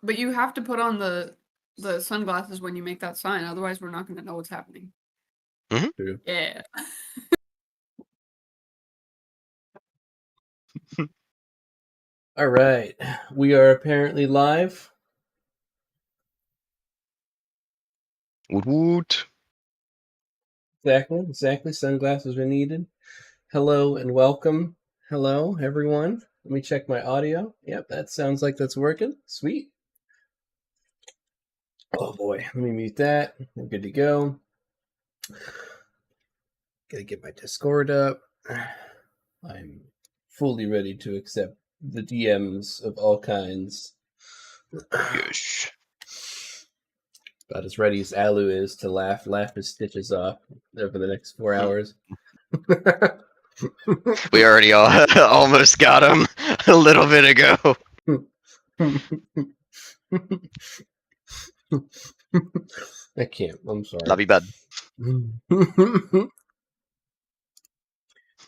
but you have to put on the sunglasses when you make that sign. Otherwise, we're not going to know what's happening. True. Yeah. All right. We are apparently live. Woot woot. Exactly. Sunglasses are needed. Hello and welcome. Hello, everyone. Let me check my audio. Yep, that sounds like that's working. Sweet. Oh boy, let me mute that. We're good to go. Gotta get my Discord up. I'm fully ready to accept the DMs of all kinds. Yes. About as ready as Alu is to laugh his stitches off over the next 4 hours. We already almost got him a little bit ago. I can't. I'm sorry. Love you, bud.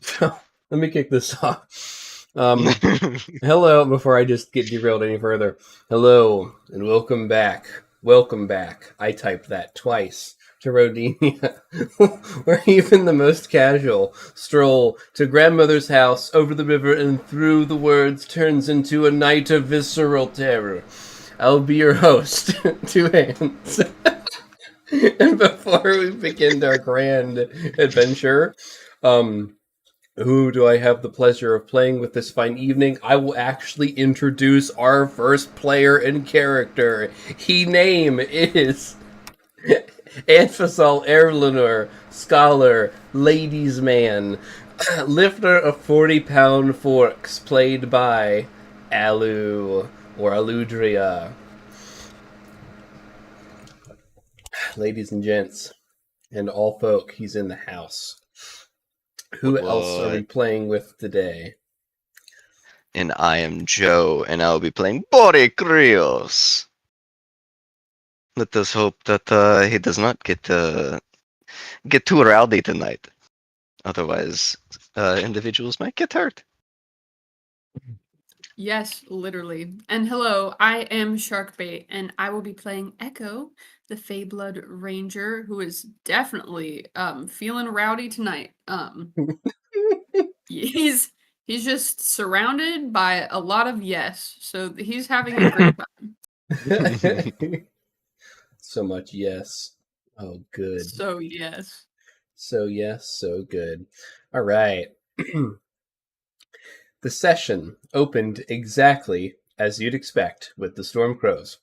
So, let me kick this off. Hello, before I just get derailed any further. Hello, and welcome back. Welcome back. I typed that twice. To Rodinia, where even the most casual stroll to grandmother's house over the river and through the words turns into a night of visceral terror. I'll be your host, TwoHands. And before we begin our grand adventure, who do I have the pleasure of playing with this fine evening? I will actually introduce our first player and character. His name is Anfasol Erlenor, scholar, ladies' man, lifter of 40-pound forks, played by Alu, or Aludriea. Ladies and gents, and all folk, he's in the house. Who else are we playing with today? And I am Joe, and I'll be playing Bori Krios. Let us hope that he does not get too rowdy tonight. Otherwise, individuals might get hurt. Yes, literally. And hello, I am Sharkbait, and I will be playing Echo, the Feyblood Ranger, who is definitely feeling rowdy tonight. He's just surrounded by a lot of yes, so he's having a great time. So much yes. Oh, good. So yes. So yes, so good. All right. The session opened exactly as you'd expect with the Stormcrows.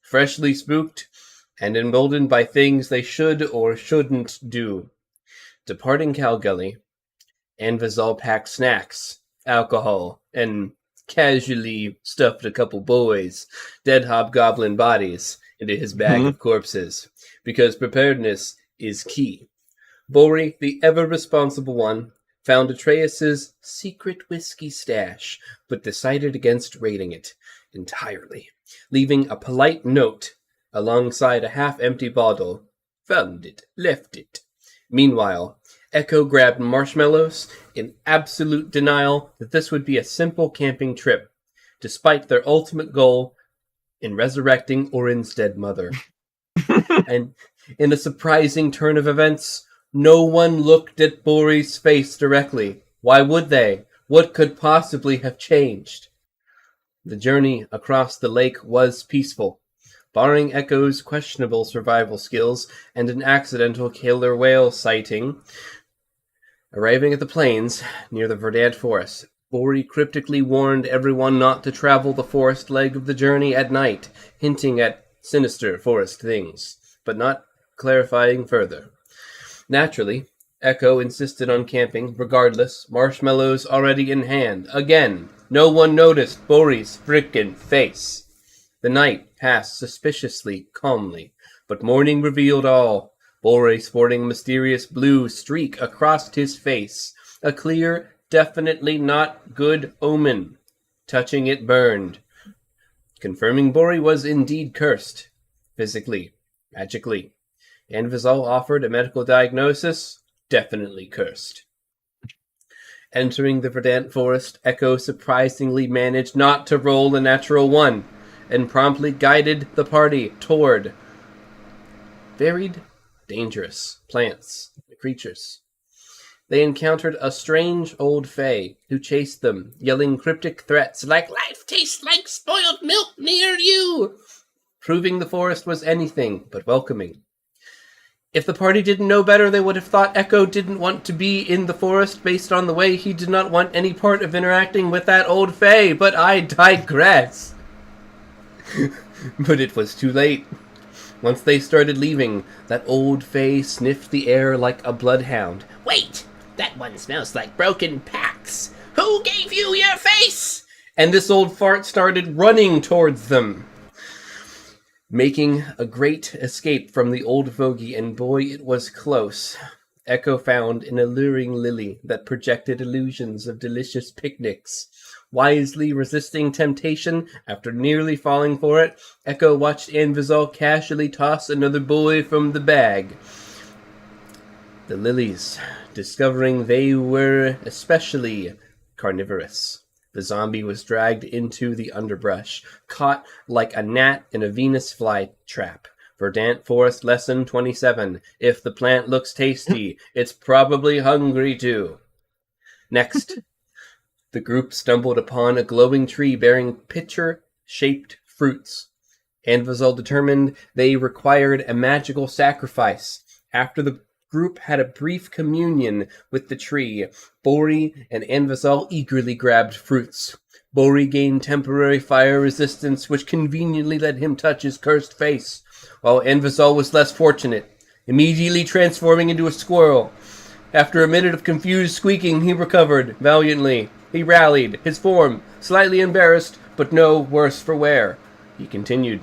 Freshly spooked and emboldened by things they should or shouldn't do. Departing Calgully, Anvizal packed snacks, alcohol, and casually stuffed a couple boys, dead hobgoblin bodies, into his bag of corpses, because preparedness is key. Bori, the ever-responsible one, found Atreus' secret whiskey stash, but decided against raiding it entirely, leaving a polite note alongside a half-empty bottle. Found it, left it. Meanwhile, Echo grabbed marshmallows in absolute denial that this would be a simple camping trip, despite their ultimate goal in resurrecting Orin's dead mother. And in a surprising turn of events, no one looked at Bori's face directly. Why would they? What could possibly have changed? The journey across the lake was peaceful, barring Echo's questionable survival skills and an accidental killer whale sighting. Arriving at the plains near the verdant forest, Bori cryptically warned everyone not to travel the forest leg of the journey at night, hinting at sinister forest things, but not clarifying further. Naturally, Echo insisted on camping regardless, marshmallows already in hand. Again, no one noticed Bori's frickin' face. The night passed suspiciously calmly, but morning revealed all. Bori sporting a mysterious blue streak across his face, a clear, definitely not good omen. Touching it burned, confirming Bori was indeed cursed, physically, magically. Anvizal offered a medical diagnosis, definitely cursed. Entering the verdant forest, Echo surprisingly managed not to roll a natural one. and promptly guided the party toward varied, dangerous plants and creatures. They encountered a strange old fae who chased them, yelling cryptic threats like, "Life tastes like spoiled milk near you!" proving the forest was anything but welcoming. If the party didn't know better, they would have thought Echo didn't want to be in the forest based on the way he did not want any part of interacting with that old fae, but I digress. But it was too late. Once they started leaving, that old fae sniffed the air like a bloodhound. "Wait! That one smells like broken packs. Who gave you your face?" And this old fart started running towards them, making a great escape from the old Vogie, and boy, it was close. Echo found an alluring lily that projected illusions of delicious picnics. Wisely resisting temptation after nearly falling for it, Echo watched Anvizal casually toss another boy from the bag. The lilies, discovering they were especially carnivorous. The zombie was dragged into the underbrush, caught like a gnat in a Venus flytrap. Verdant Forest Lesson 27. If the plant looks tasty, it's probably hungry too. Next, the group stumbled upon a glowing tree bearing pitcher-shaped fruits. Anvizal determined they required a magical sacrifice. After the group had a brief communion with the tree, Bori and Anvizal eagerly grabbed fruits. Bori gained temporary fire resistance, which conveniently let him touch his cursed face, while Anvizal was less fortunate, immediately transforming into a squirrel. After a minute of confused squeaking, he recovered valiantly. He rallied, his form slightly embarrassed, but no worse for wear. He continued.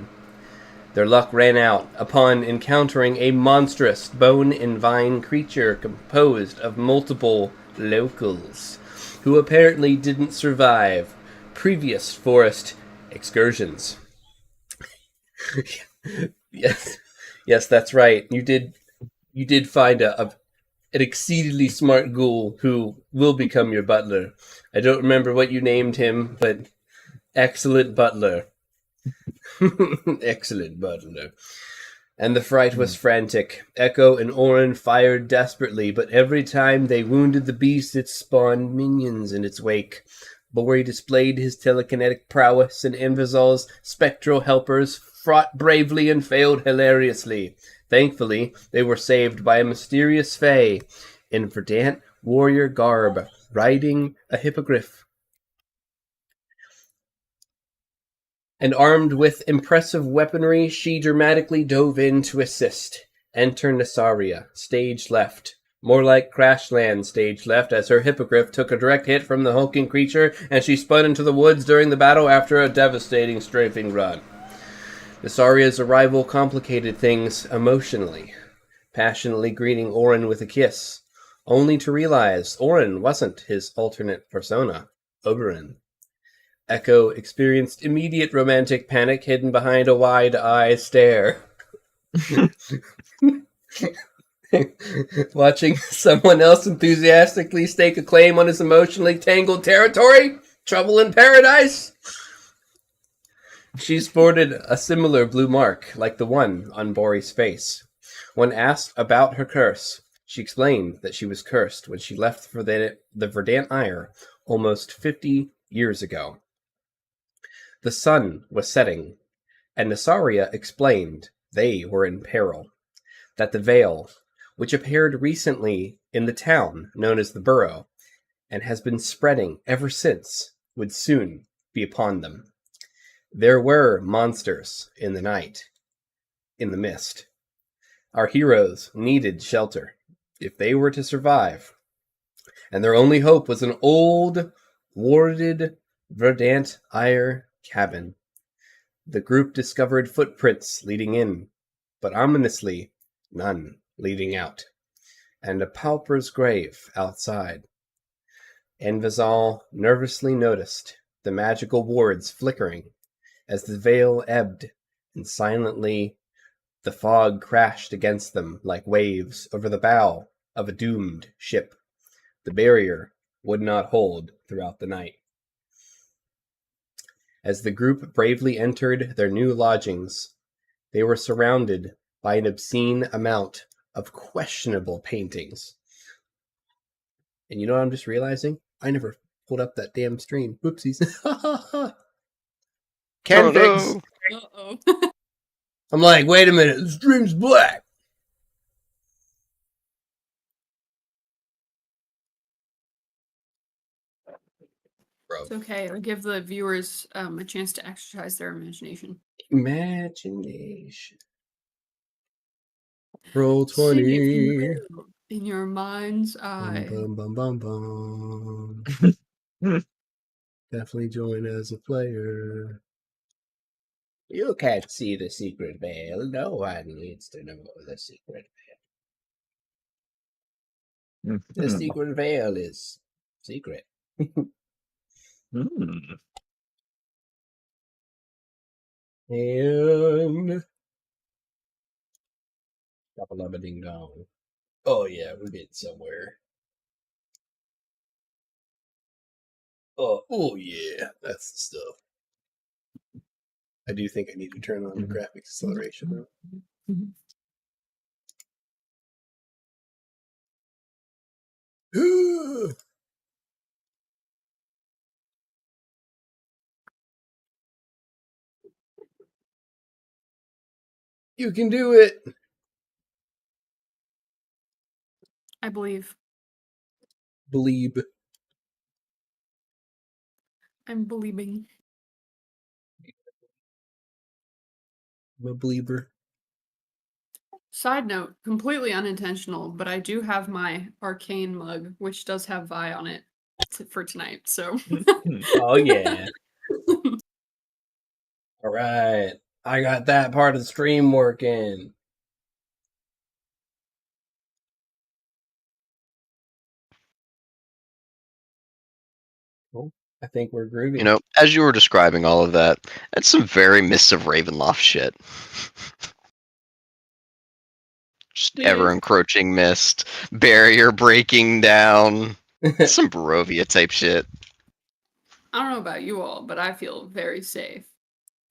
Their luck ran out upon encountering a monstrous bone-and-vine creature composed of multiple locals, who apparently didn't survive previous forest excursions. Yes, that's right. You did find an exceedingly smart ghoul who will become your butler. I don't remember what you named him, but excellent butler. Excellent butler. And the fright was frantic. Echo and Orin fired desperately, but every time they wounded the beast, it spawned minions in its wake. Bori displayed his telekinetic prowess, and Anvizal's spectral helpers fought bravely and failed hilariously. Thankfully, they were saved by a mysterious fae in verdant warrior garb, riding a hippogriff. And armed with impressive weaponry, she dramatically dove in to assist. Enter Nasaria, stage left. More like Crashland, stage left, as her hippogriff took a direct hit from the hulking creature, and she spun into the woods during the battle after a devastating strafing run. Nasaria's arrival complicated things emotionally, passionately greeting Orin with a kiss, only to realize Orin wasn't his alternate persona, Oberon. Echo experienced immediate romantic panic hidden behind a wide-eyed stare. Watching someone else enthusiastically stake a claim on his emotionally tangled territory? Trouble in paradise? She sported a similar blue mark, like the one on Bori's face. When asked about her curse, she explained that she was cursed when she left for the Verdant Ire almost 50 years ago. The sun was setting, and Nasaria explained they were in peril, that the veil, which appeared recently in the town known as the Burrow, and has been spreading ever since, would soon be upon them. There were monsters in the night, in the mist. Our heroes needed shelter, if they were to survive, and their only hope was an old, warded Verdant Ire cabin. The group discovered footprints leading in, but ominously none leading out, and a pauper's grave outside. Anvizal nervously noticed the magical wards flickering as the veil ebbed, and silently the fog crashed against them like waves over the bow of a doomed ship. The barrier would not hold throughout the night. As the group bravely entered their new lodgings, they were surrounded by an obscene amount of questionable paintings. And you know what I'm just realizing? I never pulled up that damn stream. Whoopsies. Can fix. no. Uh-oh. I'm like, wait a minute, the stream's black. Bro. It's okay. I'll give the viewers a chance to exercise their imagination. Imagination. Roll Sing if 20. you will, in your mind's eye. Bum, bum, bum, bum. Definitely join as a player. You can't see the secret veil. No one needs to know the secret veil. The secret veil is secret. And couple of a ding dong. Oh yeah, we're getting somewhere. Oh yeah, that's the stuff. I do think I need to turn on the graphics acceleration though. You can do it. I believe. Believe. I'm believing. I'm a believer. Side note, completely unintentional, but I do have my arcane mug, which does have Vi on it for tonight, so. Oh yeah. All right. I got that part of the stream working. Well, I think we're groovy. You know, as you were describing all of that, that's some very Mists of Ravenloft shit. Just Yeah. ever encroaching mist, barrier breaking down, some Barovia type shit. I don't know about you all, but I feel very safe.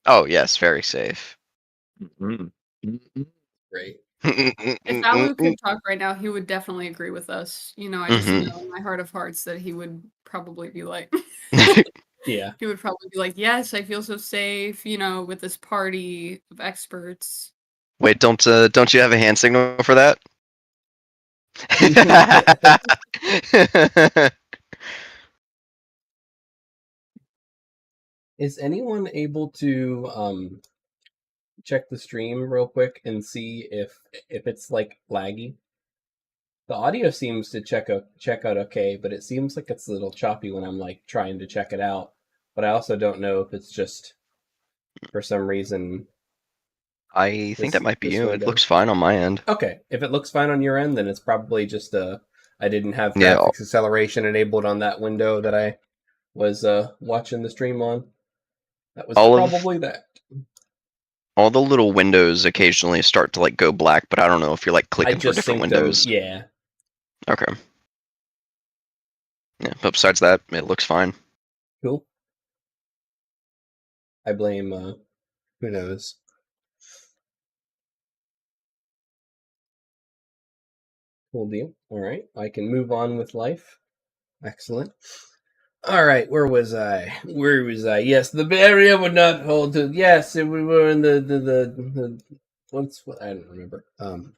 Oh yes, very safe. Great. If Alu could talk right now, he would definitely agree with us. You know, I just Mhm. know in my heart of hearts that he would probably be like, Yeah. he would probably be like, yes, I feel so safe, you know, with this party of experts. Wait, don't you have a hand signal for that? Is anyone able to check the stream real quick and see if it's like laggy? The audio seems to check out okay, but it seems like it's a little choppy when I'm like trying to check it out. But I also don't know if it's just for some reason. I think that might be this you. It window. looks fine on my end. Okay, if it looks fine on your end, then it's probably just I didn't have Yeah. graphics acceleration enabled on that window that I was watching the stream on. That was probably that. All the little windows occasionally start to like go black, but I don't know if you're like I clicking through just different synced them. windows. Yeah. Okay. Yeah, but besides that, it looks fine. Cool. I blame who knows. Cool deal. All right, I can move on with life. Excellent. All right, where was I? Yes, the barrier would not hold to. Yes, we were in the what I don't remember. The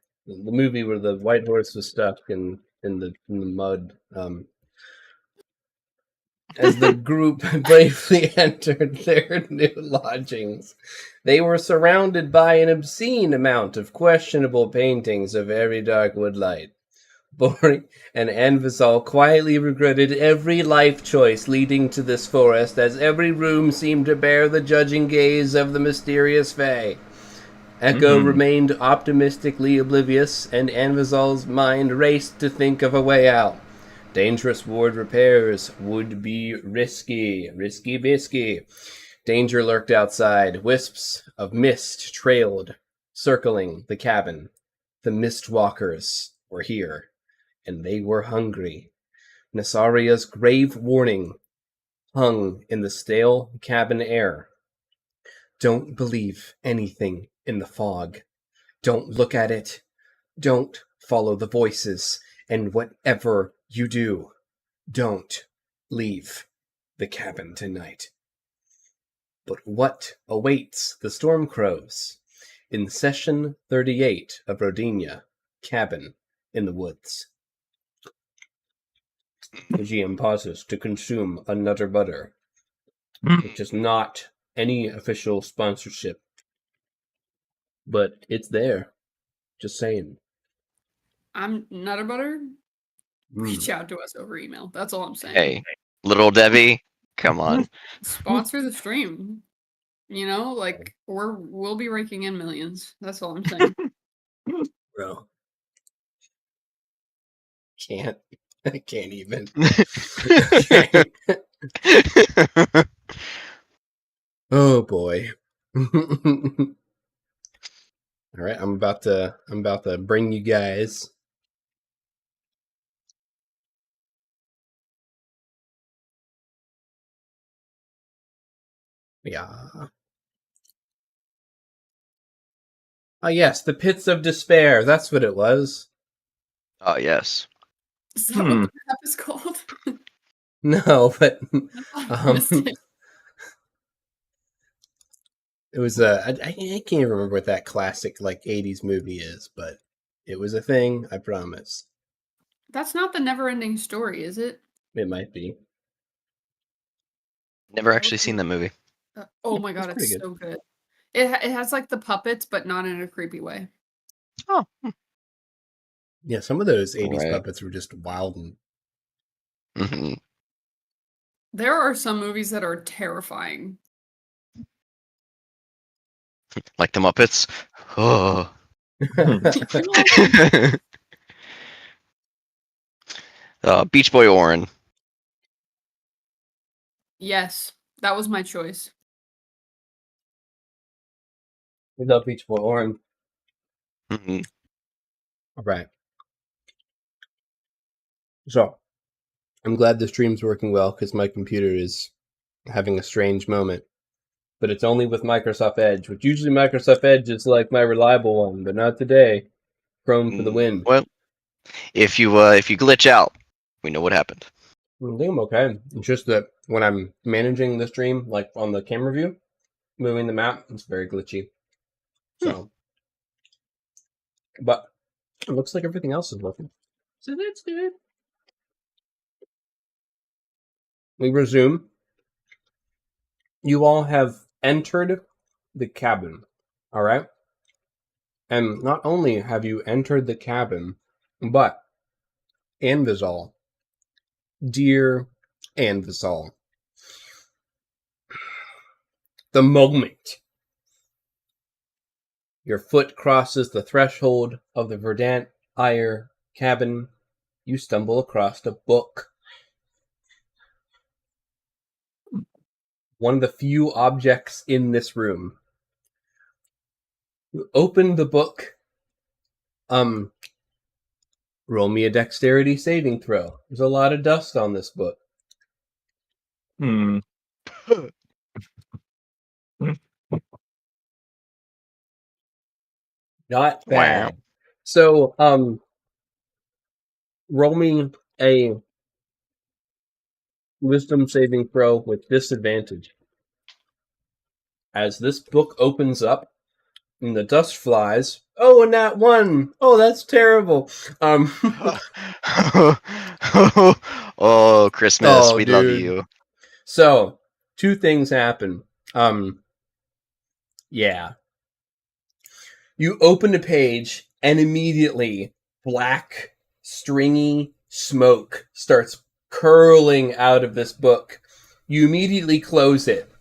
movie where the white horse was stuck in the mud. As the group bravely entered their new lodgings, they were surrounded by an obscene amount of questionable paintings of very dark woodlight. Boring and Anvisal quietly regretted every life choice leading to this forest, as every room seemed to bear the judging gaze of the mysterious Fae. Echo remained optimistically oblivious, and Anvisal's mind raced to think of a way out. Dangerous ward repairs would be risky. Risky bisky. Danger lurked outside. Wisps of mist trailed, circling the cabin. The Mistwalkers were here, and they were hungry. Nasaria's grave warning hung in the stale cabin air. Don't believe anything in the fog. Don't look at it. Don't follow the voices. And whatever you do, don't leave the cabin tonight. But what awaits the Stormcrows in session 38 of Rodinia, Cabin in the Woods? The GM pauses to consume another butter, which is not any official sponsorship, but it's there. Just saying. I'm Nutter Butter. Mm. Reach out to us over email. That's all I'm saying. Hey, little Debbie, come on. Sponsor the stream. You know, like we'll be raking in millions. That's all I'm saying. Bro. I can't even. Oh boy. All right, I'm about to bring you guys Oh yes, the Pits of Despair. That's what it was. Oh, yes. Is that what the map is called? No, but Missed it. it was I can't remember what that classic like 80s movie is, but it was a thing, I promise. That's not the never-ending story, is it? It might be. Never actually seen that movie. Oh my god, it's so good. It has like the puppets, but not in a creepy way. Oh. Yeah, some of those 80s puppets were just wild and Mm-hmm. There are some movies that are terrifying. Like the Muppets? Oh. Beach Boy Orin. Yes, that was my choice. We love Beach Boy Orin. Mm-hmm. All right. So, I'm glad the stream's working well because my computer is having a strange moment. But it's only with Microsoft Edge, which usually Microsoft Edge is like my reliable one, but not today. Chrome for the win. Well, if you glitch out, we know what happened. I think I'm okay. It's just that when I'm managing the stream, like on the camera view, moving the map, it's very glitchy. So, but it looks like everything else is working. So that's good. We resume. You all have entered the cabin, all right? And not only have you entered the cabin, but Anvisal, dear Anvisal, the moment your foot crosses the threshold of the Verdant Ire cabin, you stumble across a book. One of the few objects in this room. You open the book. Roll me a dexterity saving throw. There's a lot of dust on this book. Not bad. Wow. So, roll me a wisdom saving throw with disadvantage. As this book opens up and the dust flies. Oh, and that one. Oh, that's terrible. Oh, Christmas, we love dude. you. So, two things happen. Yeah. You open a page and immediately black, stringy smoke starts curling out of this book. You immediately close it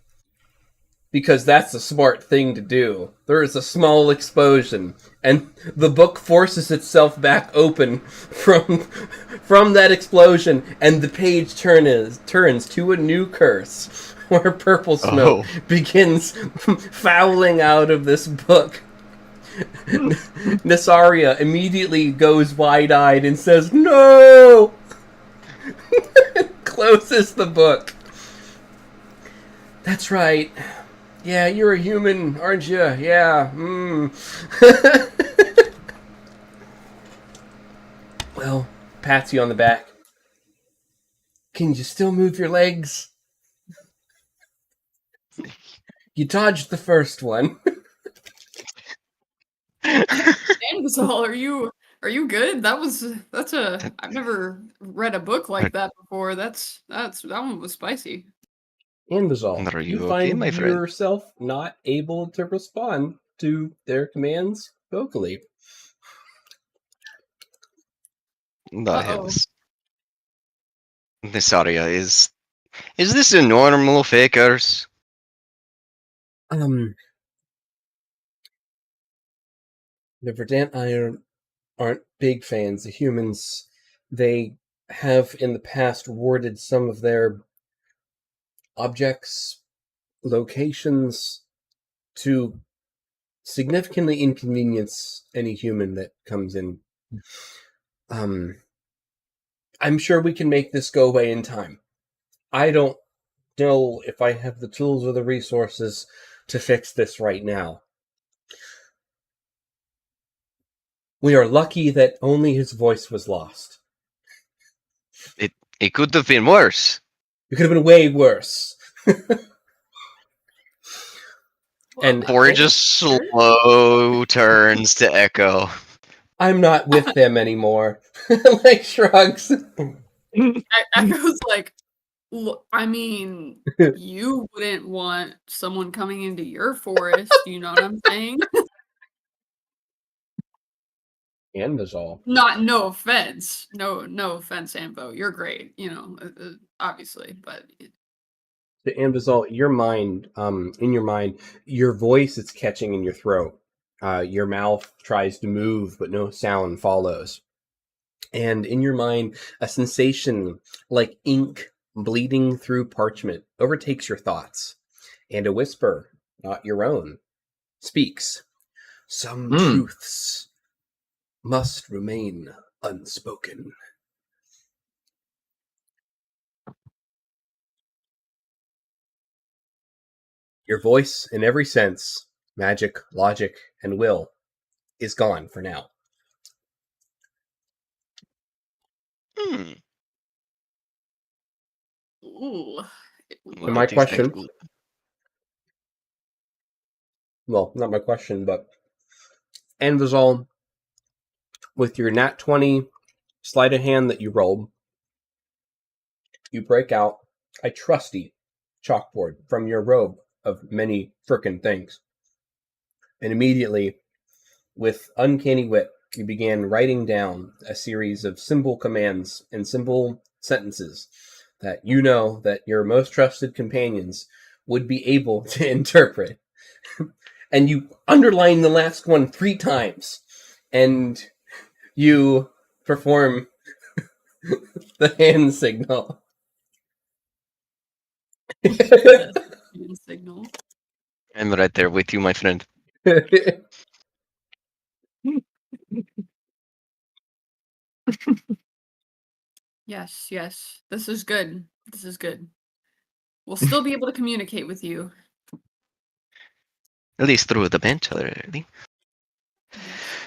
because that's the smart thing to do. There is a small explosion and the book forces itself back open from that explosion and the page turns to a new curse where purple smoke begins fouling out of this book. Nasaria immediately goes wide-eyed and says, "No!" Closes the book. That's right. Yeah, you're a human, aren't you? Yeah. Well, pats you on the back. Can you still move your legs? You dodged the first one. Anvisol, are you good? I've never read a book like that before. That one was spicy. Anvisol, Are you you okay, find my friend? yourself not able to respond to their commands vocally. The Uh-oh. heavens. Nesaria, is this a normal fakers? The Verdant Iron aren't big fans. The humans, they have in the past warded some of their objects, locations to significantly inconvenience any human that comes in. I'm sure we can make this go away in time. I don't know if I have the tools or the resources to fix this right now. We are lucky that only his voice was lost. It could have been worse. It could have been way worse. Well, And Bori just slow turns to Echo. I'm not with them anymore. Like shrugs. Echo's like, I mean, you wouldn't want someone coming into your forest, you know what I'm saying? And Vizal. No offense. No offense, Ambo. You're great, obviously, but And Vizal, your mind, in your mind, your voice is catching in your throat. Your mouth tries to move, but no sound follows. And in your mind, a sensation like ink bleeding through parchment overtakes your thoughts. And a whisper, not your own, speaks. Some truths must remain unspoken. Your voice, in every sense, magic, logic, and will, is gone for now. ooh. And my question, well, not my question, but Anvizal, with your nat 20 sleight of hand that you rolled, you break out a trusty chalkboard from your robe of many frickin' things. And immediately, with uncanny wit, you began writing down a series of symbol commands and symbol sentences that you know that your most trusted companions would be able to interpret. And you underline the last one 3 times, and you perform the hand signal. Signal. I'm right there with you, my friend. Yes. This is good. We'll still be able to communicate with you. At least through the bench already. Yes.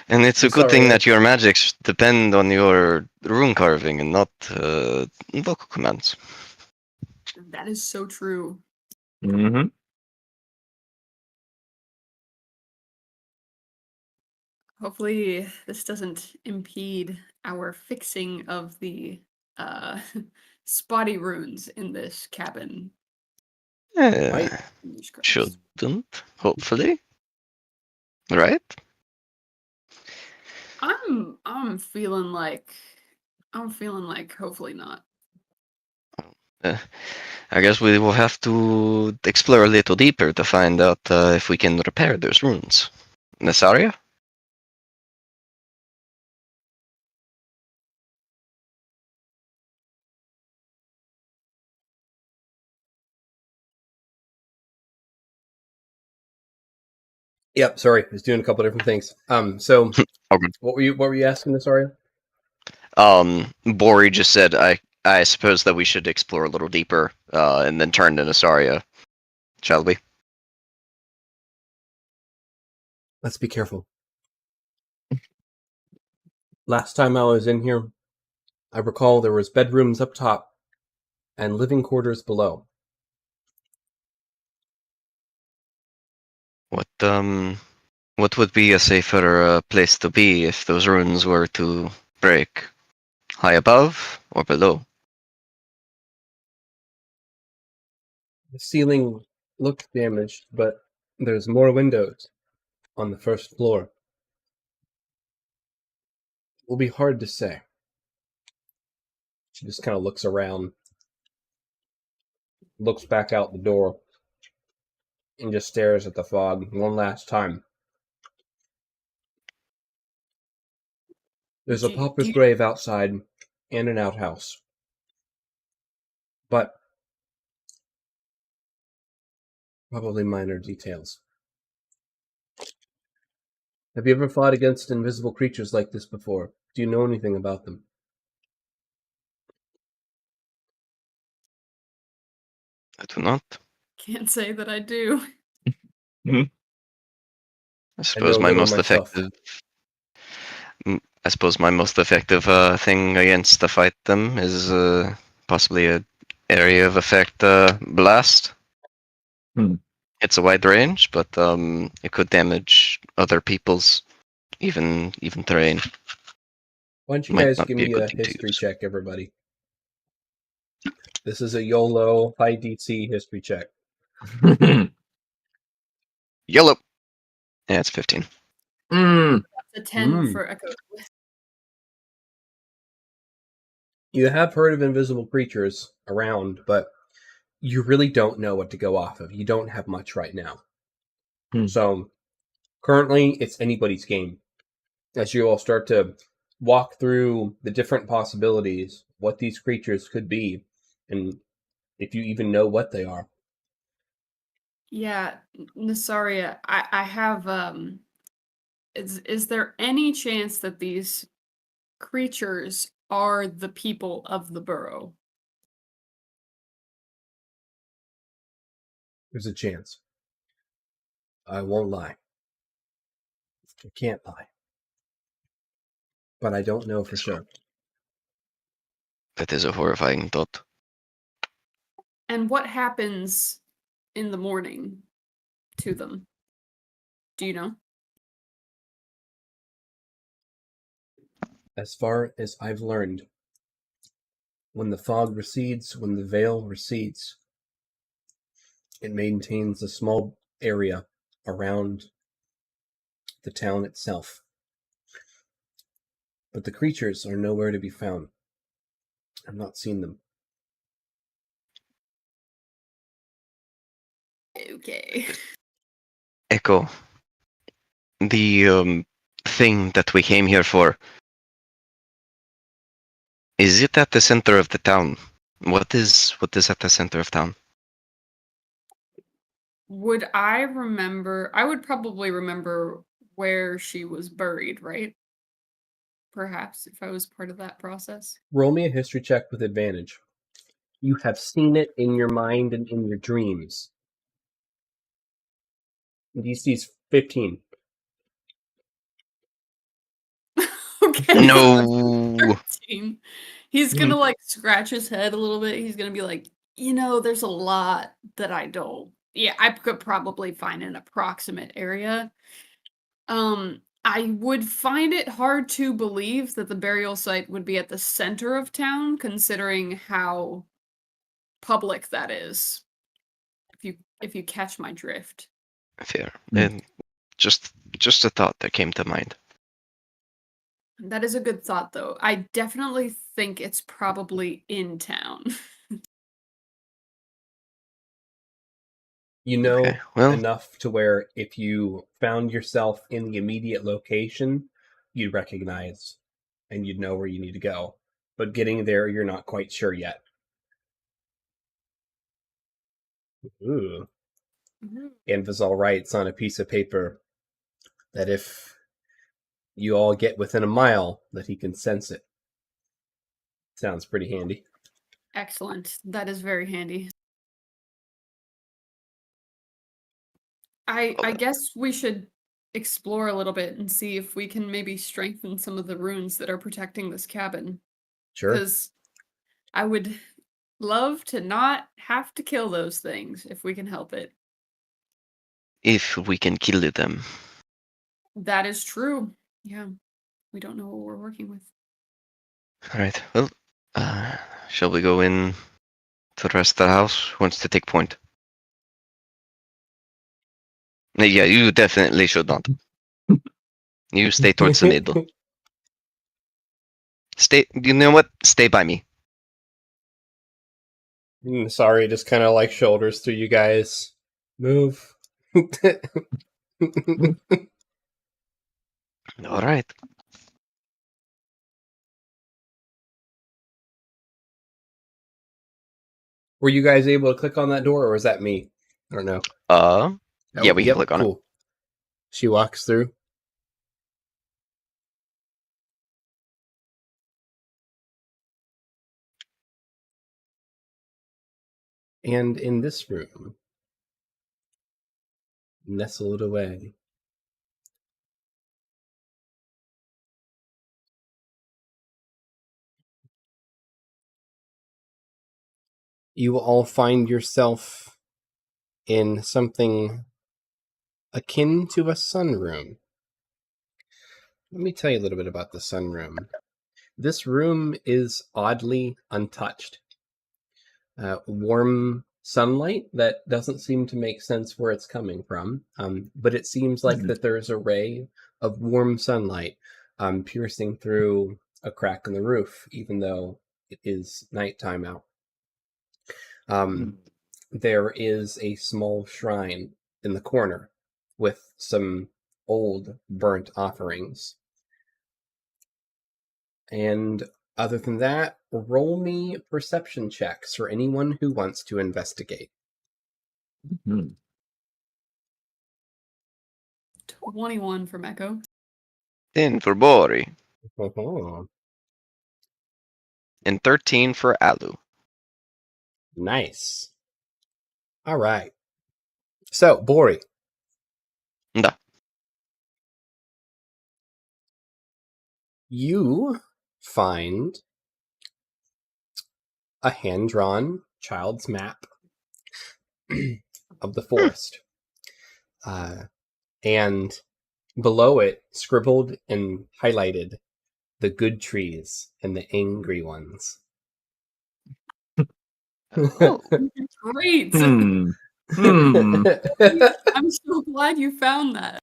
And it's a I'm good sorry. thing that your magics depend on your rune carving and not vocal commands. That is so true. Mm-hmm. Hopefully, this doesn't impede our fixing of the spotty runes in this cabin. Right. Fingers crossed. Shouldn't, hopefully. Right? I'm feeling like hopefully not. I guess we will have to explore a little deeper to find out if we can repair those runes. Nesaria? Yep, sorry. I was doing a couple different things. So Okay. what were you asking, Nasaria? Bori just said I suppose that we should explore a little deeper and then turn to Nesaria. shall we? Let's be careful. Last time I was in here, I recall there was bedrooms up top and living quarters below. What would be a safer place to be if those runes were to break? High above or below? The ceiling looked damaged, but there's more windows on the first floor. It will be hard to say. She just kind of looks around, looks back out the door, and just stares at the fog one last time. There's a Do pauper's you- grave outside and an outhouse. But probably minor details. Have you ever fought against invisible creatures like this before? Do you know anything about them? I do not. Can't say that I do. I I suppose know my little most myself. effective. I suppose my most effective thing against to fight them is possibly a area of effect blast. It's a wide range, but it could damage other people's even terrain. Why don't you Might guys not give be a me good a thing to history use. check, everybody? This is a YOLO high DC history check. Yellow. Yeah, it's 15. That's a 10 Mm. for Echo. You have heard of invisible creatures around, but you really don't know what to go off of. You don't have much right now. So currently, it's anybody's game. As you all start to walk through the different possibilities, what these creatures could be, and if you even know what they are. Yeah, Nasaria, I have is there any chance that these creatures are the people of the burrow? There's a chance. I won't lie. I can't lie. But I don't know for sure. That is a horrifying thought. And what happens in the morning to them? Do you know? As far as I've learned, when the fog recedes, when the veil recedes, it maintains a small area around the town itself. But the creatures are nowhere to be found. I've not seen them. Okay. Echo. The thing that we came here for. Is it at the center of the town? What is at the center of town? Would I remember? I would probably remember where she was buried, right? Perhaps if I was part of that process. Roll me a history check with advantage. You have seen it in your mind and in your dreams. DC's 15. Okay. No. 13. He's gonna like scratch his head a little bit. He's gonna be like, there's a lot that I don't. Yeah, I could probably find an approximate area. I would find it hard to believe that the burial site would be at the center of town, considering how public that is. If you catch my drift. Fair. And just a thought that came to mind. That is a good thought, though. I definitely think it's probably in town. You know Okay, well, enough to where if you found yourself in the immediate location, you'd recognize and you'd know where you need to go. But getting there, you're not quite sure yet. Ooh. Anvizal writes on a piece of paper that if you all get within a mile, that he can sense it. Sounds pretty handy. Excellent. That is very handy. I guess we should explore a little bit and see if we can maybe strengthen some of the runes that are protecting this cabin. Sure. Because I would love to not have to kill those things if we can help it. If we can kill them. That is true. Yeah. We don't know what we're working with. Alright, well, shall we go in to the rest of the house? Who wants to take point? Yeah, you definitely should not. You stay towards the middle. Stay, you know what? Stay by me. Sorry, just kind of like shoulders through you guys. Move. Alright. Were you guys able to click on that door, or was that me? I don't know. Yeah, we can click on it. Cool. She walks through. And in this room, nestled away, you all find yourself in something akin to a sunroom. Let me tell you a little bit about the sunroom. This room is oddly untouched. Warm sunlight that doesn't seem to make sense where it's coming from, but it seems like that there's a ray of warm sunlight piercing through a crack in the roof, even though it is nighttime out. There is a small shrine in the corner with some old burnt offerings. And other than that, roll me perception checks for anyone who wants to investigate. 21 from Echo. 10 for Bori. Oh, And 13 for Alu. nice. All right. So, Bori. Da. You find a hand-drawn child's map of the forest. And below it, scribbled and highlighted, the good trees and the angry ones. Oh, great. Hmm. I'm so glad you found that.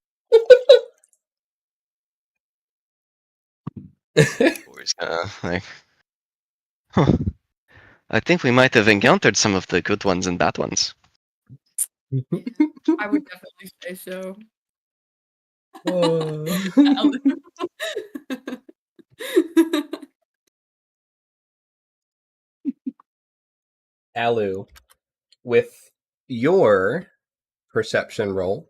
Bori's gonna, like, huh. I think we might have encountered some of the good ones and bad ones. I would definitely say so. Oh. Alu, with your perception roll,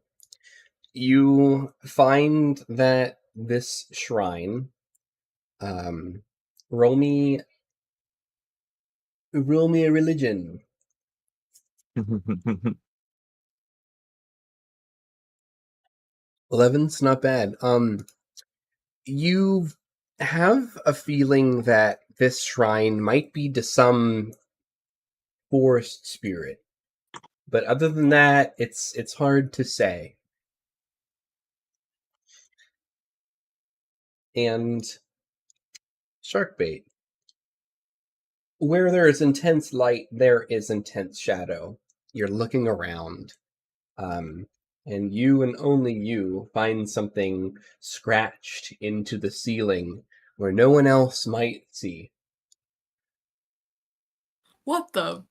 you find that this shrine. Roll me a religion. 11's not bad. You have a feeling that this shrine might be to some forest spirit, but other than that, it's hard to say. And Sharkbait, where there is intense light, there is intense shadow. You're looking around, and you and only you find something scratched into the ceiling where no one else might see. What the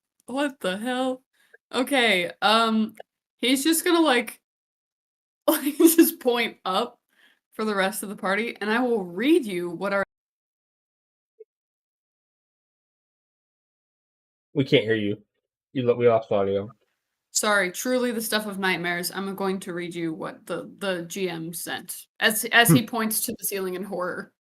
hell? Okay, he's just gonna like just point up for the rest of the party, and I will read you what our We can't hear you. We lost audio. Sorry, truly the stuff of nightmares. I'm going to read you what the GM sent as he points to the ceiling in horror.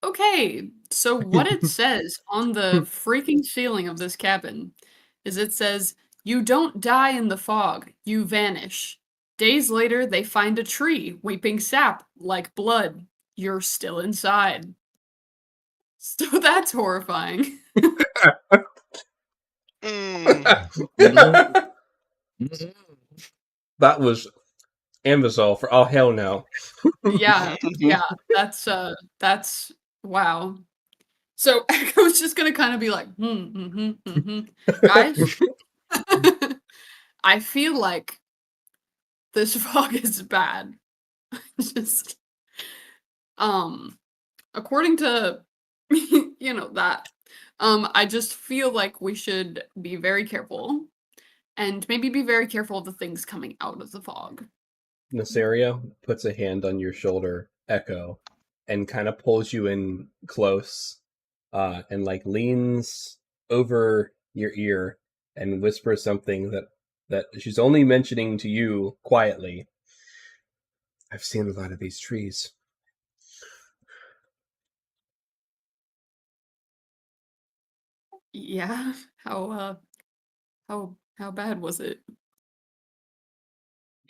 Okay, so what it says on the freaking ceiling of this cabin is it says, "You don't die in the fog, you vanish. Days later, they find a tree, weeping sap like blood. You're still inside." So that's horrifying. That was Ambisol for all hell no. Yeah, that's wow. So Echo's just gonna kind of be like, guys, I feel like this fog is bad. Just, according to, that, I just feel like we should be very careful, and maybe be very careful of the things coming out of the fog. Nasaria puts a hand on your shoulder, Echo, and kind of pulls you in close, and like leans over your ear and whispers something that she's only mentioning to you quietly. I've seen a lot of these trees. Yeah. How bad was it?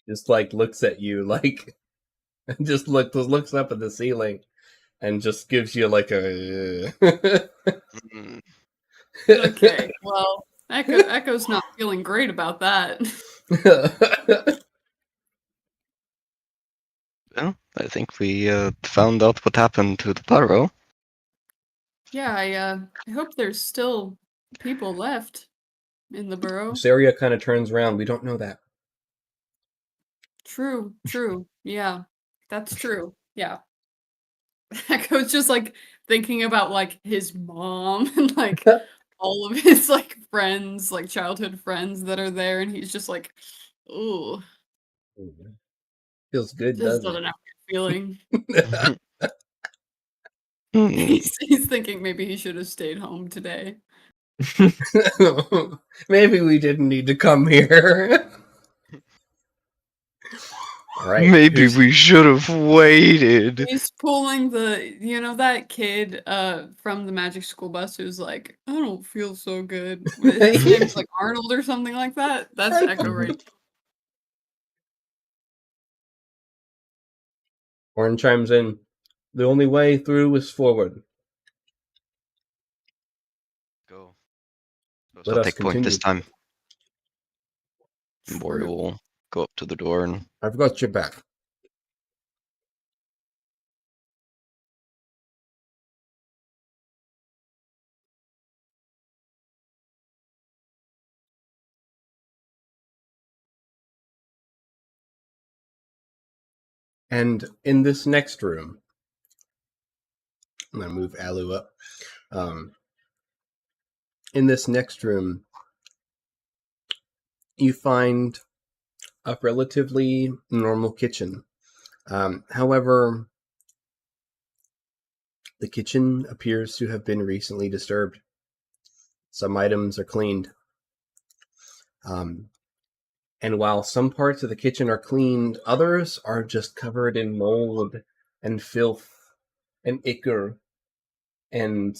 Just like looks at you like just looks up at the ceiling and just gives you like a Okay, well, Echo's not feeling great about that. Well, I think we found out what happened to the burrow. Yeah, I hope there's still people left in the burrow. Saria kind of turns around. We don't know that. True. Yeah, that's true. Yeah. Echo's just like thinking about like his mom and like all of his like friends, like childhood friends that are there, and he's just like, ooh, Feels good, this doesn't doesn't have a good feeling. it? He's thinking maybe he should have stayed home today. Maybe we didn't need to come here. All right. Maybe we should have waited. He's pulling that kid from the magic school bus who's like, I don't feel so good. His name's like Arnold or something like that. That's Echo right. Horn chimes in. The only way through is forward. Go. Let I'll us take point this continue. time. Bori will go up to the door and I've got your back. And in this next room, I'm going to move Alu up. In this next room, you find a relatively normal kitchen. However, the kitchen appears to have been recently disturbed. Some items are cleaned. And while some parts of the kitchen are cleaned, others are just covered in mold and filth and ichor. And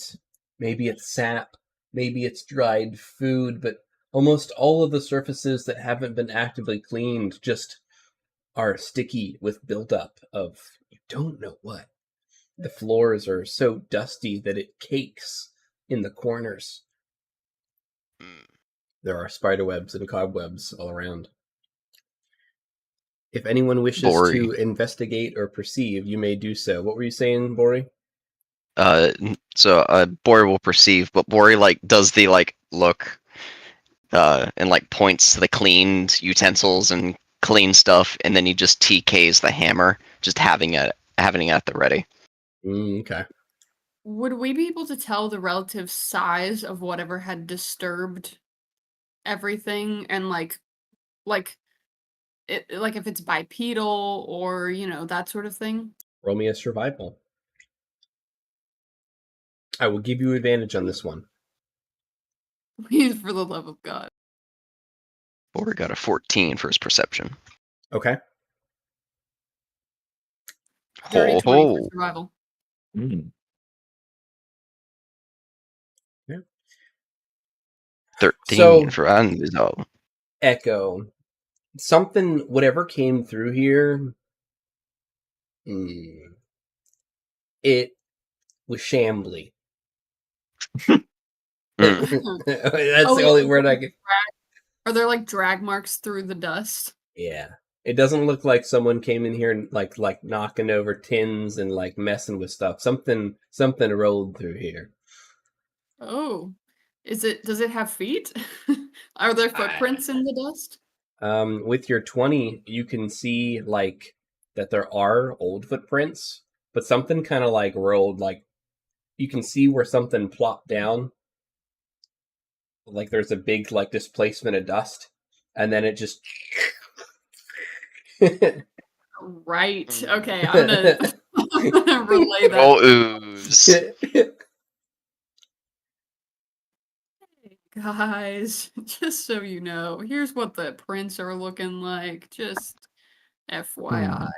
maybe it's sap, maybe it's dried food, but almost all of the surfaces that haven't been actively cleaned just are sticky with buildup of you don't know what. The floors are so dusty that it cakes in the corners. There are spiderwebs and cobwebs all around. If anyone wishes Bori. to investigate or perceive, you may do so. What were you saying, Bori? So Bori will perceive, but Bori does the look, and points to the cleaned utensils and clean stuff, and then he just TKs the hammer, just having it at the ready. Okay. Would we be able to tell the relative size of whatever had disturbed everything, and like if it's bipedal or that sort of thing? Roll me a survival. I will give you advantage on this one. Please, for the love of God. Bori got a 14 for his perception. Okay. Dirty 20 for survival. Yeah. 13 for unresolved. Echo. Something, whatever came through here, it was shambly. That's the only word I can. Are there like drag marks through the dust? Yeah, it doesn't look like someone came in here and like knocking over tins and like messing with stuff. Something rolled through here. Oh, does it have feet? Are there footprints in the dust? With your 20, you can see like that there are old footprints, but something kind of like rolled. Like you can see where something plopped down. Like there's a big like displacement of dust, and then it just. Right. Okay, I'm gonna relay that. Oh, ooze. Guys, just so you know, here's what the prints are looking like. Just FYI.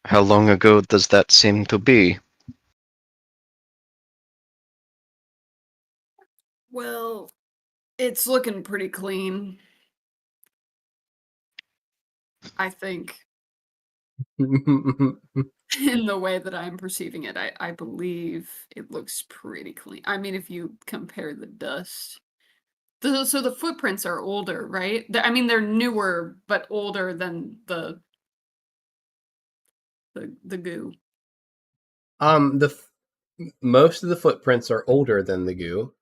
How long ago does that seem to be? Well, it's looking pretty clean. I think. In the way that I'm perceiving it, I believe it looks pretty clean. I mean, if you compare the dust. So the footprints are older, right? I mean, they're newer, but older than the goo. Most of the footprints are older than the goo,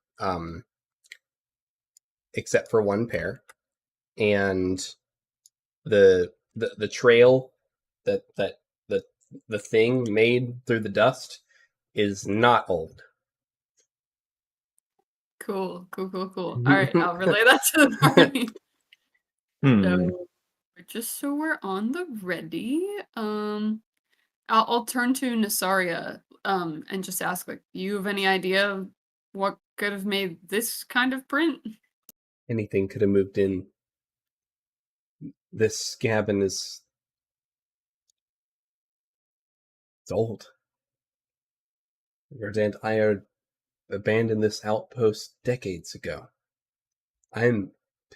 except for one pair, and the trail that the thing made through the dust is not old. Cool. All right, I'll relay that to the party. So, just so we're on the ready, I'll turn to Nasaria, and just ask, like, do you have any idea of what could have made this kind of print? Anything could have moved in. This cabin it's old. Verdant Ire abandoned this outpost decades ago. I'm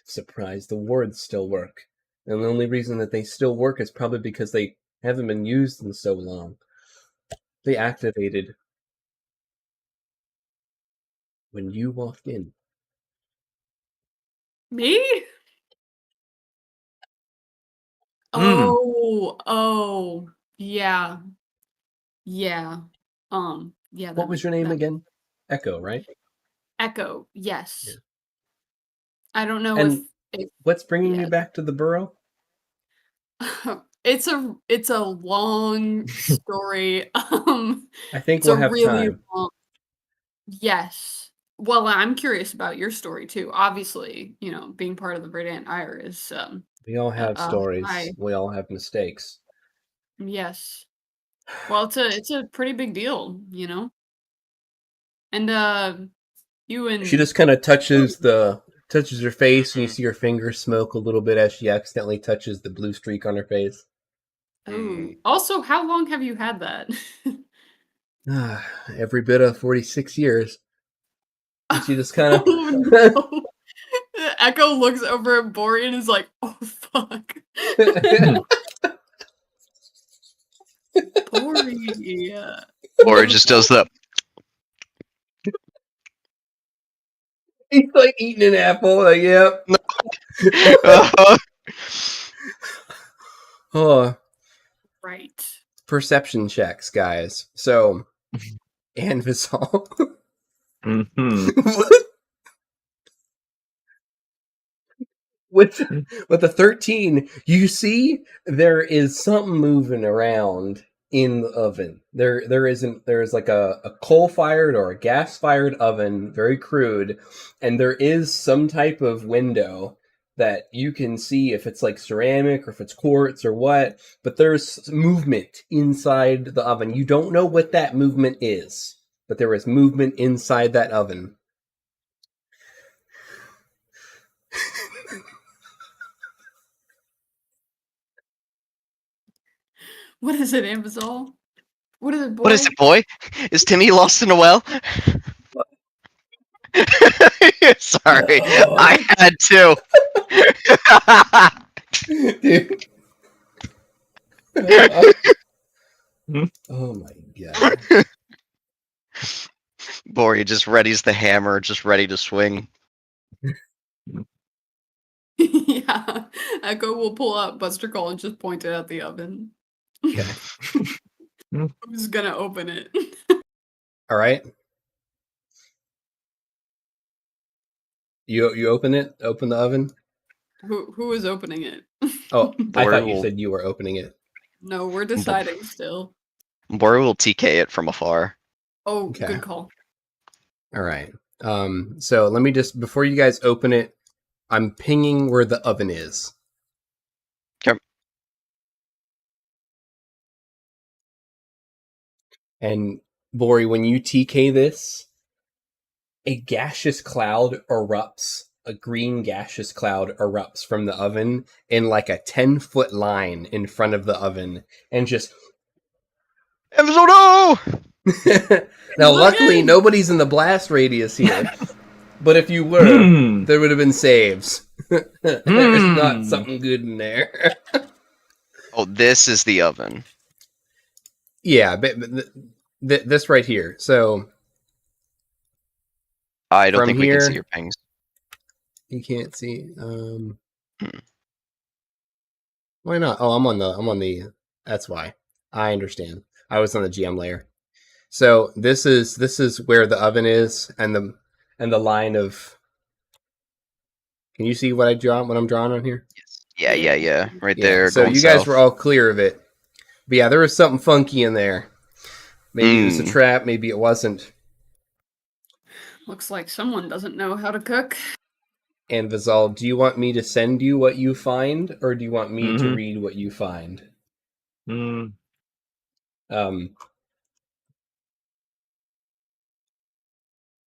surprised the wards still work. And the only reason that they still work is probably because they haven't been used in so long. They activated when you walked in. Me? Oh, yeah. Yeah. Yeah, What was your name again? Echo, right? Echo, yes. Yeah. I don't know And if what's bringing you back to the burrow? it's a long story. I think It's we'll a have really time. long. Yes. Well, I'm curious about your story too. Obviously, being part of the Verdant Ire is We all have high. stories. We all have mistakes. Yes. Well, it's a pretty big deal, And you She and just kind of touches her face, and you see her fingers smoke a little bit as she accidentally touches the blue streak on her face. oh, also, how long have you had that? Every bit of 46 years. And she just kind of. Oh no. Echo looks over at Bori and is like, "Oh fuck." Bori. Or it just does that. He's like eating an apple. Like, yep. Oh, Right. perception checks, guys. So, Anvisol. with the 13, you see there is something moving around in the oven. There's like a coal-fired or a gas-fired oven, very crude, and there is some type of window that you can see if it's like ceramic or if it's quartz or what, but there's movement inside the oven. You don't know what that movement is, but there is movement inside that oven. What is it, Ambisol? What is it, boy? What is it, boy? Is Timmy lost in a well? Sorry, No. I had to. Dude. Oh my god. Bori just readies the hammer, just ready to swing. Yeah. Echo will pull out Buster Call and just point it at the oven. Okay. Who's gonna open it? All right. You open it? Open the oven? Who is opening it? Oh, I Bori thought you will- said you were opening it. No, we're deciding still. Bori will TK it from afar. Oh, Okay. good call. All right. So let me just, before you guys open it, I'm pinging where the oven is. Okay. And Bori, when you TK this, a gaseous cloud erupts. A green gaseous cloud erupts from the oven in like a 10-foot line in front of the oven, and just. Episodo! Now, Look luckily, in. nobody's in the blast radius here. But if you were, there would have been saves. There's not something good in there. Oh, this is the oven. Yeah, but this right here. So I don't From think we can see here- your pings. you can't see. Why not? Oh, I'm on the. That's why. I understand. I was on the GM layer. So this is where the oven is, and the line of. Can you see what I'm drawing on here? Yeah. Right Yeah. there. So going you guys south. were all clear of it. But yeah, there was something funky in there. Maybe it was a trap. Maybe it wasn't. Looks like someone doesn't know how to cook. And Vizal, do you want me to send you what you find, or do you want me to read what you find?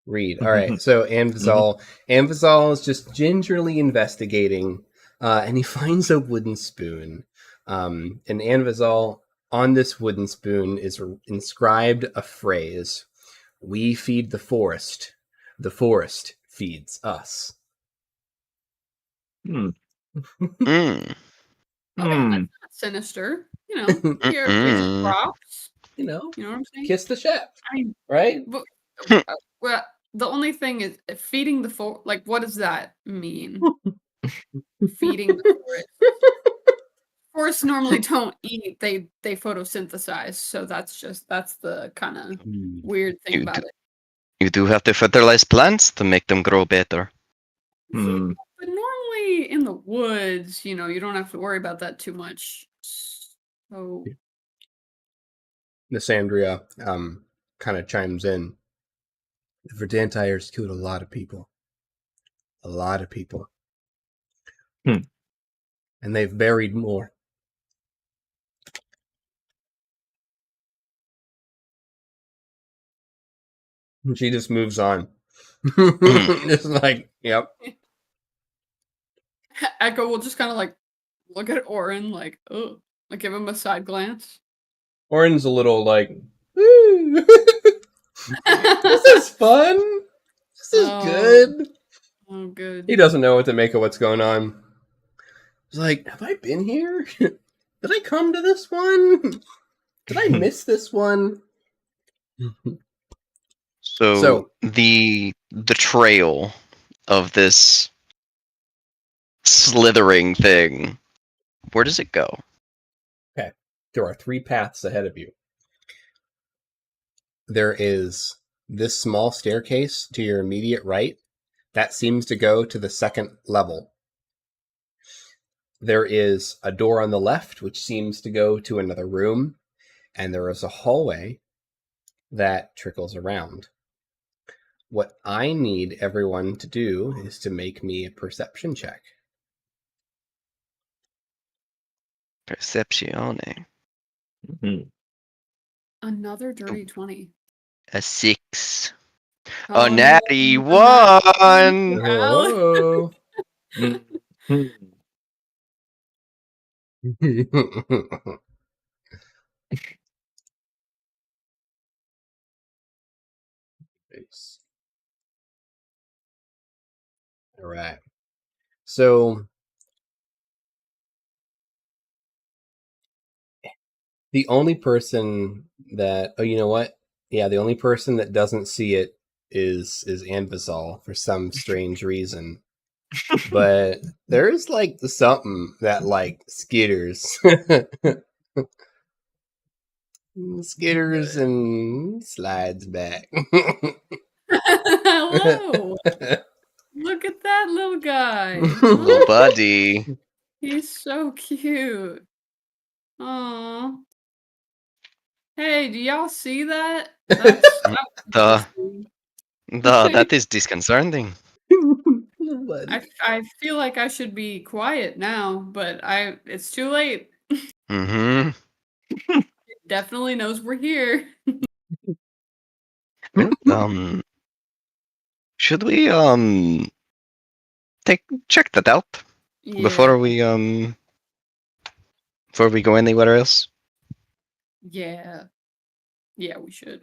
Read. All right. So Anvizal is just gingerly investigating, and he finds a wooden spoon. And Anvizal, on this wooden spoon is inscribed a phrase: "We feed the forest feeds us." Okay, that's not sinister. You know, here's props. You know, You know what I'm saying? kiss the chef, I mean, right? but, well, the only thing is feeding the forest. Like, what does that mean? Feeding the forest. Forests normally don't eat; they photosynthesize. So that's the kind of weird thing about it. You do have to fertilize plants to make them grow better. But normally in the woods, you know, you don't have to worry about that too much. So Lysandria kind of chimes in. The Verdantires killed a lot of people. A lot of people. And they've buried more. And she just moves on. Just like, yep. Echo will just kind of like look at Orin, like, oh, like give him a side glance. Orin's a little like, woo. This is fun. This is good. Oh, good. He doesn't know what to make of what's going on. He's like, have I been here? Did I come to this one? Did I miss this one? So the trail of this slithering thing, where does it go? Okay. There are 3 paths ahead of you. There is this small staircase to your immediate right. That seems to go to the 2nd level. There is a door on the left, which seems to go to another room. And there is a hallway that trickles around. What I need everyone to do is to make me a perception check. Perceptione. Another dirty 20. A 6. Oh, A natty 1. Whoa. Nice. All right. So the only person that you know what? Yeah, the only person that doesn't see it is Anvisol for some strange reason. But there's like something that like skitters. Skitters and slides back. Hello. Look at that little guy. Little buddy. He's so cute. Aw. Hey, do y'all see that? That's Duh. interesting. That is disconcerting. I feel like I should be quiet now, but it's too late. Mm-hmm. It definitely knows we're here. Should we check that out before we go anywhere else? Yeah, we should.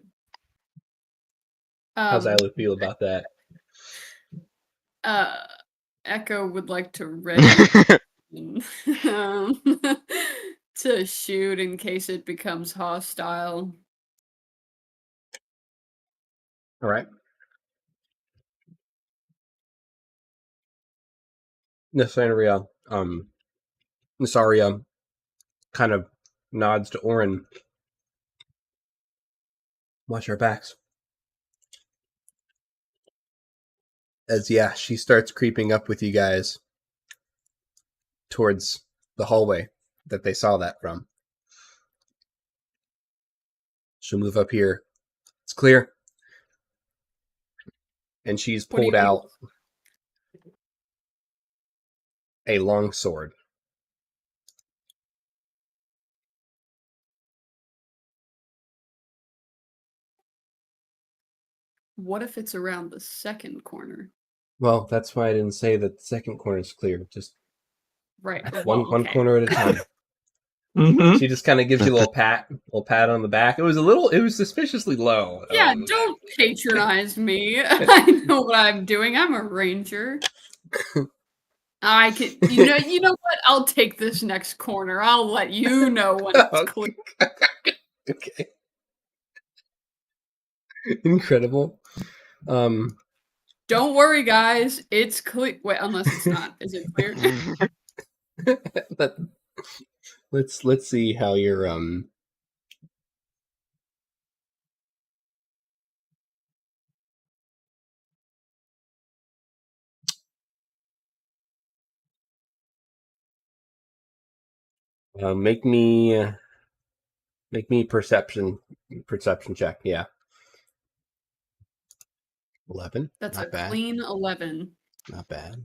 How's Isla feel about that? Echo would like to ready to shoot in case it becomes hostile. All right. Nasaria kind of nods to Orin. Watch our backs. As she starts creeping up with you guys towards the hallway that they saw that from. She'll move up here. It's clear. And she's pulled out a long sword. What if it's around the second corner? Well, that's why I didn't say that the second corner is clear. Just right, one corner at a time. Mm-hmm. She just kind of gives you a little pat on the back. It was suspiciously low. Yeah, don't patronize me. I know what I'm doing. I'm a ranger. I can, you know what? I'll take this next corner. I'll let you know when it's clear. Okay. Incredible. Don't worry, guys. It's clear. Wait, unless it's not. Is it clear? Let's see how you're make me perception check. Yeah. 11. That's not a bad. clean 11. Not bad.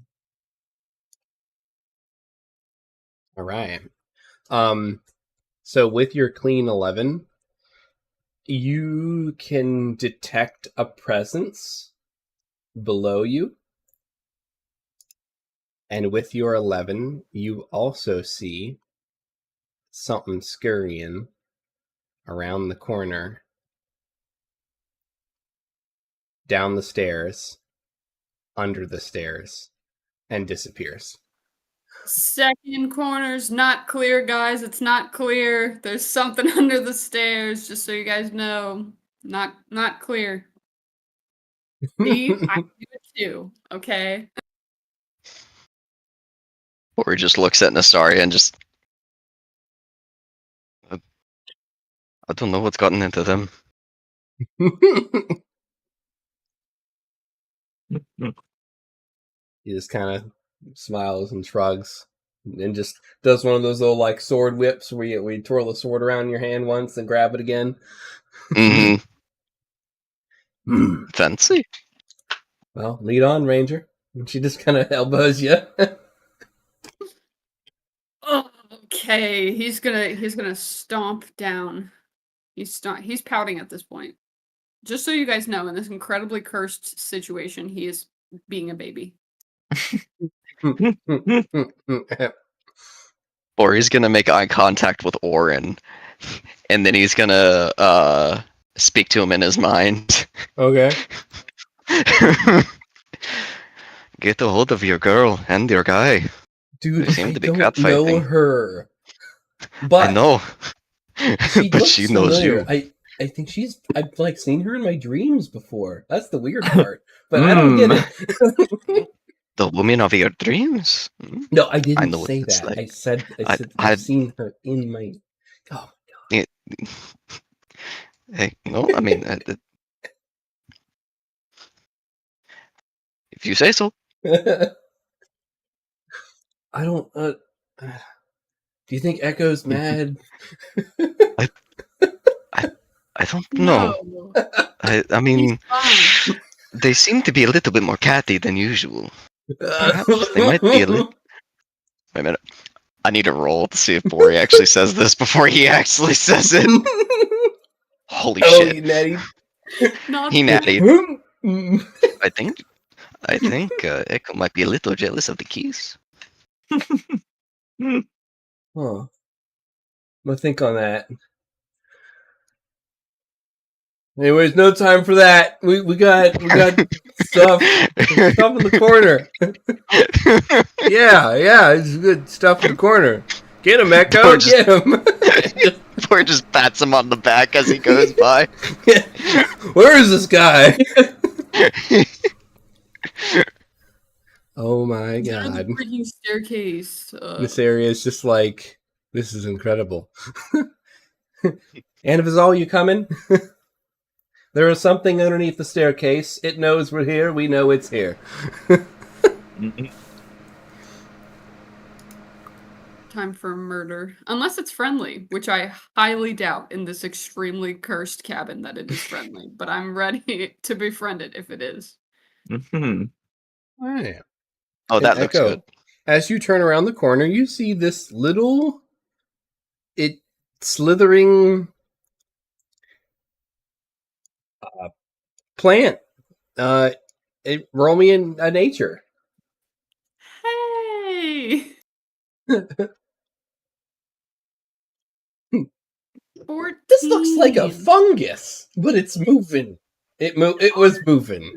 All right. So with your clean 11, you can detect a presence below you. And with your 11, you also see something scurrying around the corner, down the stairs, under the stairs, and disappears. Second corner's not clear, guys. It's not clear. There's something under the stairs, just so you guys know. Not clear. See? I do it too, okay? Or he just looks at Nasaria and just... I don't know what's gotten into them. He just kind of smiles and shrugs and just does one of those little like sword whips where you twirl the sword around your hand once and grab it again. Mm-hmm. Fancy. Well, lead on, Ranger. And she just kind of elbows you. Okay, he's gonna stomp down. He's pouting at this point. Just so you guys know, in this incredibly cursed situation, he is being a baby. Or he's gonna make eye contact with Orin and then he's gonna speak to him in his mind. Okay. Get a hold of your girl and your guy. Dude, They seem I to be don't know catfighting. her. But I know. she but looks she knows familiar. you. I think I've like seen her in my dreams before. That's the weird part. But I don't get it. The woman of your dreams? No, I didn't know what say it's that. like. I said I- I've seen her in my. Oh Hey, no, I mean, if you say so. I don't. Do you think Echo's mad? I don't know. No. I mean, He's fine. they seem to be a little bit more catty than usual. Perhaps they might be a little. Wait a minute. I need to roll to see if Bori actually says this before he actually says it. Holy Oh, shit. you natty. Not He natty. Oh, I think Echo might be a little jealous of the keys. I'm gonna think on that. Anyways, no time for that. We got stuff in the corner. Yeah, it's good stuff in the corner. Get him, Echo. Get him. Bori just pats him on the back as he goes by. Where is this guy? Oh my god. the freaking staircase. This area is just like, this is incredible. And if it's all you coming? There is something underneath the staircase. It knows we're here. We know it's here. Time for murder. Unless it's friendly, which I highly doubt in this extremely cursed cabin that it is friendly. But I'm ready to befriend it if it is. Right. Oh, that looks Echo, good. as you turn around the corner, you see this little, slithering plant. Roll me in nature. Hey! 14. This looks like a fungus, but it's moving. It was moving.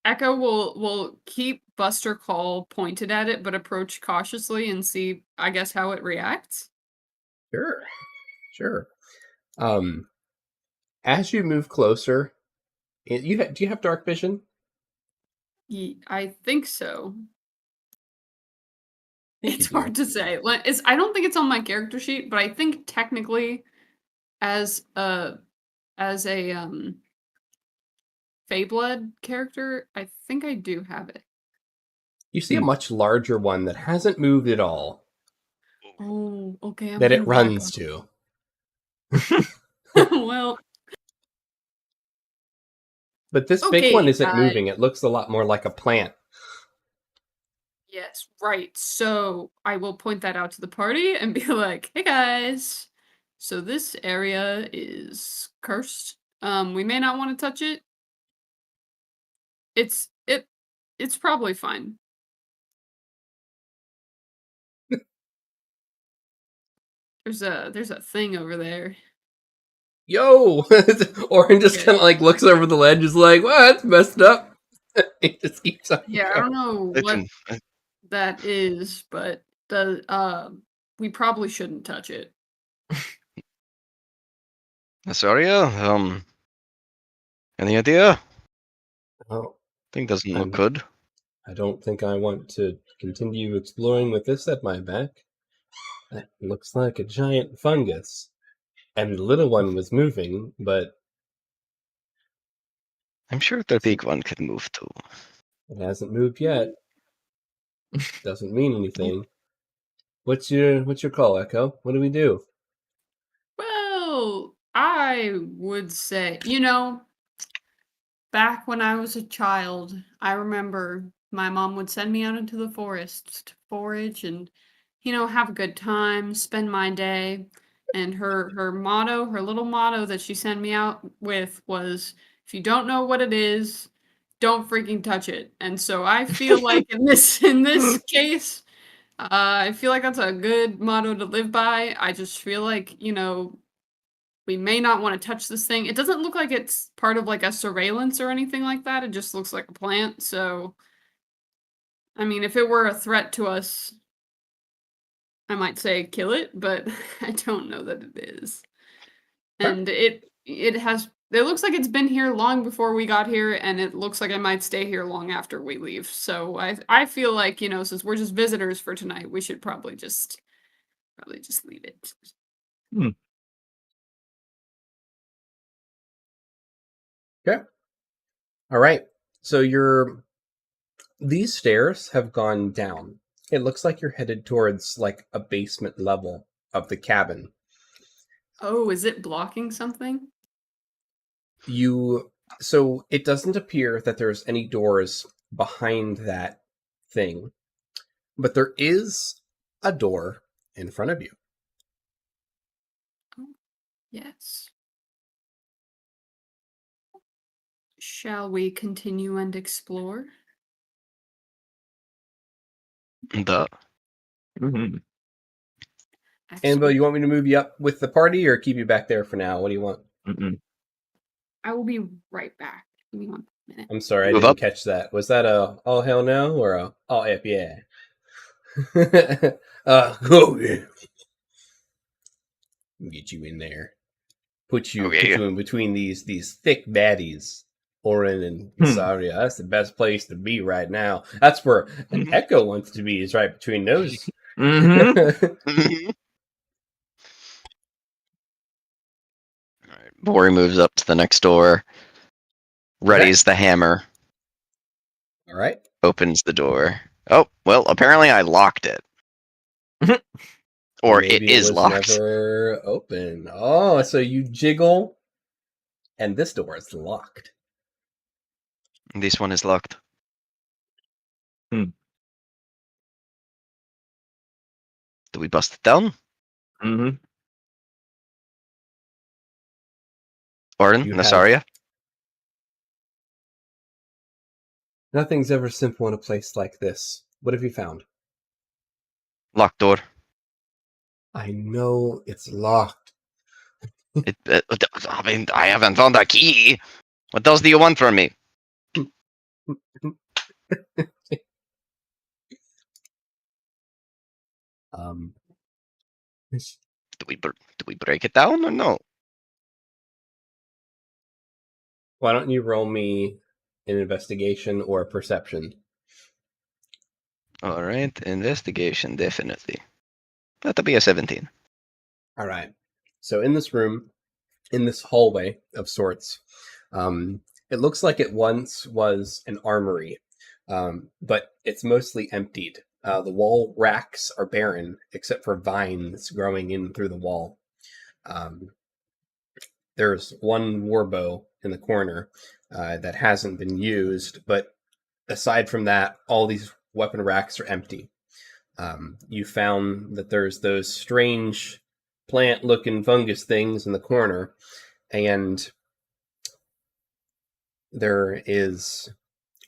Echo will keep Buster Call pointed at it, but approach cautiously and see, I guess, how it reacts. Sure. As you move closer, do you have dark vision? I think so. It's hard to say. I don't think it's on my character sheet, but I think technically, as a Feyblood character, I think I do have it. You see a much larger one that hasn't moved at all. Oh, okay. That it runs to. Well, but this big one isn't moving. It looks a lot more like a plant. Yes, right. So I will point that out to the party and be like, "Hey guys, so this area is cursed. We may not want to touch it. It's probably fine." There's a thing over there. Yo! Orin just kind of like looks over the ledge, is like, "Well, that's messed up." He just keeps on Yeah, I don't know what that is, but we probably shouldn't touch it. Asaria, any idea? Oh, Thing doesn't look good. I don't think I want to continue exploring with this at my back. That looks like a giant fungus. And the little one was moving, but I'm sure the big one could move too. It hasn't moved yet. Doesn't mean anything. What's your call, Echo? What do we do? Well, I would say, back when I was a child, I remember my mom would send me out into the forest to forage and, have a good time, spend my day. And her motto, her little motto that she sent me out with was, if you don't know what it is, don't freaking touch it. And so I feel like in this case, I feel like that's a good motto to live by. I just feel like, we may not want to touch this thing. It doesn't look like it's part of like a surveillance or anything like that. It just looks like a plant. So, I mean, if it were a threat to us, I might say kill it, but I don't know that it is. And it looks like it's been here long before we got here, and it looks like it might stay here long after we leave. So I feel like, since we're just visitors for tonight, we should probably just leave it. Okay. All right. So these stairs have gone down. It looks like you're headed towards like a basement level of the cabin. Oh, is it blocking something? So it doesn't appear that there's any doors behind that thing, but there is a door in front of you. Oh, yes. Shall we continue and explore? The Annabelle, Excellent. you want me to move you up with the party or keep you back there for now? What do you want? I will be right back. Give me 1 minute. I'm sorry, I Move didn't up. catch that. Was that a all hell no or a all F yeah? Oh yeah. Get you in there. Put you in between these thick baddies, Orin and Saria. That's the best place to be right now. That's where an Echo wants to be, is right between those. Alright, Bori moves up to the next door, readies the hammer, All right. opens the door. Oh, well, apparently I locked it. Or Maybe it is was locked. never open. Oh, so you jiggle, and this door is locked. This one is locked. Do we bust it down? Orin, Nasaria? Nothing's ever simple in a place like this. What have you found? Locked door. I know it's locked. I mean, I haven't found a key. What else do you want from me? Do we break it down or no? Why don't you roll me an investigation or a perception? All right, investigation, definitely. That'll be a 17. All right. So in this room, in this hallway of sorts, it looks like it once was an armory, but it's mostly emptied. The wall racks are barren, except for vines growing in through the wall. There's one warbow in the corner that hasn't been used, but aside from that, all these weapon racks are empty. You found that there's those strange plant-looking fungus things in the corner, and there is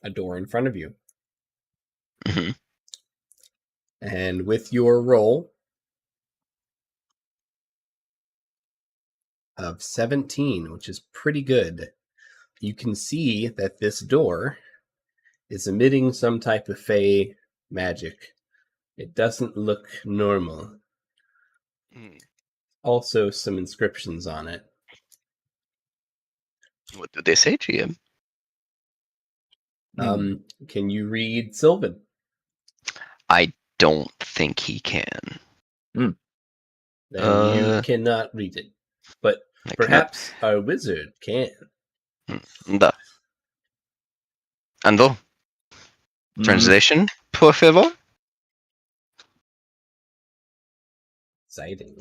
a door in front of you. Mm-hmm. And with your roll of 17, which is pretty good, you can see that this door is emitting some type of fey magic. It doesn't look normal. Also, some inscriptions on it. What do they say, GM? Can you read Sylvan? I don't think he can. Then you cannot read it. But perhaps our wizard can. Ando? Translation, por favor? Exciting.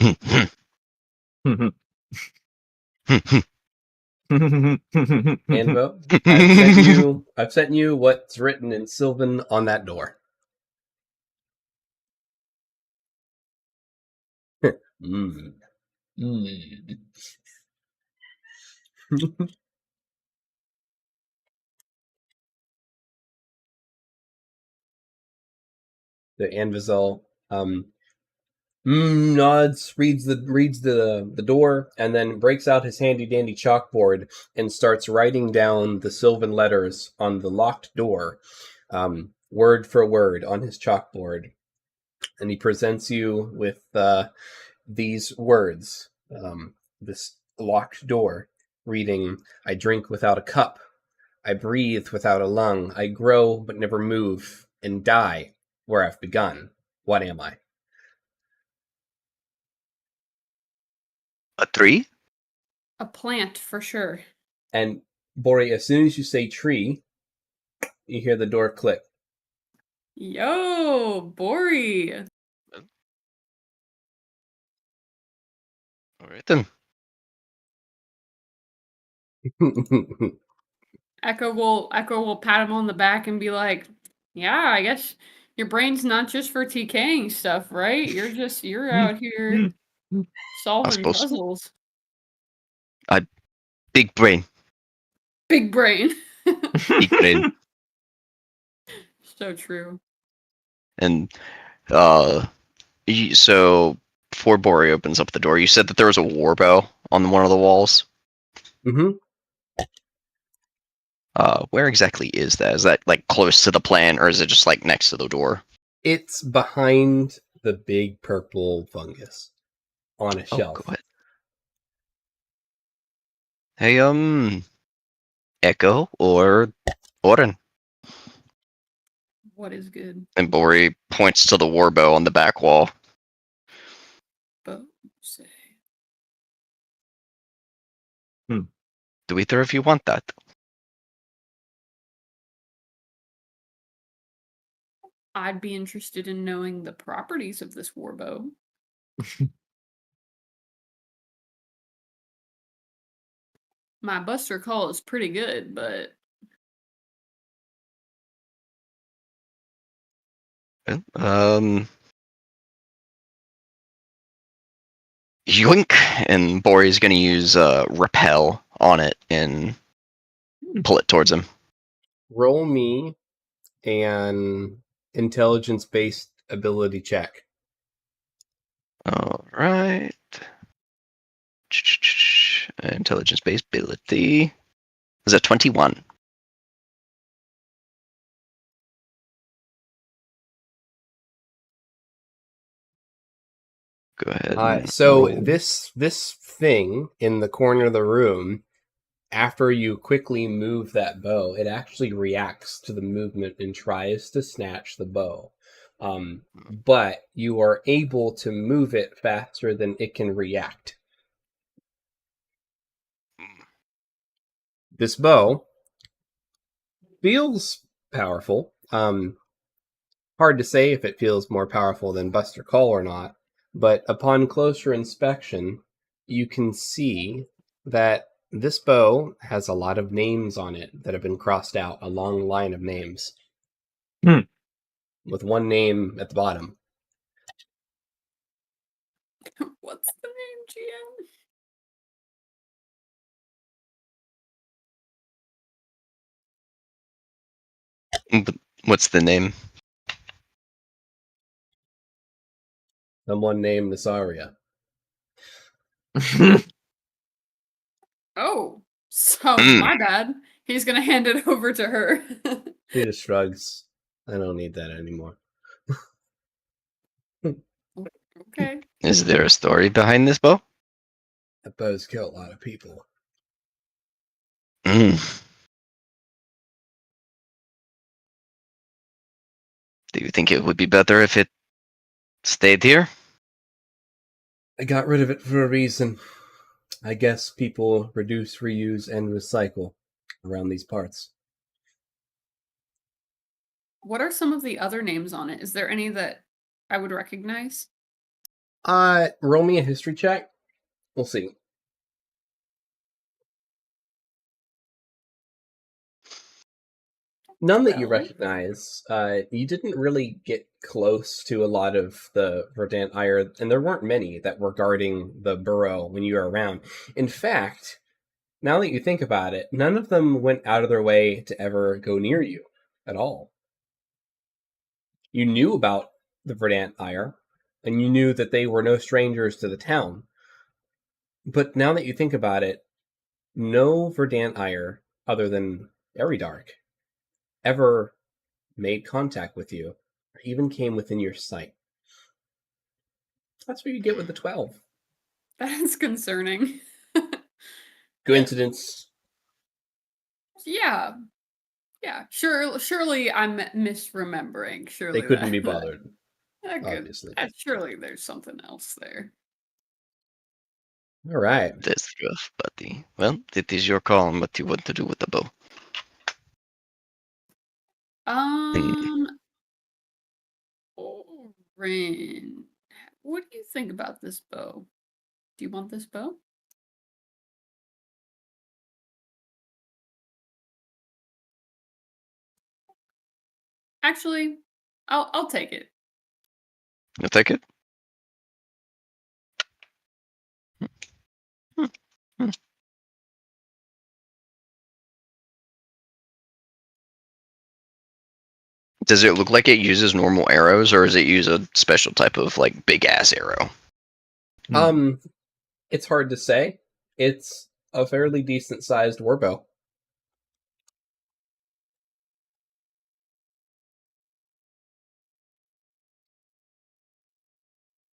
Anvo, I've sent you what's written in Sylvan on that door. The Anvizal Nods, reads the door, and then breaks out his handy dandy chalkboard and starts writing down the sylvan letters on the locked door, word for word on his chalkboard. And he presents you with these words, this locked door, reading, "I drink without a cup. I breathe without a lung. I grow but never move, and die where I've begun. What am I?" A tree? A plant for sure. And Bori, as soon as you say tree, you hear the door click. Yo, Bori. All right then. Echo will pat him on the back and be like, "Yeah, I guess your brain's not just for TKing stuff, right? You're out here solving suppose. puzzles. Big brain. Big brain." Big brain. So true. And so before Bori opens up the door, you said that there was a war bow on one of the walls. Mm-hmm. Where exactly is that? Is that like close to the plant, or is it just like next to the door? It's behind the big purple fungus on a shelf. Go ahead. Hey, Echo or Oren. What is good? And Bori points to the war bow on the back wall. Bow say. Do either of you want that? I'd be interested in knowing the properties of this warbow. My Buster Call is pretty good, but Yoink! And Bori's gonna use repel on it and pull it towards him. Roll me an intelligence-based ability check. All right. Intelligence-based ability is a 21. Go ahead. So roll. this thing in the corner of the room, after you quickly move that bow, it actually reacts to the movement and tries to snatch the bow. But you are able to move it faster than it can react. This bow feels powerful. Hard to say if it feels more powerful than Buster Call or not, but upon closer inspection, you can see that this bow has a lot of names on it that have been crossed out, a long line of names. With one name at the bottom. what's the name, GM? What's the name? Someone named Nasaria. Oh, so my bad. He's gonna hand it over to her. He just shrugs. I don't need that anymore. Okay. Is there a story behind this bow? That bow's killed a lot of people. Do you think it would be better if it stayed here? I got rid of it for a reason. I guess people reduce, reuse, and recycle around these parts. What are some of the other names on it? Is there any that I would recognize? Roll me a history check. We'll see. None that you recognize. You didn't really get close to a lot of the Verdant Ire, and there weren't many that were guarding the burrow when you were around. In fact, now that you think about it, none of them went out of their way to ever go near you at all. You knew about the Verdant Ire, and you knew that they were no strangers to the town. But now that you think about it, no Verdant Ire, other than Eridark, ever made contact with you, or even came within your sight. That's what you get with the 12. That is concerning. Coincidence? Yeah. Yeah. Surely I'm misremembering. Surely They couldn't be bothered, that could, obviously. surely there's something else there. All right. That's rough, buddy. Well, it is your call on what you want to do with the bow. Orin, what do you think about this bow? Do you want this bow? Actually, I'll take it. You'll take it? Does it look like it uses normal arrows, or does it use a special type of like big ass arrow? It's hard to say. It's a fairly decent sized warbow.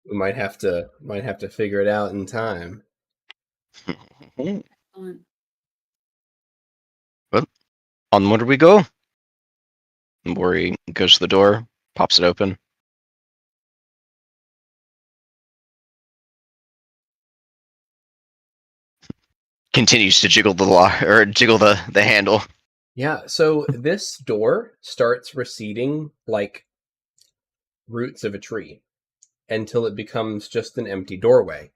We might have to figure it out in time. Well, onward we go. Mori goes to the door, pops it open. Continues to jiggle the the handle. Yeah, so this door starts receding like roots of a tree until it becomes just an empty doorway,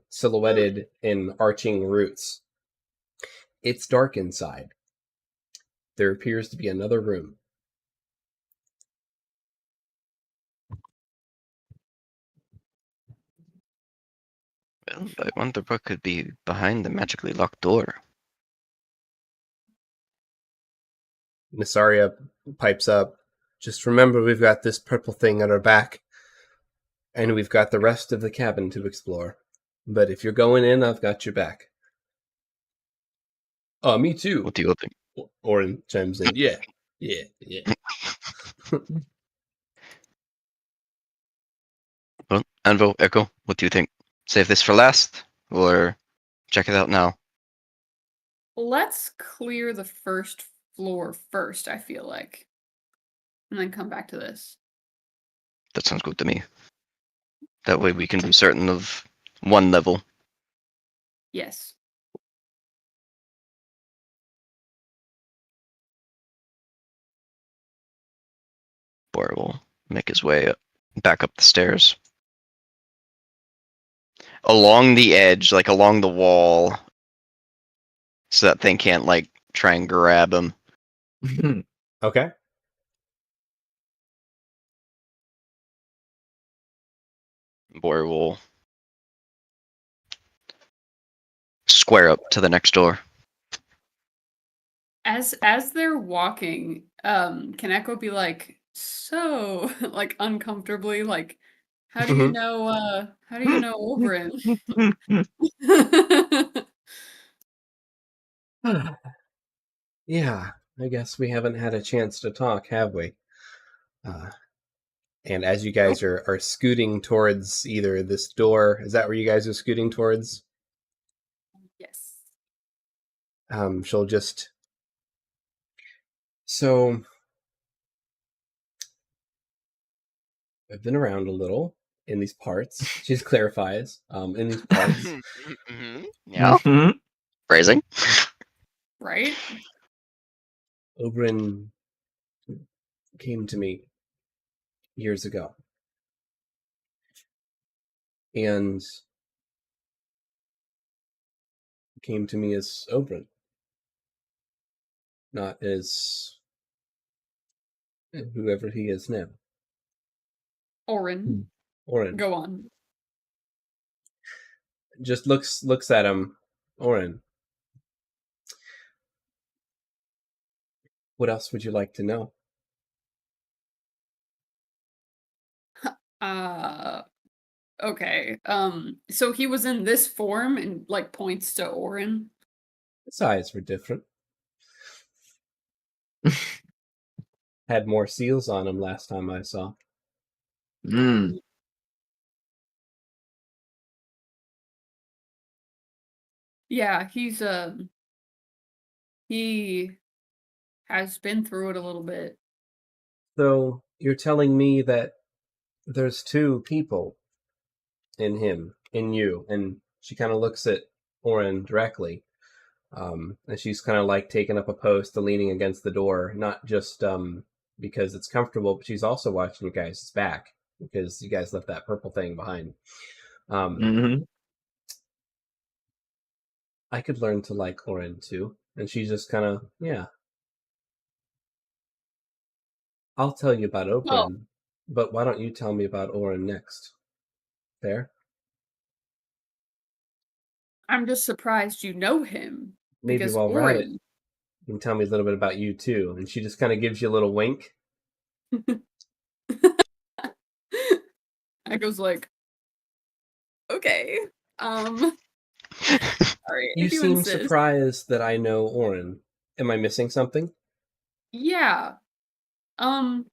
silhouetted in arching roots. It's dark inside. There appears to be another room. Well, I wonder what could be behind the magically locked door. Nasaria pipes up. Just remember we've got this purple thing at our back, and we've got the rest of the cabin to explore. But if you're going in, I've got your back. Oh, me too. What do you think? Orin chimes in. Yeah. Well, Anvo, Echo, what do you think? Save this for last, or check it out now? Let's clear the first floor first, I feel like. And then come back to this. That sounds good to me. That way we can be certain of one level. Yes. Boar will make his way back up the stairs. Along the edge, like along the wall, so that thing can't, like, try and grab him. Okay. Boar will square up to the next door. As they're walking, can Echo be like, so like uncomfortably, like, how do you know Oberyn? Yeah, I guess we haven't had a chance to talk, have we? And as you guys are scooting towards either this door, is that where you guys are scooting towards? Yes. She'll just... So, I've been around a little in these parts. She clarifies, in these parts. Yeah. Phrasing. Right? Oberyn came to me years ago. And came to me as Oberyn. Not as whoever he is now. Orin. Orin. Go on. Just looks at him. Orin. What else would you like to know? Okay. So he was in this form and like points to Orin. His eyes were different. Had more seals on him last time I saw. Mm. Yeah, he has been through it a little bit. So you're telling me that there's two people in him, in you, and she kind of looks at Orin directly. And she's kind of like taking up a post, leaning against the door, not just because it's comfortable, but she's also watching you guys' back because you guys left that purple thing behind. Hmm. I could learn to like Orin too, and she's just kind of, yeah. I'll tell you about Well, Orin, but why don't you tell me about Orin next? Fair? I'm just surprised you know him Maybe because while we're at it, Orin. you can tell me a little bit about you too. And she just kind of gives you a little wink. I goes like, okay. Um, Sorry, You if you seem insist. surprised that I know Orin. Am I missing something? Yeah. Um,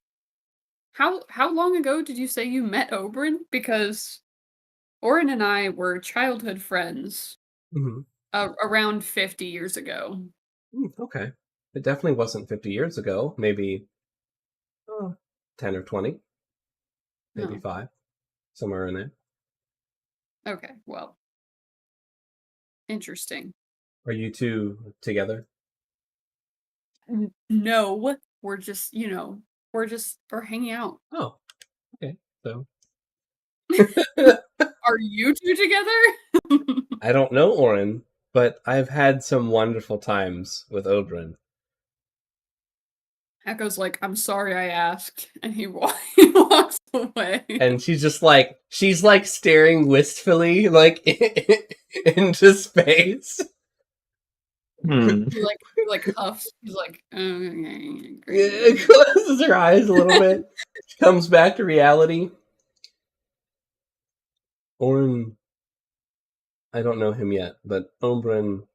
how long ago did you say you met Oberyn? Because Orin and I were childhood friends Hmm. around 50 years ago. Okay. It definitely wasn't 50 years ago. Maybe 10 or 20. Maybe Oh, 5. Somewhere in there. okay. Well, interesting. Are you two together? No, we're just, we're hanging out. Oh, okay. So Are you two together? I don't know Orin, but I've had some wonderful times with Oberyn. Echo's like, I'm sorry I asked. And he walks away. And she's like staring wistfully like into space. Hmm. He like huffs. He's like, okay, Yeah, great. closes her eyes a little bit. She comes back to reality. Orin, I don't know him yet, but Oberyn,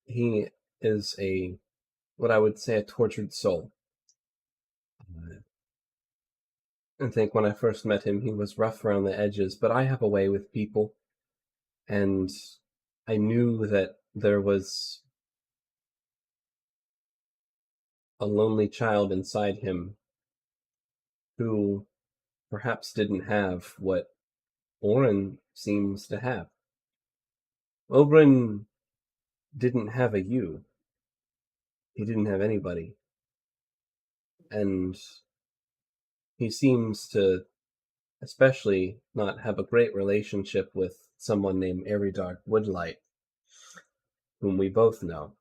he is what I would say a tortured soul. I think when I first met him, he was rough around the edges, but I have a way with people, and I knew that there was a lonely child inside him who perhaps didn't have what Orin seems to have. Oberyn didn't have a you. He didn't have anybody. And he seems to especially not have a great relationship with someone named Eridark Woodlight, whom we both know.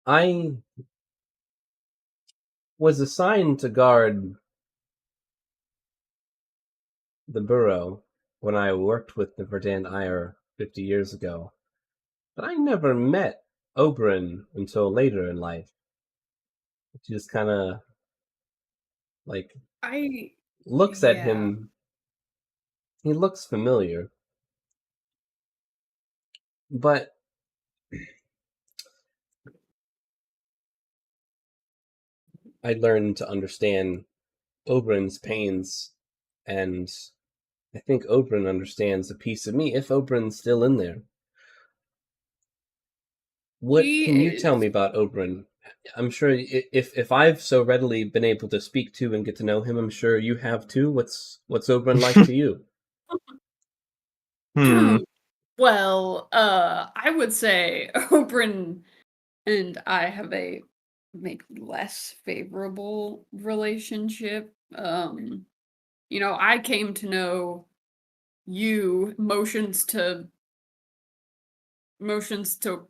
I was assigned to guard the burrow when I worked with the Verdant Ire 50 years ago, but I never met Oberyn until later in life. She just kind of like I looks at Yeah. him. He looks familiar, but I learned to understand Oberyn's pains, and I think Oberyn understands a piece of me, if Oberyn's still in there. What He can you tell is. me about Oberyn? I'm sure if I've so readily been able to speak to and get to know him, I'm sure you have too. What's Oberyn like to you? Hmm. Well, I would say Oberyn and I have a maybe less favorable relationship. I came to know you motions to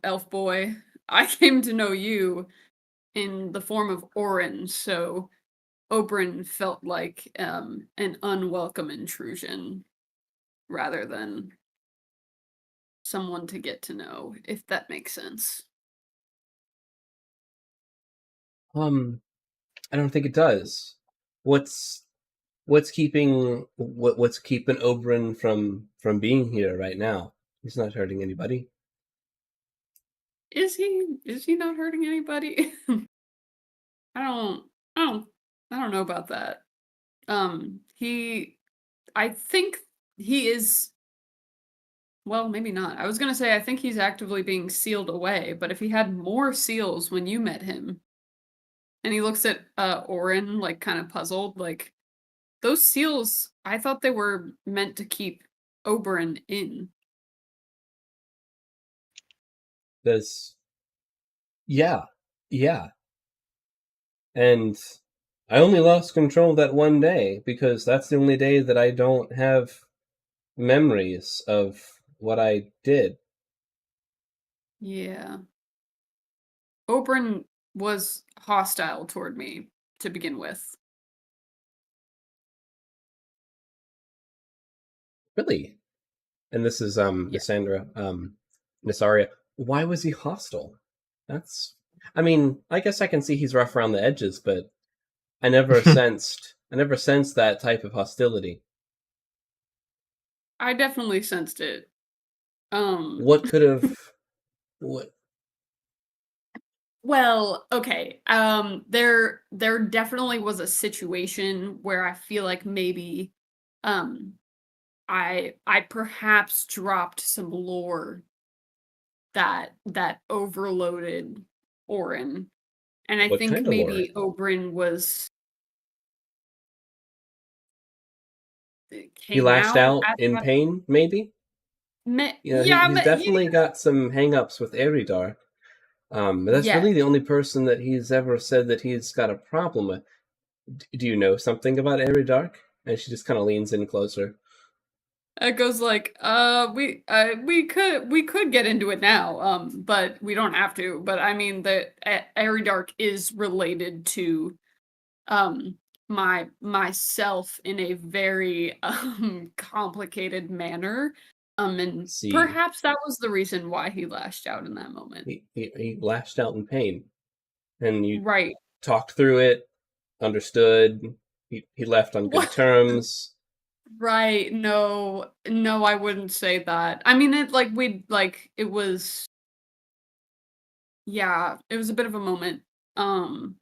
Elf Boy. I came to know you in the form of Orin, so Oberyn felt like an unwelcome intrusion rather than someone to get to know, if that makes sense. I don't think it does. What's keeping Oberyn from being here right now? He's not hurting anybody. Is he not hurting anybody? I don't I don't I don't know about that. I think he is, well, maybe not. I was gonna say I think he's actively being sealed away, but if he had more seals when you met him, and he looks at Orin like kind of puzzled, like those seals, I thought they were meant to keep Oberyn in. Yeah, yeah. And I only lost control that one day because that's the only day that I don't have memories of what I did. Yeah. Oberyn was hostile toward me to begin with. Really? And this is Yeah. Lysandra, Nasaria. Why was he hostile? I mean, I guess I can see he's rough around the edges, but I never sensed that type of hostility. I definitely sensed it. What could have what Well, okay. There definitely was a situation where I feel like maybe um I perhaps dropped some lore that overloaded Orin. And I what think kind of lore? maybe Oberyn was He came lashed out out at in pain, maybe? You know, yeah, he's definitely got some hang-ups with Eridar. But that's yeah. really the only person that he's ever said that he's got a problem with. Do you know something about Eridar? And she just kind of leans in closer. It goes like, we could get into it now, but we don't have to. But I mean, the Aridark is related to myself in a very complicated manner. And See, perhaps that was the reason why he lashed out in that moment. he lashed out in pain, and you Right. talked through it, understood. He left on good What? terms. Right. No, no, I wouldn't say that. I mean, it was, yeah, it was a bit of a moment. Um,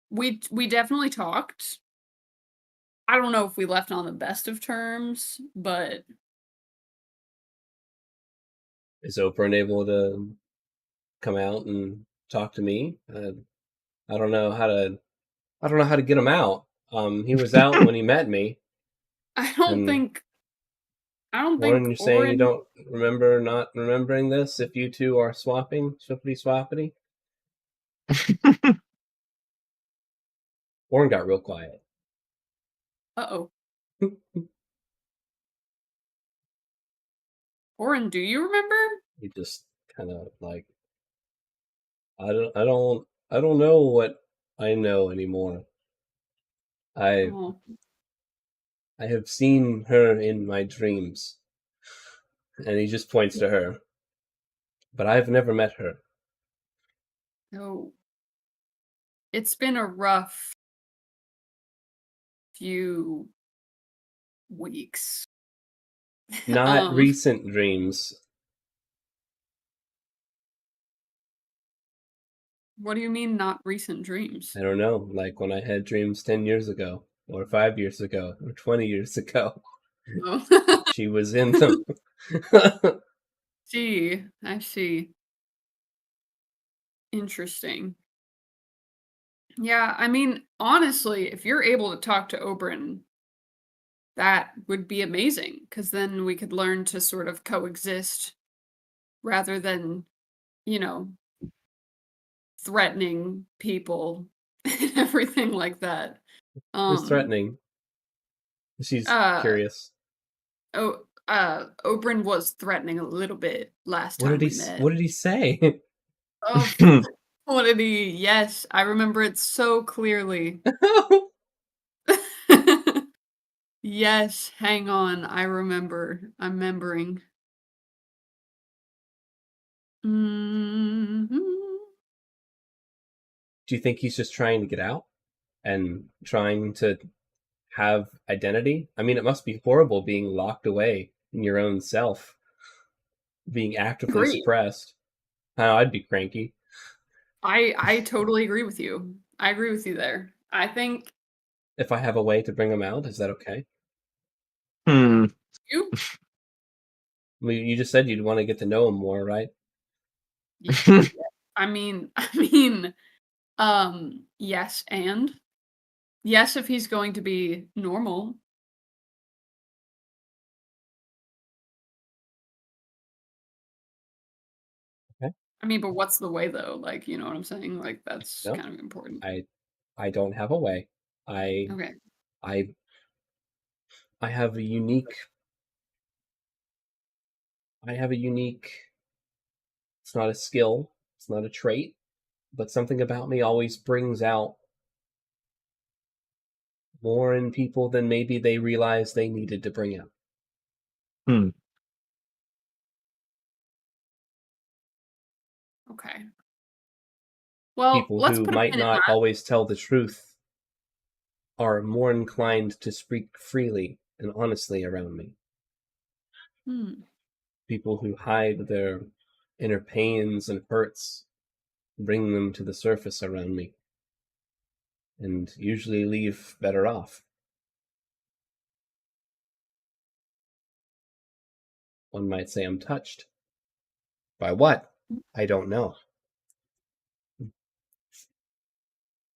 we definitely talked. I don't know if we left on the best of terms, but Is Oprah able to come out and talk to me? I don't know how to. I don't know how to get him out. He was out when he met me, I don't and think I don't Warren, think you're saying you Orin. don't remember not remembering this if you two are swapping, swippity swappity? Warren got real quiet. Uh-oh. Orin, do you remember? He just kind of like, I don't know what I know anymore. I Oh, I have seen her in my dreams, and he just points to her. But I've never met her. no. It's been a rough few weeks. Not Um, recent dreams. what do you mean not recent dreams? I don't know, like when I had dreams 10 years ago, or 5 years ago, or 20 years ago. Oh. She was in them. See, I see. Interesting. Yeah, I mean, honestly, if you're able to talk to Oberyn, that would be amazing, because then we could learn to sort of coexist rather than, you know, threatening people and everything like that. Who's Um, threatening? She's uh, curious. Oberyn was threatening a little bit last What time did we met. what did he say? Oh, what did he? Yes, I remember it so clearly. Yes, hang on. I remember. I'm remembering. Mhm. Do you think he's just trying to get out and trying to have identity? I mean, it must be horrible being locked away in your own self, being actively Agree. suppressed. I'd be cranky. I totally agree with you. I agree with you there. I think If I have a way to bring him out, is that okay? Hmm. you. Well, you just said you'd want to get to know him more, right? I mean, yes, and yes, if he's going to be normal. Okay. I mean, but what's the way though? Like, you know what I'm saying? Like, that's No. kind of important. I don't have a way. Okay. I have a unique. It's not a skill. It's not a trait, but something about me always brings out more in people than maybe they realized they needed to bring out. Okay. Well, People let's who put a might pin in not that. always tell the truth are more inclined to speak freely and honestly around me. People who hide their inner pains and hurts bring them to the surface around me, and usually leave better off. One might say I'm touched. By what? I don't know.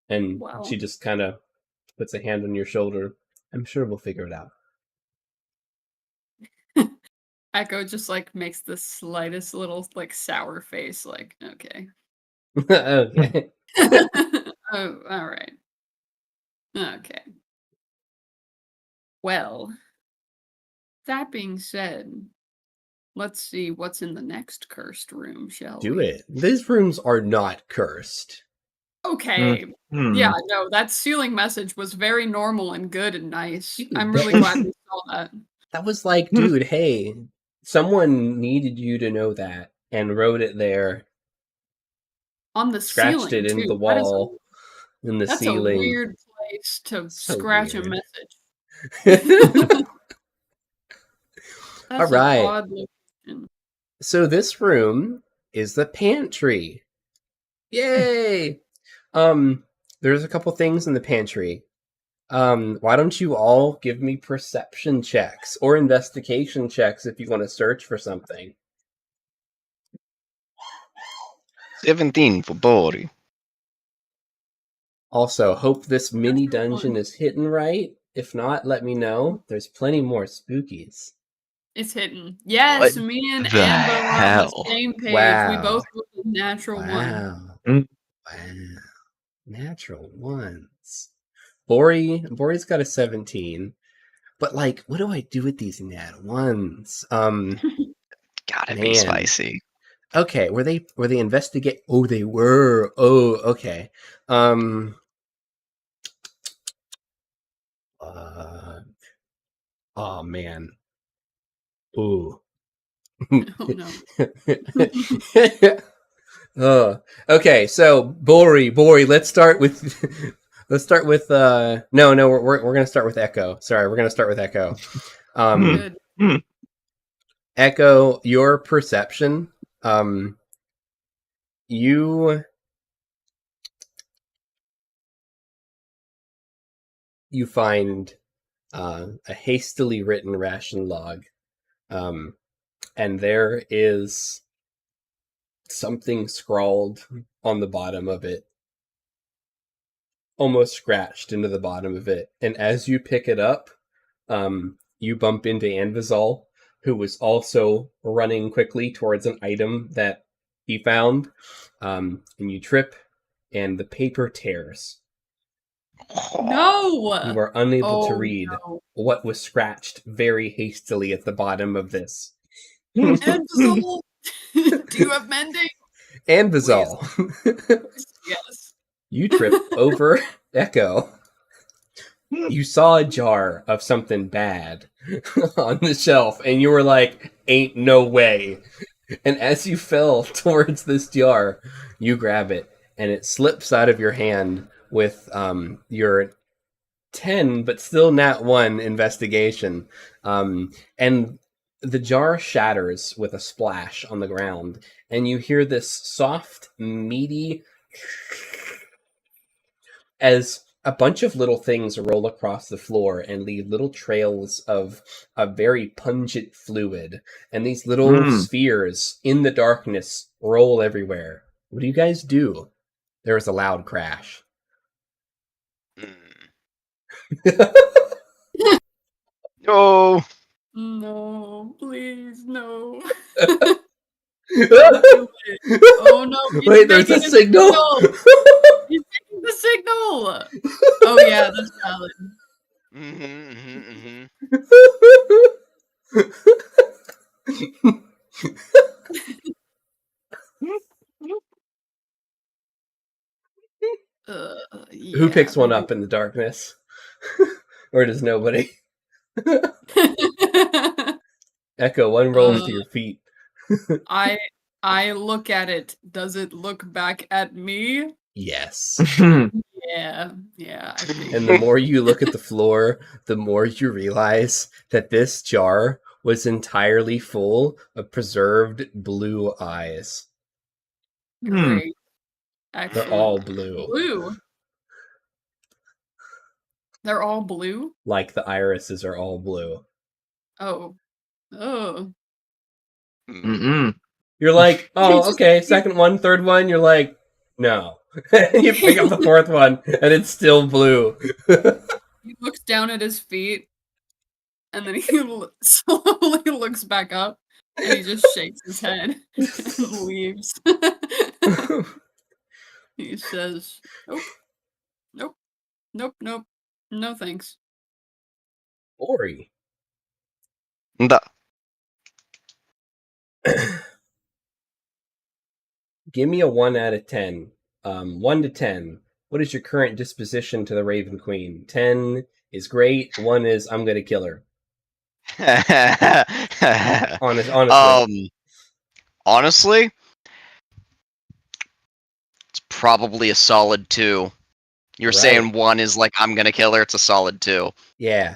And Well. she just kind of puts a hand on your shoulder. I'm sure we'll figure it out. Echo just like makes the slightest little like sour face, like, okay. Okay. Oh, all right. Okay. Well, that being said, let's see what's in the next cursed room, shall Do we? it. These rooms are not cursed. Okay. Yeah, no, that ceiling message was very normal and good and nice. Dude, I'm really glad we saw that. That was like, dude, hey, someone needed you to know that and wrote it there. On the Scratched ceiling, it in too. the wall, in the That's ceiling. a weird place to So scratch a weird. message. All That's right. an odd location. So this room is the pantry. Yay! There's a couple things in the pantry. Why don't you all give me perception checks or investigation checks if you want to search for something? 17 for Bori. Also, hope this mini dungeon is hidden right. If not, let me know. There's plenty more spookies. It's hidden. Yes, What me and the Amber were on the hell? same page. Wow. We both were the natural one. Wow. Natural ones. Bori's got a 17. But like, what do I do with these nat ones? Gotta be spicy. Okay, were they investigate? Oh, they were. Oh, okay. Oh man. Ooh. Oh no. Okay, so Bori, let's start with no, we're gonna start with Echo. Sorry, we're gonna start with Echo. Good. Echo, your perception, you find a hastily written ration log, and there is something scrawled on the bottom of it, almost scratched into the bottom of it. And as you pick it up, you bump into Anvizal, who was also running quickly towards an item that he found, and you trip, and the paper tears. No! You are unable to read what was scratched very hastily at the bottom of this. Anvizal, do you have mending? Anvizal. Yes. You trip over Echo. You saw a jar of something bad on the shelf, and you were like, ain't no way. And as you fell towards this jar, you grab it, and it slips out of your hand with your 10, but still nat 1 investigation. And the jar shatters with a splash on the ground, and you hear this soft, meaty as a bunch of little things roll across the floor and leave little trails of a very pungent fluid. And these little spheres in the darkness roll everywhere. What do you guys do? There is a loud crash. No. No, please, no. Oh no! Wait, there's a signal. He's making the signal. Oh yeah, that's valid. Who picks one up in the darkness? Or does nobody? Echo, one roll with your feet. I look at it. Does it look back at me? Yes. Yeah. And the more you look at the floor, the more you realize that this jar was entirely full of preserved blue eyes. Great. They're all blue. Blue. They're all blue? Like the irises are all blue. Oh. Oh. You're like, oh, okay, second one, third one, you're like, no. You pick up the fourth one, and it's still blue. He looks down at his feet, and then he slowly looks back up, and he just shakes his head and leaves. He says, nope, no thanks. Ori. Give me a 1 out of 10. 1 to 10. What is your current disposition to the Raven Queen? 10 is great. 1 is I'm gonna kill her. Honestly. Honestly, it's probably a solid 2. You're saying 1 is like I'm gonna kill her. It's a solid 2. Yeah.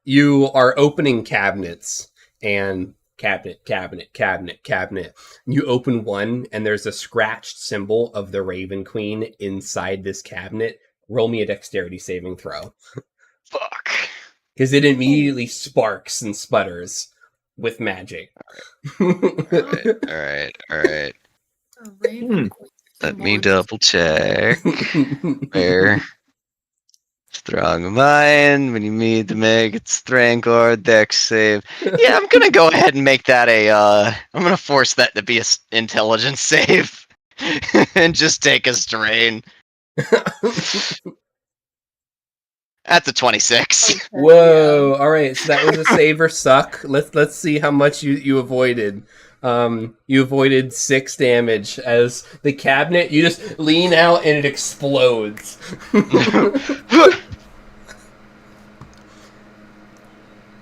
You are opening cabinets and cabinet. You open one and there's a scratched symbol of the Raven Queen inside this cabinet. Roll me a dexterity saving throw. Fuck. Because it immediately sparks and sputters with magic. Alright. Let me double check. Where? Strong mind, when you need to make it strength or dex save. Yeah, I'm gonna go ahead and make that I'm gonna force that to be a intelligence save. And just take a strain. That's a 26. Whoa! All right, so that was a save or suck. Let's see how much you avoided. You avoided 6 damage as the cabinet. You just lean out and it explodes.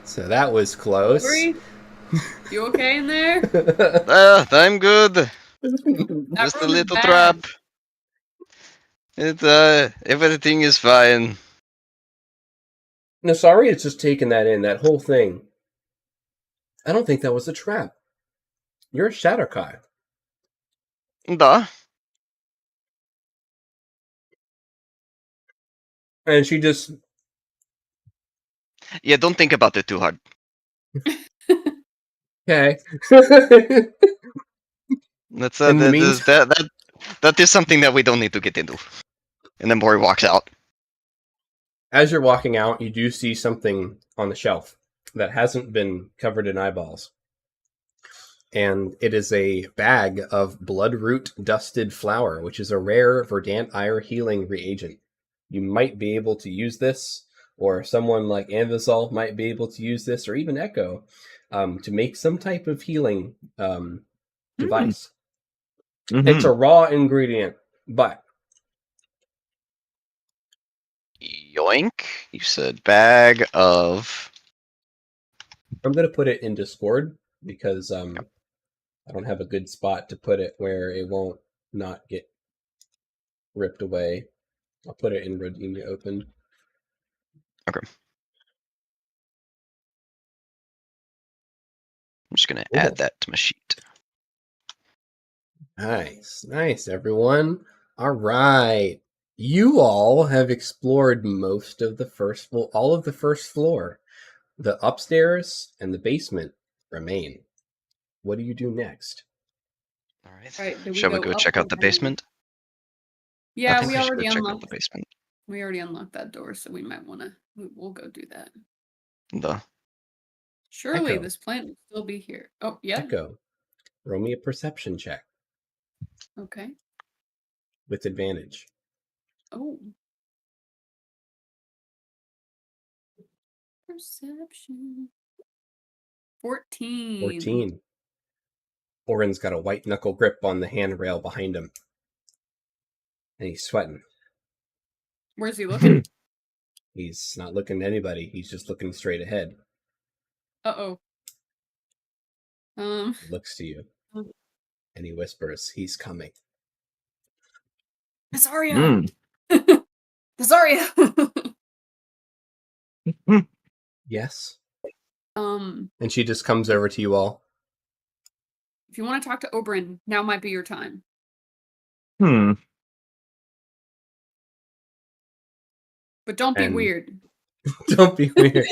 So that was close. Ori, you okay in there? I'm good. Just a little trap. Everything is fine. No, sorry, it's just taking that in, that whole thing. I don't think that was a trap. You're a Shadowkai. Da. And she just... Yeah, don't think about it too hard. Okay. That is something that we don't need to get into. And then Bori walks out. As you're walking out, you do see something on the shelf that hasn't been covered in eyeballs. And it is a bag of bloodroot dusted flour, which is a rare verdant ire healing reagent. You might be able to use this, or someone like Anvisol might be able to use this, or even Echo, to make some type of healing device. Mm-hmm. It's a raw ingredient, but... Yoink. You said bag of... I'm going to put it in Discord, because I don't have a good spot to put it where it won't not get ripped away. I'll put it in Rodinia opened. Okay. I'm just gonna add that to my sheet. Nice, everyone. All right. You all have explored most of the first floor, all of the first floor. The upstairs and the basement remain. What do you do next? All right. Right, do we Shall we go go up check or out the down? basement? I Yeah, think we we should go already check out unlocked. the basement. We already unlocked that door, so we might want to. We'll go do that. Surely Echo. this plant will still be here. Oh, yeah. Echo, roll me a perception check Okay. with advantage. Oh. Perception. 14. 14. Oren's got a white knuckle grip on the handrail behind him. And he's sweating. Where's he looking? He's not looking at anybody. He's just looking straight ahead. Uh-oh. He looks to you. And he whispers, he's coming. Nazaria! Nazaria! Yes? And she just comes over to you all. If you want to talk to Oberyn, now might be your time. Hmm. But don't be weird. Don't be weird.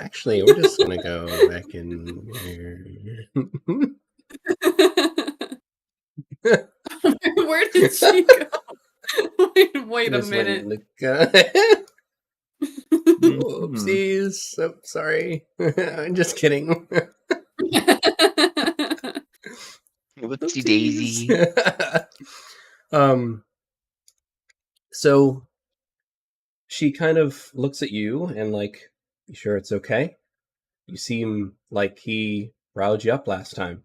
Actually, we're just gonna go back in here. Where did she go? Wait a minute. Oopsies. Oh, sorry. I'm just kidding. Whoopsie daisy. So she kind of looks at you and like, you sure it's okay? You seem like he riled you up last time.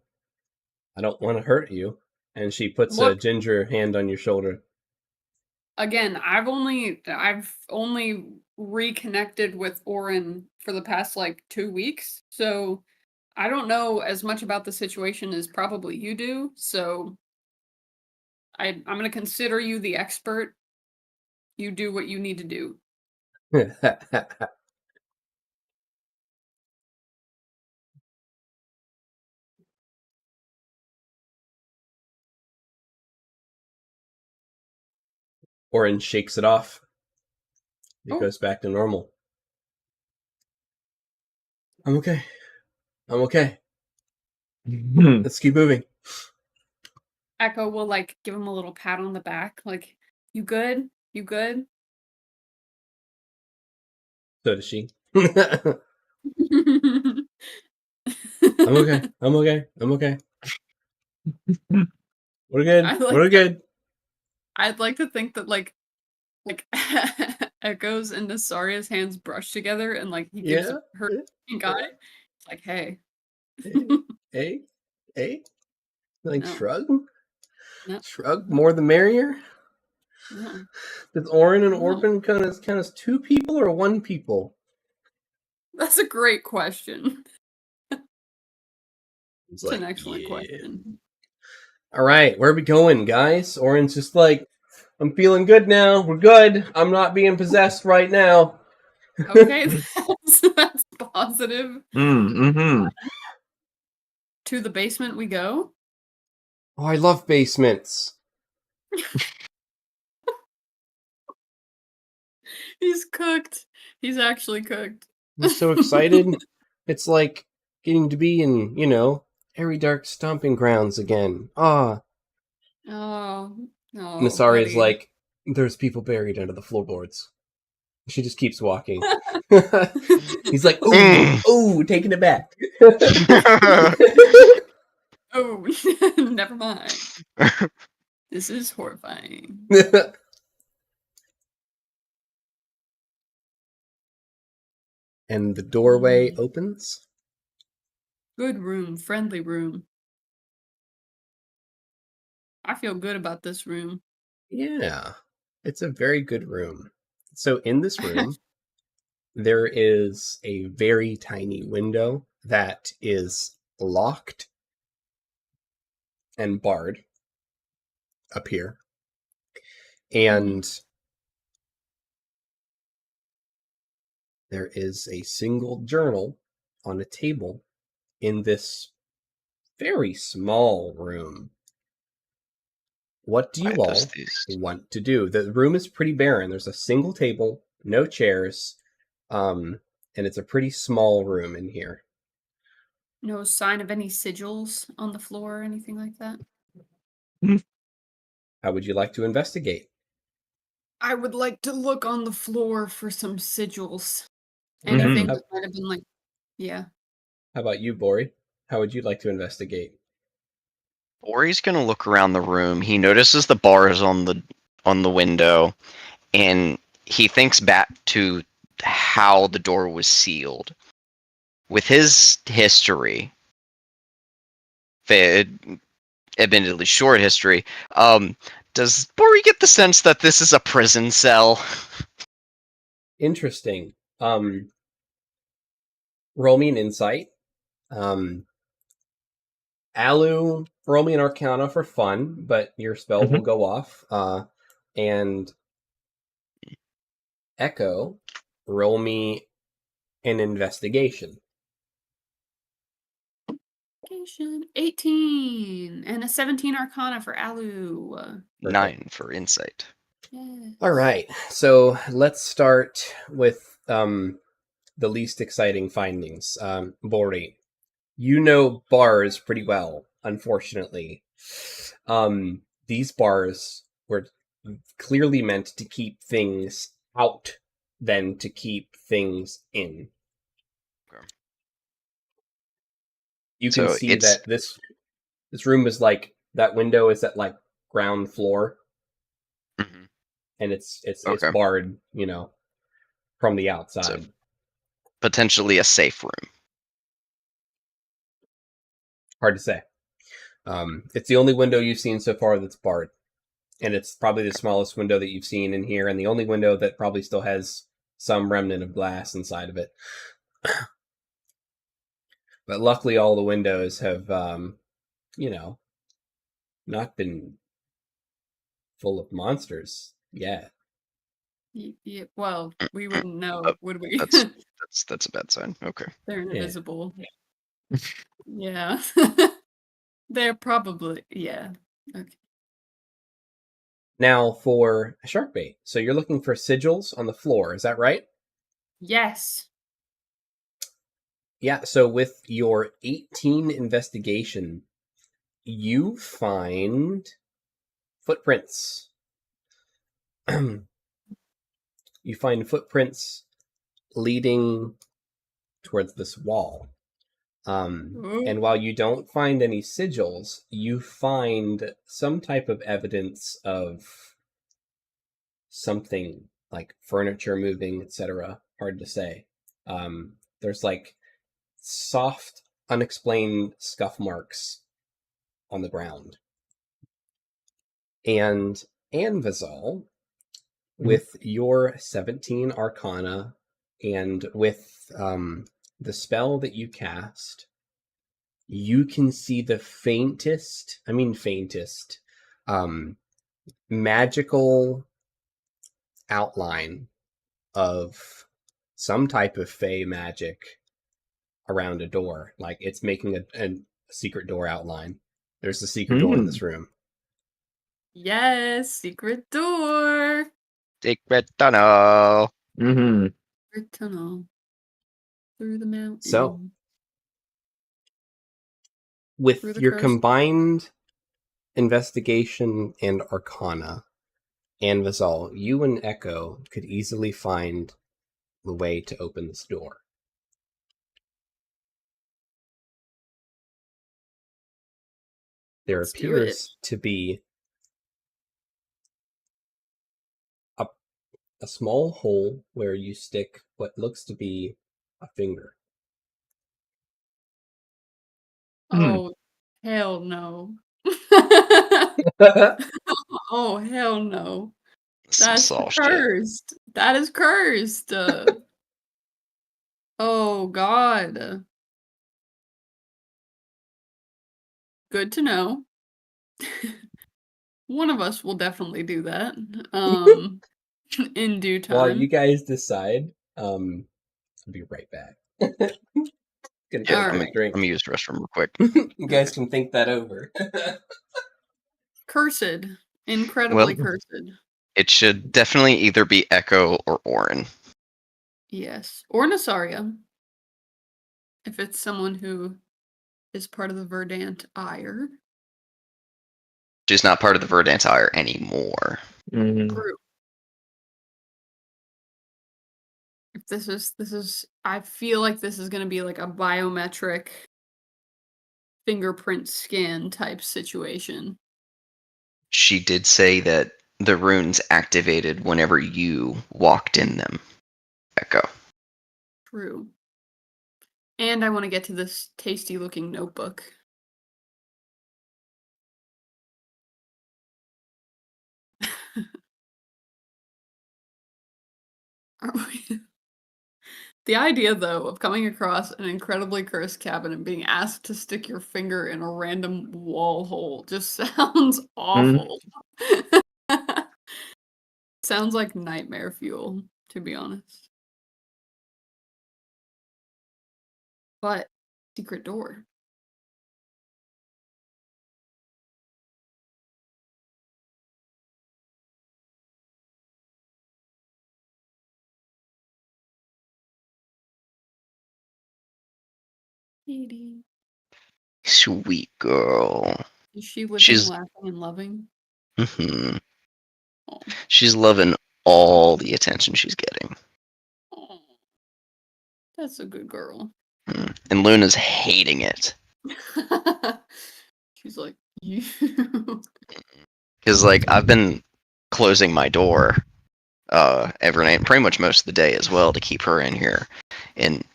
I don't want to hurt you. And she puts a ginger hand on your shoulder. Again, I've only reconnected with Oren for the past like 2 weeks, so I don't know as much about the situation as probably you do. So I'm gonna consider you the expert. You do what you need to do. Oren shakes it off. It goes back to normal. I'm okay. I'm okay. Let's keep moving. Echo will like give him a little pat on the back, like, you good? You good? So does she. I'm okay. I'm okay. I'm okay. We're good. We're good. I'd like to think that like Echo's and Nasaria's hands brush together and like he gives her pink eye. It's like, hey. Hey. Like No. shrug? No. Shrug? More the merrier? No. Does Oren and Orban count as two people or one people? That's a great question. It's an excellent question. All right, where are we going, guys? Oren's just like, I'm feeling good now. We're good. I'm not being possessed right now. Okay, that's positive. Mm-hmm. To the basement we go. Oh, I love basements. He's cooked. He's actually cooked. I'm so excited. It's like getting to be in, airy dark stomping grounds again. Ah. Oh, Nasari's like, there's people buried under the floorboards. She just keeps walking. He's like, oh, taking it back. Oh, never mind. This is horrifying. And the doorway opens. Good room, friendly room. I feel good about this room. Yeah, it's a very good room. So in this room, there is a very tiny window that is locked and barred up here. And there is a single journal on a table in this very small room. What do you Why does all these? want to do? The room is pretty barren. There's a single table, no chairs, and it's a pretty small room in here. No sign of any sigils on the floor or anything like that? How would you like to investigate? I would like to look on the floor for some sigils. Okay. Anything How, that might have been like, yeah. how about you, Bori? How would you like to investigate? Ori's gonna look around the room. He notices the bars on the window, and he thinks back to how the door was sealed. With his history, admittedly short history, does Bori get the sense that this is a prison cell? Interesting. Roll me an insight. Alu, roll me an Arcana for fun, but your spell will go off. And Echo, roll me an investigation. 18 and a 17 Arcana for Alu. Perfect. 9 for insight. Yes. All right, so let's start with the least exciting findings. Bori, you know bars pretty well, unfortunately. These bars were clearly meant to keep things out than to keep things in. Okay. You can So see it's that this room is like, that window is at like ground floor, Mhm. and it's Okay. barred, from the So outside. potentially a safe room. Hard to say. It's the only window you've seen so far that's barred, and it's probably the smallest window that you've seen in here, and the only window that probably still has some remnant of glass inside of it. But luckily, all the windows have, not been full of monsters yet. Yeah, well, we wouldn't know, Oh, would we? that's a bad sign. Okay. They're Yeah. invisible. Yeah. They're probably, yeah. Okay. Now for shark bait. So you're looking for sigils on the floor, is that right? Yes. Yeah, so with your 18 investigation, you find footprints. You find footprints leading towards this wall. And while you don't find any sigils, you find some type of evidence of something like furniture moving, etc. Hard to say. There's like soft, unexplained scuff marks on the ground. And Anvizal, with your 17 Arcana and with the spell that you cast, you can see the faintest, magical outline of some type of fey magic around a door. Like it's making a secret door outline. There's a secret door in this room. Yes, secret door. Secret tunnel. Secret tunnel through the mountain. So, with Through the your curse. combined investigation and arcana, Anvizal, you and Echo could easily find the way to open this door. There Let's do it. appears to be a small hole where you stick what looks to be a finger. Oh, hell no. Oh, hell no. Some That's Saul shit. cursed. That is cursed. Oh, God. Good to know. One of us will definitely do that. In due While you time. guys decide, I'll be right back. Gonna Yeah, get a Alright. drink. let me use the restroom real quick. You guys can think that over. Cursed. Incredibly Well- cursed. It should definitely either be Echo or Orin. Yes. Or Nasaria. If it's someone who is part of the Verdant Ire. She's not part of the Verdant Ire anymore. Mhm. Group. If this is I feel like this is gonna be like a biometric fingerprint scan type situation. She did say that the runes activated whenever you walked in them, Echo. True. And I want to get to this tasty looking notebook. Are we- The idea, though, of coming across an incredibly cursed cabin and being asked to stick your finger in a random wall hole just sounds awful. Sounds like nightmare fuel, to be honest. But, secret door. Edie. Sweet girl. Is she living, She's- laughing, and loving? Mhm. Oh. She's loving all the attention she's getting. Oh. That's a good girl. And Luna's hating it. She's like, you. Because, like, I've been closing my door every night, pretty much most of the day as well, to keep her in here. And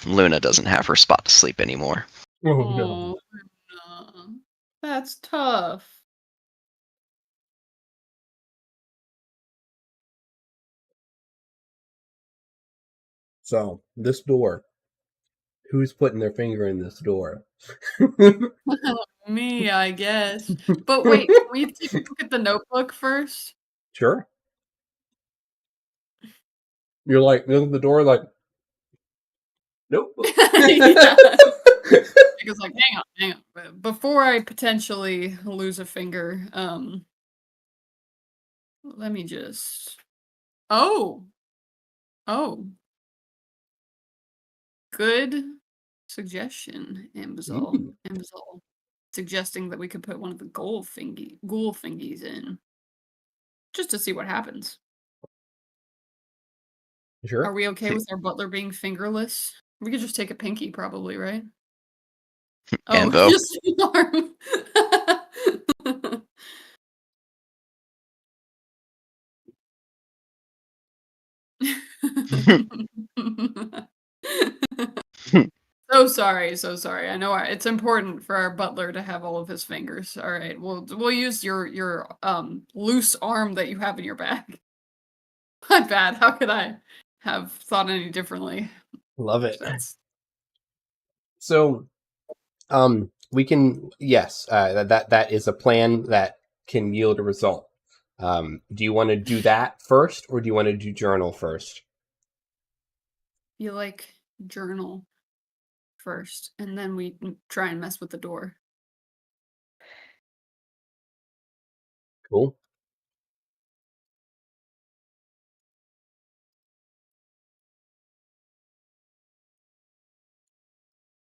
Luna doesn't have her spot to sleep anymore. Oh no. Oh, no. That's tough. So, this door. Who's putting their finger in this door? Me, I guess. But wait, can we take a look at the notebook first? Sure. You're like, look at the door, like, nope. Yeah. Because like, hang on. Before I potentially lose a finger, let me just. Oh. Good suggestion, Ambazol. Ambazol. Suggesting that we could put one of the ghoul thingies in. Just to see what happens. Sure. Are we okay with our butler being fingerless? We could just take a pinky, probably, right? And Oh, Bo. just an arm. So sorry. I know it's important for our butler to have all of his fingers. All right, we'll use your loose arm that you have in your bag. My bad. How could I have thought any differently? Love it. That's So, we can, yes, that is a plan that can yield a result. Do you want to do that first, or do you want to do journal first? you like journal first, and then we try and mess with the door. Cool.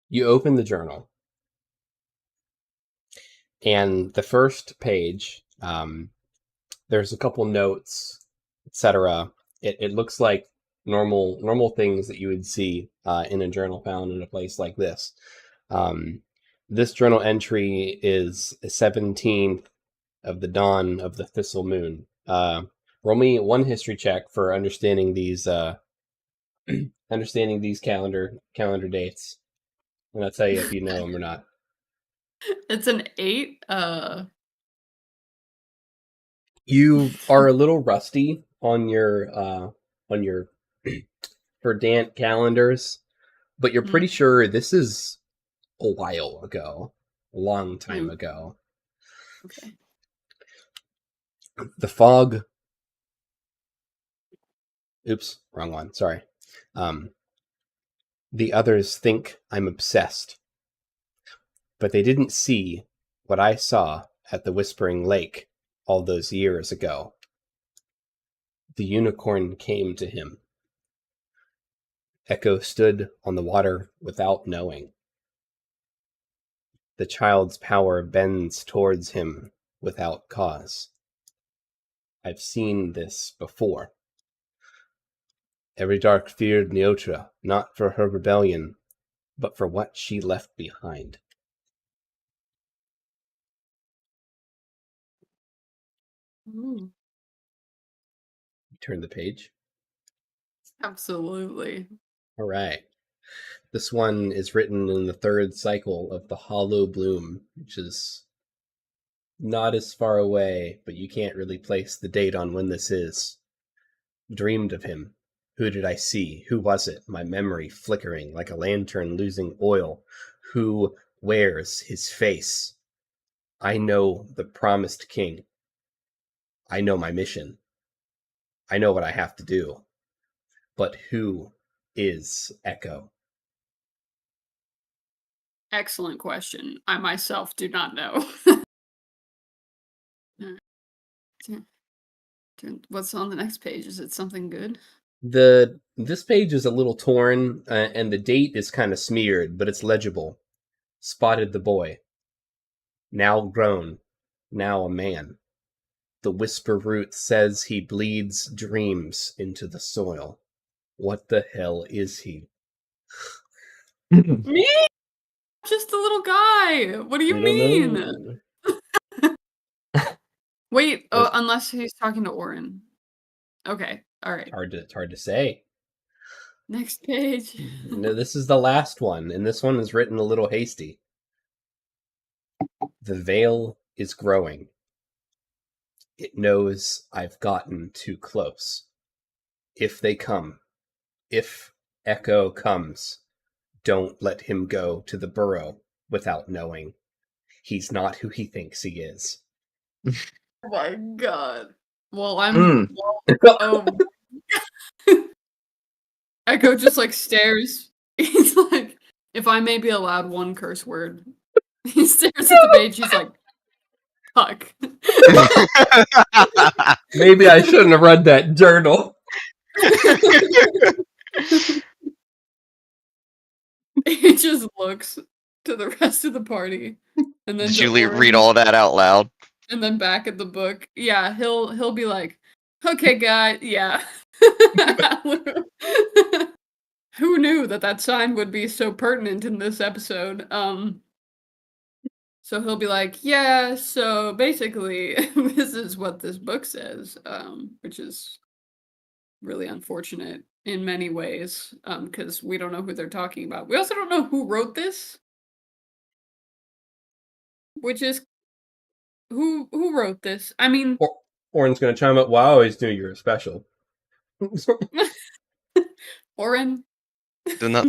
You open the journal, and the first page, there's a couple notes, etc. It looks like normal things that you would see in a journal found in a place like this. This journal entry is 17th of the dawn of the Thistle Moon. Roll me one history check for understanding these calendar dates, and I'll tell you if you know them or not. It's an 8. You are a little rusty on your Verdant calendars, but you're pretty sure this is a while ago, a long time ago. Okay. The fog. Oops, wrong one. Sorry. The others think I'm obsessed, but they didn't see what I saw at the Whispering Lake all those years ago. The unicorn came to him. Echo stood on the water without knowing. The child's power bends towards him without cause. I've seen this before. Every dark feared Neotra, not for her rebellion, but for what she left behind. Ooh, Turn the page. absolutely. All right. This one is written in the third cycle of the Hollow Bloom, which is not as far away, but you can't really place the date on when this is. Dreamed of him. Who did I see? Who was it? My memory flickering like a lantern losing oil. Who wears his face? I know the promised king. I know my mission. I know what I have to do. But who is Echo? Excellent question. I myself do not know. What's on the next page? Is it something good? This page is a little torn, and the date is kind of smeared, but it's legible. Spotted the boy. Now grown. Now a man. The whisper root says he bleeds dreams into the soil. What the hell is he? Me? Just a little guy. What do you I don't mean? know. Wait, unless he's talking to Orin. Okay, all right. It's hard to say. Next page. No, this is the last one, and this one is written a little hasty. The veil is growing. It knows I've gotten too close. If they come, if Echo comes, don't let him go to the burrow without knowing. He's not who he thinks he is. Oh my god. Well, Echo just like stares. He's like, if I may be allowed one curse word. He stares at the page, he's like, fuck. Maybe I shouldn't have read that journal. He just looks to the rest of the party. And then Did to you Orin, read all that out loud? and then back at the book. Yeah, he'll be like, okay, guy, yeah. Who knew that sign would be so pertinent in this episode? So he'll be like, yeah, so basically this is what this book says, which is really unfortunate in many ways, because we don't know who they're talking about. We also don't know who wrote this, which is who wrote this. I mean, Orin's gonna chime up. Well, I always knew you were special. Orin, Do not.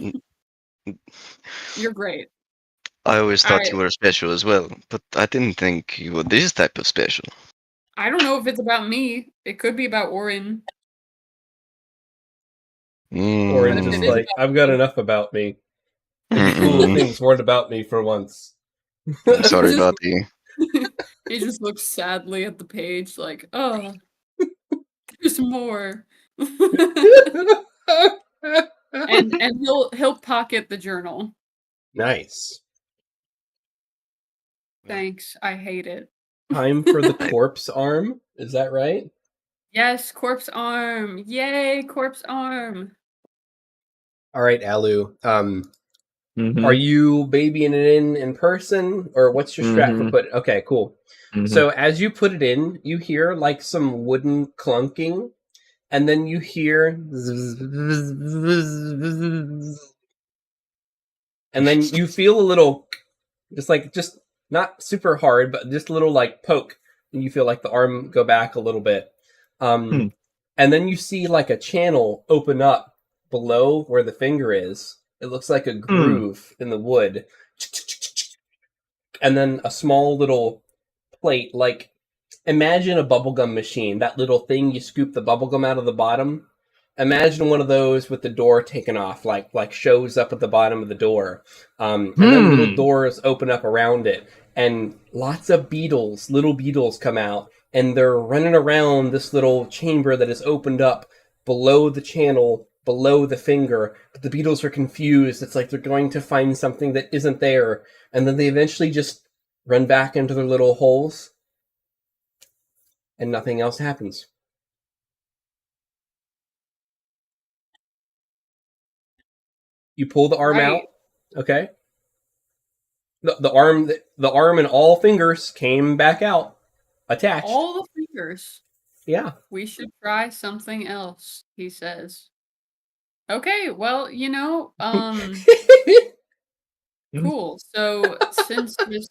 you're great. I always thought Alright. you were special as well, but I didn't think you were this type of special. I don't know if it's about me. It could be about Orin. Orin's But just it is like, I've got enough about me. It'd be cool if Mm-mm. things weren't about me for once. I'm sorry Just- about you. He just looks sadly at the page, like, oh, there's more. and he'll pocket the journal. Nice. Thanks. I hate it. Time for the corpse arm. Is that right? Yes, corpse arm. Yay, corpse arm. All right, Alu. Mhm. Are you babying it in person, or what's your strat for Mhm. put? Okay, cool. Mhm. So as you put it in, you hear like some wooden clunking, and then you hear, and then you feel a little, just not super hard, but just a little like poke, and you feel like the arm go back a little bit. Hmm. And then you see like a channel open up below where the finger is. It looks like a groove in the wood. And then a small little plate, like imagine a bubblegum machine, that little thing you scoop the bubblegum out of the bottom. Imagine one of those with the door taken off, like shows up at the bottom of the door. And then little doors open up around it, and lots of beetles, little beetles come out, and they're running around this little chamber that is opened up below the channel, below the finger. But the beetles are confused. It's like they're going to find something that isn't there, and then they eventually just run back into their little holes, and nothing else happens. You pull the arm out, okay? The arm and all fingers came back out, attached. All the fingers. Yeah. We should try something else, he says. Okay, well, cool. So since this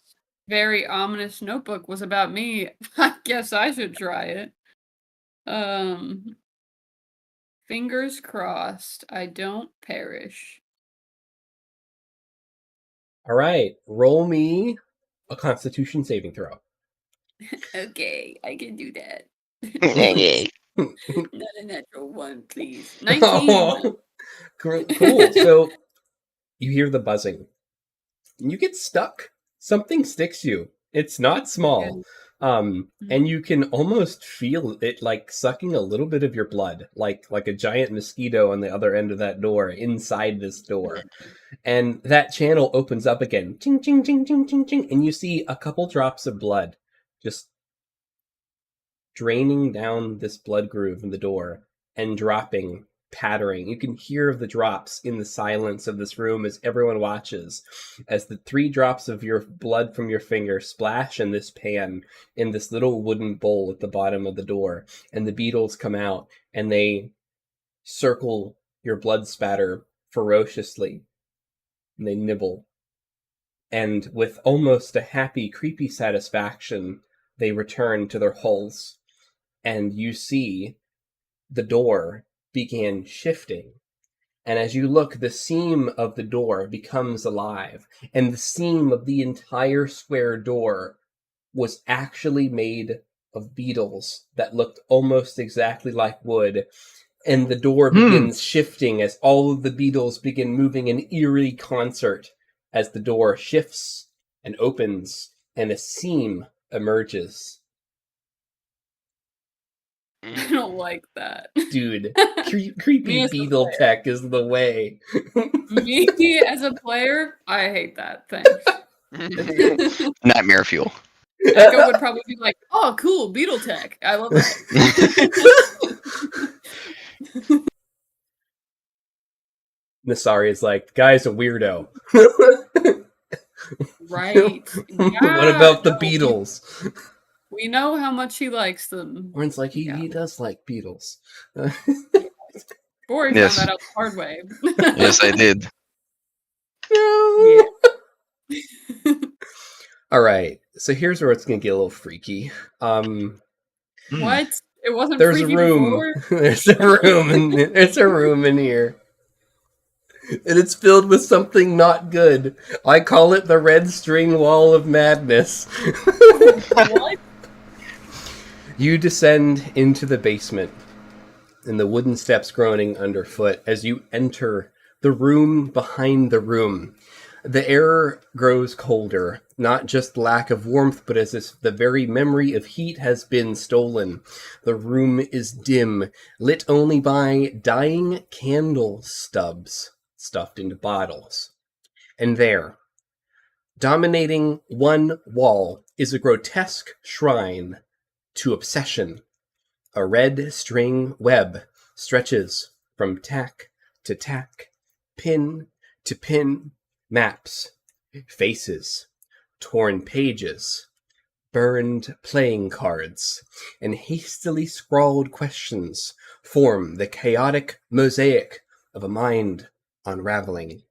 very ominous notebook was about me, I guess I should try it. Fingers crossed, I don't perish. All right, roll me a Constitution saving throw. Okay, I can do that. Okay. Not a natural one, please. 19. Cool. So you hear the buzzing. You get stuck. Something sticks you. It's not small. And you can almost feel it like sucking a little bit of your blood, like a giant mosquito on the other end of that door, inside this door. And that channel opens up again. Ching, ching, ching, ching, ching, ching. And you see a couple drops of blood just draining down this blood groove in the door and dropping, pattering. You can hear the drops in the silence of this room as everyone watches, as the 3 drops of your blood from your finger splash in this pan in this little wooden bowl at the bottom of the door, and the beetles come out and they circle your blood spatter ferociously, and they nibble, and with almost a happy, creepy satisfaction, they return to their holes, and you see the door began shifting. And as you look, the seam of the door becomes alive, and the seam of the entire square door was actually made of beetles that looked almost exactly like wood. And the door begins shifting as all of the beetles begin moving in eerie concert as the door shifts and opens and a seam emerges. I don't like that. Dude, creepy beetle tech is the way. Me as a player, I hate that. Thanks. Nightmare fuel. Echo would probably be like, "Oh, cool, beetle tech. I love that." Nasari is like, guy's a weirdo. Right. Yeah, what about the beetles? We know how much he likes them. Orin's like, he does like beetles. Bori found that out the hard way. Yes, I did. Yeah. All right, so here's where it's gonna get a little freaky. What? It wasn't There's freaky a room. before? There's a room in here. And it's filled with something not good. I call it the red string wall of madness. What? You descend into the basement, and the wooden steps groaning underfoot as you enter the room behind the room. The air grows colder, not just lack of warmth, but as if the very memory of heat has been stolen. The room is dim, lit only by dying candle stubs stuffed into bottles. And there, dominating one wall, is a grotesque shrine to obsession. A red string web stretches from tack to tack, pin to pin. Maps, faces, torn pages, burned playing cards, and hastily scrawled questions form the chaotic mosaic of a mind unraveling.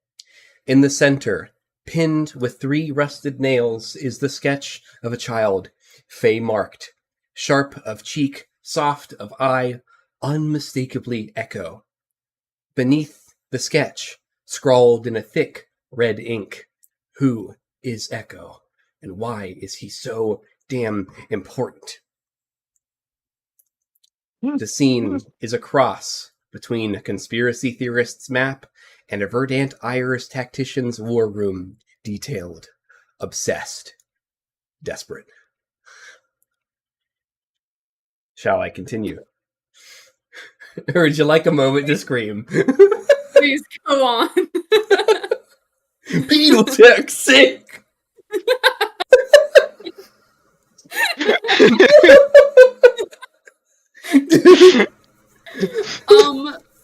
In the center, pinned with 3 rusted nails, is the sketch of a child, fey-marked, sharp of cheek, soft of eye, unmistakably Echo. Beneath the sketch, scrawled in a thick red ink, who is Echo, and why is he so damn important? The scene is a cross between a conspiracy theorist's map and a Verdant Ire's tactician's war room, detailed, obsessed, desperate. Shall I continue? Or would you like a moment to scream? Please go on. Beetletech sick!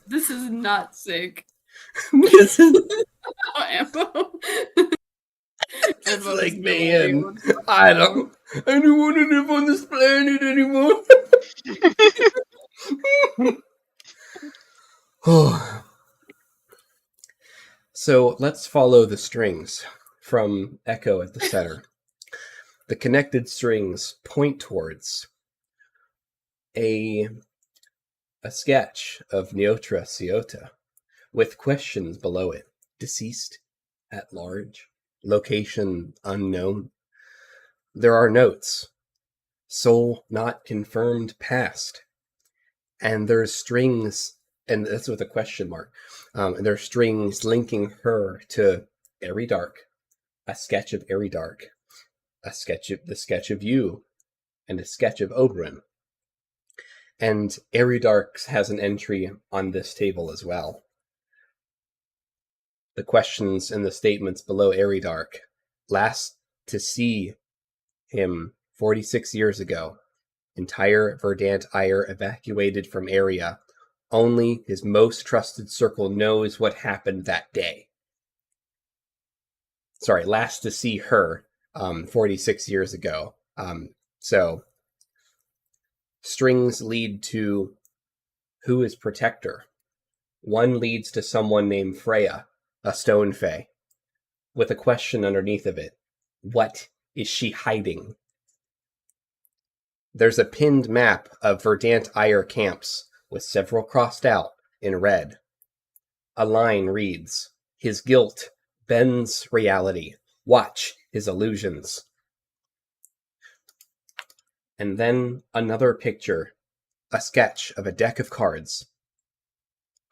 This is not sick. This is Ambo. it's like, man, I don't want to live on this planet anymore. So let's follow the strings from Echo at the center. The connected strings point towards a sketch of Neotra Ciota with questions below it. Deceased, at large, location unknown. There are notes. Soul not confirmed past. And there's strings, and that's with a question mark. And there are strings linking her to Airy Dark, a sketch of Airy Dark, the sketch of you, and a sketch of Oberyn. And Airy Dark has an entry on this table as well. The questions and the statements below Airy Dark. Last to see him 46 years ago. Entire Verdant Ire evacuated from area. Only his most trusted circle knows what happened that day. Sorry, last to see her 46 years ago. So strings lead to who is protector. One leads to someone named Freya, a stone fae, with a question underneath of it. What is she hiding? There's a pinned map of Verdant Ire camps, with several crossed out in red. A line reads, his guilt bends reality. Watch his illusions. And then another picture, a sketch of a deck of cards.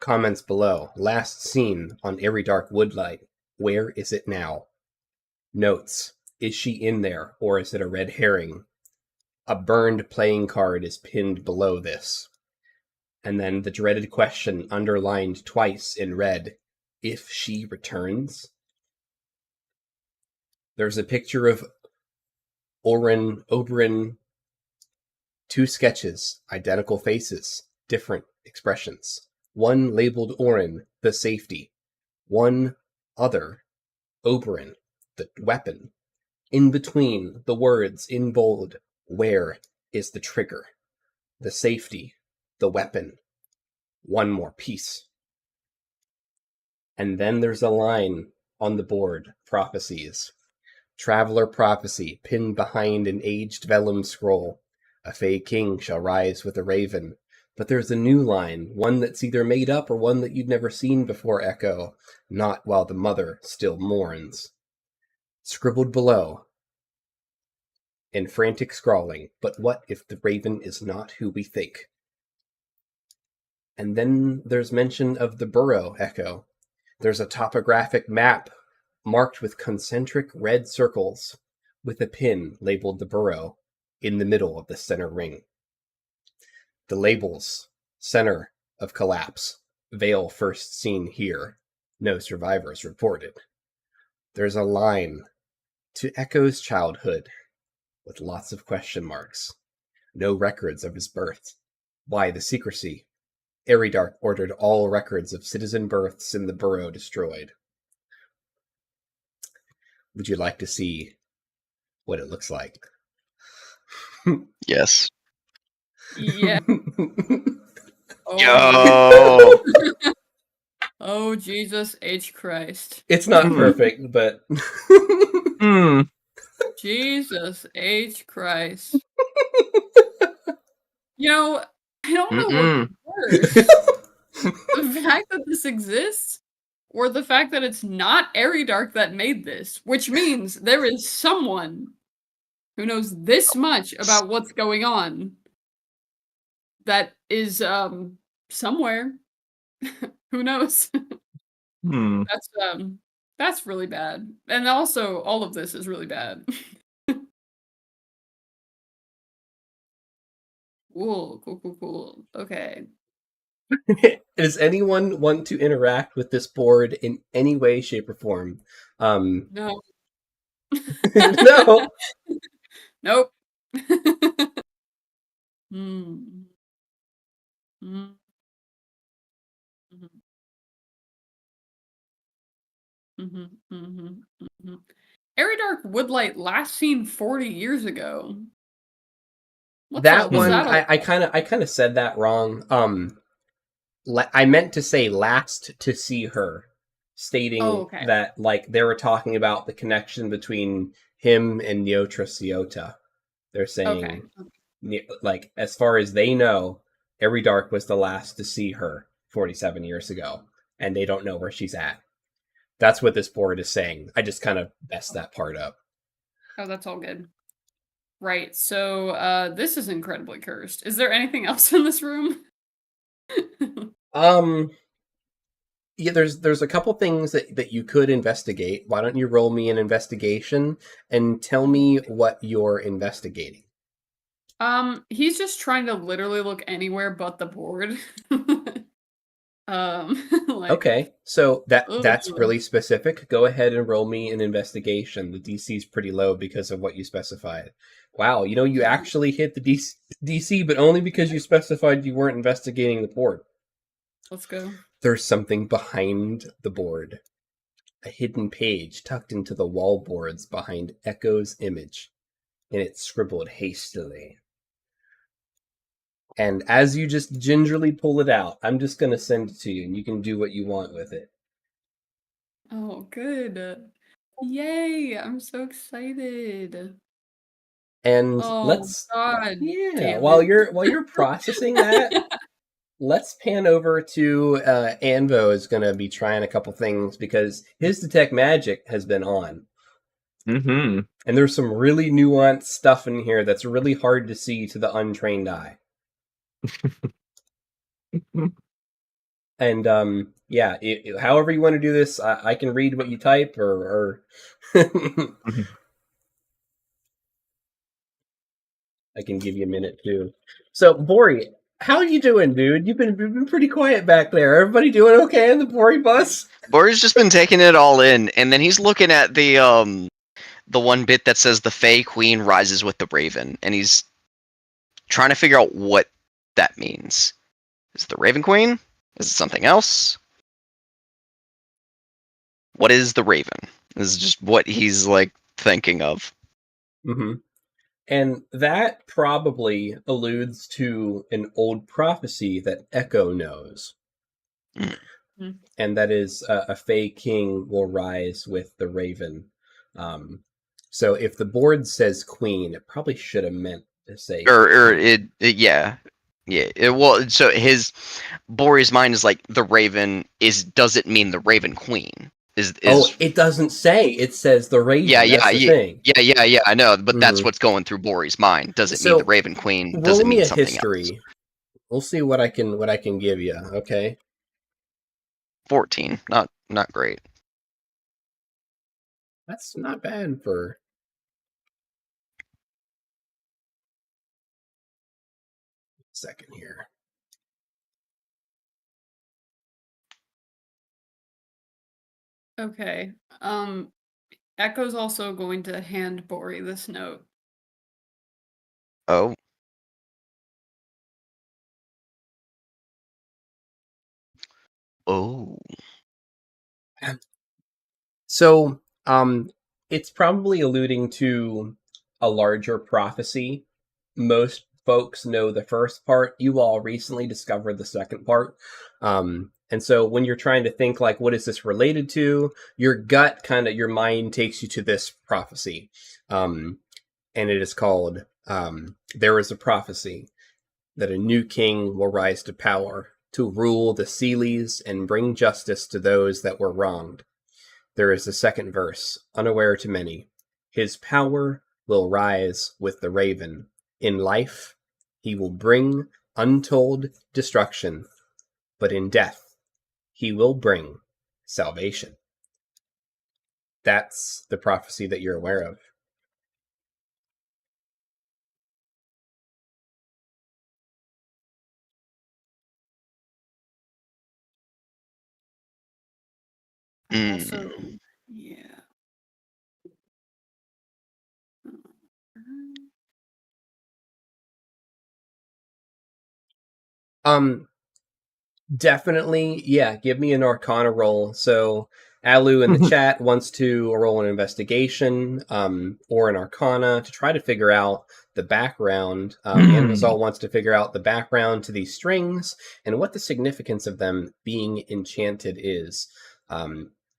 Comments below, last seen on Airy Dark Woodlight. Where is it now? Notes, is she in there, or is it a red herring? A burned playing card is pinned below this. And then the dreaded question underlined twice in red, if she returns? There's a picture of Oberyn, two sketches, identical faces, different expressions. One labeled Orin, the safety. One other, Oberyn, the weapon. In between, the words in bold, where is the trigger? The safety, the weapon. One more piece. And then there's a line on the board, prophecies. Traveler prophecy, pinned behind an aged vellum scroll. A Fey king shall rise with a raven. But there's a new line, one that's either made up or one that you'd never seen before, Echo. Not while the mother still mourns. Scribbled below, in frantic scrawling, but what if the raven is not who we think? And then there's mention of the burrow, Echo. There's a topographic map marked with concentric red circles, with a pin labeled the burrow in the middle of the center ring. The labels, center of collapse, Vale first seen here, no survivors reported. There's a line to Echo's childhood, with lots of question marks. No records of his birth. Why the secrecy? Airy Dark ordered all records of citizen births in the burrow destroyed. Would you like to see what it looks like? Yes. Yeah. Yo! Oh, Jesus H. Christ. It's not perfect, but... Jesus H. Christ. You know, I don't know what's worse. The fact that this exists, or the fact that it's not Airy Dark that made this, which means there is someone who knows this much about what's going on that is somewhere. Who knows? Hmm. That's really bad. And also all of this is really bad. Cool. Okay. Does anyone want to interact with this board in any way, shape, or form? No. No. Nope. Hmm. Mm. Mhm. Mhm. Mhm. Mhm. Airy Dark Woodlight last seen 40 years ago. That What's one, that all I kind of said that wrong. I meant to say last to see her, Oh, stating okay. that like they were talking about the connection between him and Neotra Ciota. They're Okay. saying like as far as they know, Airy Dark was the last to see her 47 years ago, and they don't know where she's at. That's what this board is saying. I just kind of messed that part up. Oh, that's all good. Right. So, this is incredibly cursed. Is there anything else in this room? Um, yeah, there's a couple things that you could investigate. Why don't you roll me an investigation and tell me what you're investigating? He's just trying to literally look anywhere but the board. Like, Okay, so that's ugh. really specific. Go ahead and roll me an investigation. The DC's pretty low because of what you specified. Wow, you actually hit the DC, but only because you specified you weren't investigating the board. Let's go. There's something behind the board. A hidden page tucked into the wall boards behind Echo's image, and it's scribbled hastily. And as you just gingerly pull it out, I'm just going to send it to you, and you can do what you want with it. Oh, good. Yay! I'm so excited. And Oh let's, god yeah, damn while it. you're processing that, let's pan over to Anvo is going to be trying a couple things because his detect magic has been on. Mm-hmm. And there's some really nuanced stuff in here that's really hard to see to the untrained eye. And yeah, however you want to do this, I can read what you type, or I can give you a minute too. So, Bori, how you doing, dude? You've been pretty quiet back there. Everybody doing okay in the Bori bus? Bory's just been taking it all in, and then he's looking at the one bit that says the Fey Queen rises with the Raven, and he's trying to figure out what that means. Is it the Raven Queen? Is it something else? What is the Raven? This is just what he's like thinking of. Mm-hmm. And that probably alludes to an old prophecy that Echo knows. Mm. And that is a Fey King will rise with the Raven. So if the board says Queen, it probably should have meant to say... Yeah. Well, so his Bory's mind is like the Raven does it mean the Raven Queen? Oh, it doesn't say. It says the Raven. That's the thing. Yeah. I know, but that's Mhm. what's going through Bory's mind. Does it mean So, the Raven Queen? Does roll it me mean a something history. else? We'll see what I can give you. Okay. 14. Not great. That's not bad for... Second here. Okay. Echo's also going to hand Bori this note. Oh. Oh. So, it's probably alluding to a larger prophecy. Most folks know the first part. You all recently discovered the second part. And so when you're trying to think like, what is this related to? Your mind takes you to this prophecy. And it is called, there is a prophecy that a new king will rise to power to rule the Sealies and bring justice to those that were wronged. There is a second verse, unaware to many. His power will rise with the raven. In life, he will bring untold destruction, but in death he will bring salvation. That's the prophecy that you're aware of. Also, yeah. Definitely, yeah, give me an Arcana roll. So Alu in the chat wants to roll an investigation or an Arcana to try to figure out the background. Anvizal wants to figure out the background to these strings and what the significance of them being enchanted is.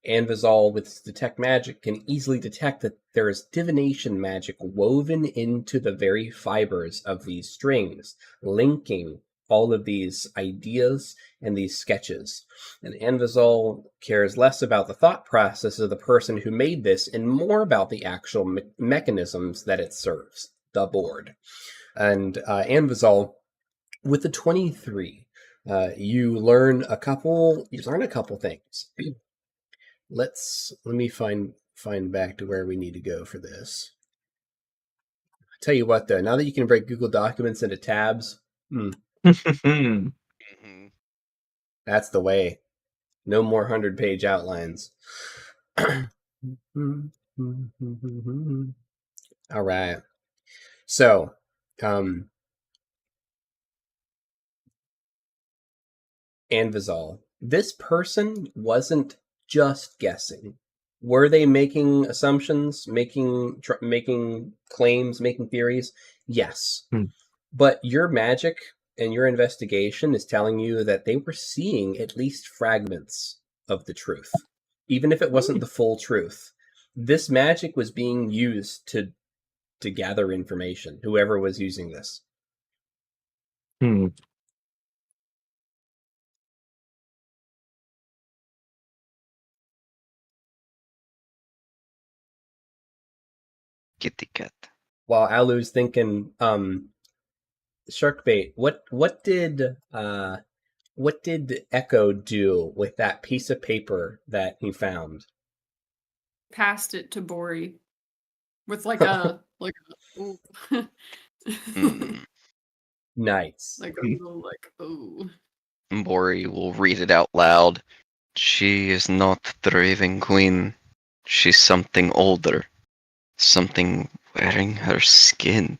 Anvizal, with Detect Magic, can easily detect that there is divination magic woven into the very fibers of these strings, linking all of these ideas and these sketches. And Anvizal cares less about the thought process of the person who made this and more about the actual mechanisms that it serves, the board. And Anvizal, with the 23, you learn a couple things. Let me find back to where we need to go for this. I'll tell you what, though, now that you can break Google Documents into tabs, that's the way. No more 100-page outlines. All right. So, Anvizal, this person wasn't just guessing. Were they making assumptions, making claims, making theories? Yes. But your magic and your investigation is telling you that they were seeing at least fragments of the truth, even if it wasn't the full truth. This magic was being used to gather information, whoever was using this. Kitty cat. While Alu's thinking, Sharkbait, what did Echo do with that piece of paper that he found? Passed it to Bori with like a ooh. Nice. Like a little ooh. Bori will read it out loud. She is not the Raven Queen. She's something older. Something wearing her skin.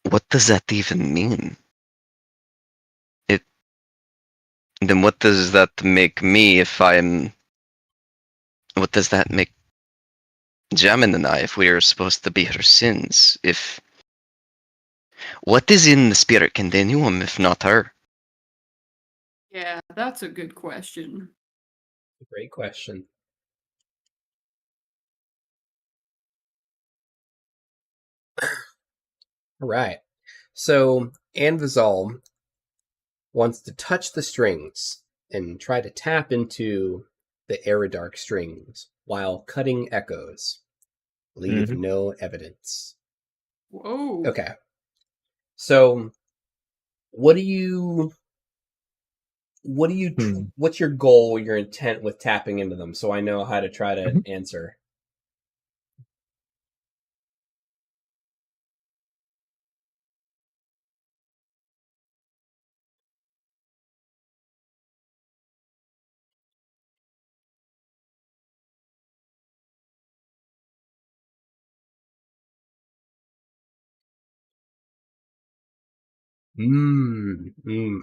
What does that even mean? Then what does that make me if I'm... What does that make Jamin and I if we are supposed to be her sins? What is in the spirit continuum if not her? Yeah, that's a good question. Great question. All right. So Anvizal wants to touch the strings and try to tap into the Eridark strings while cutting echoes. Leave no evidence. Whoa. Okay. So what's your goal, your intent with tapping into them, so I know how to try to answer?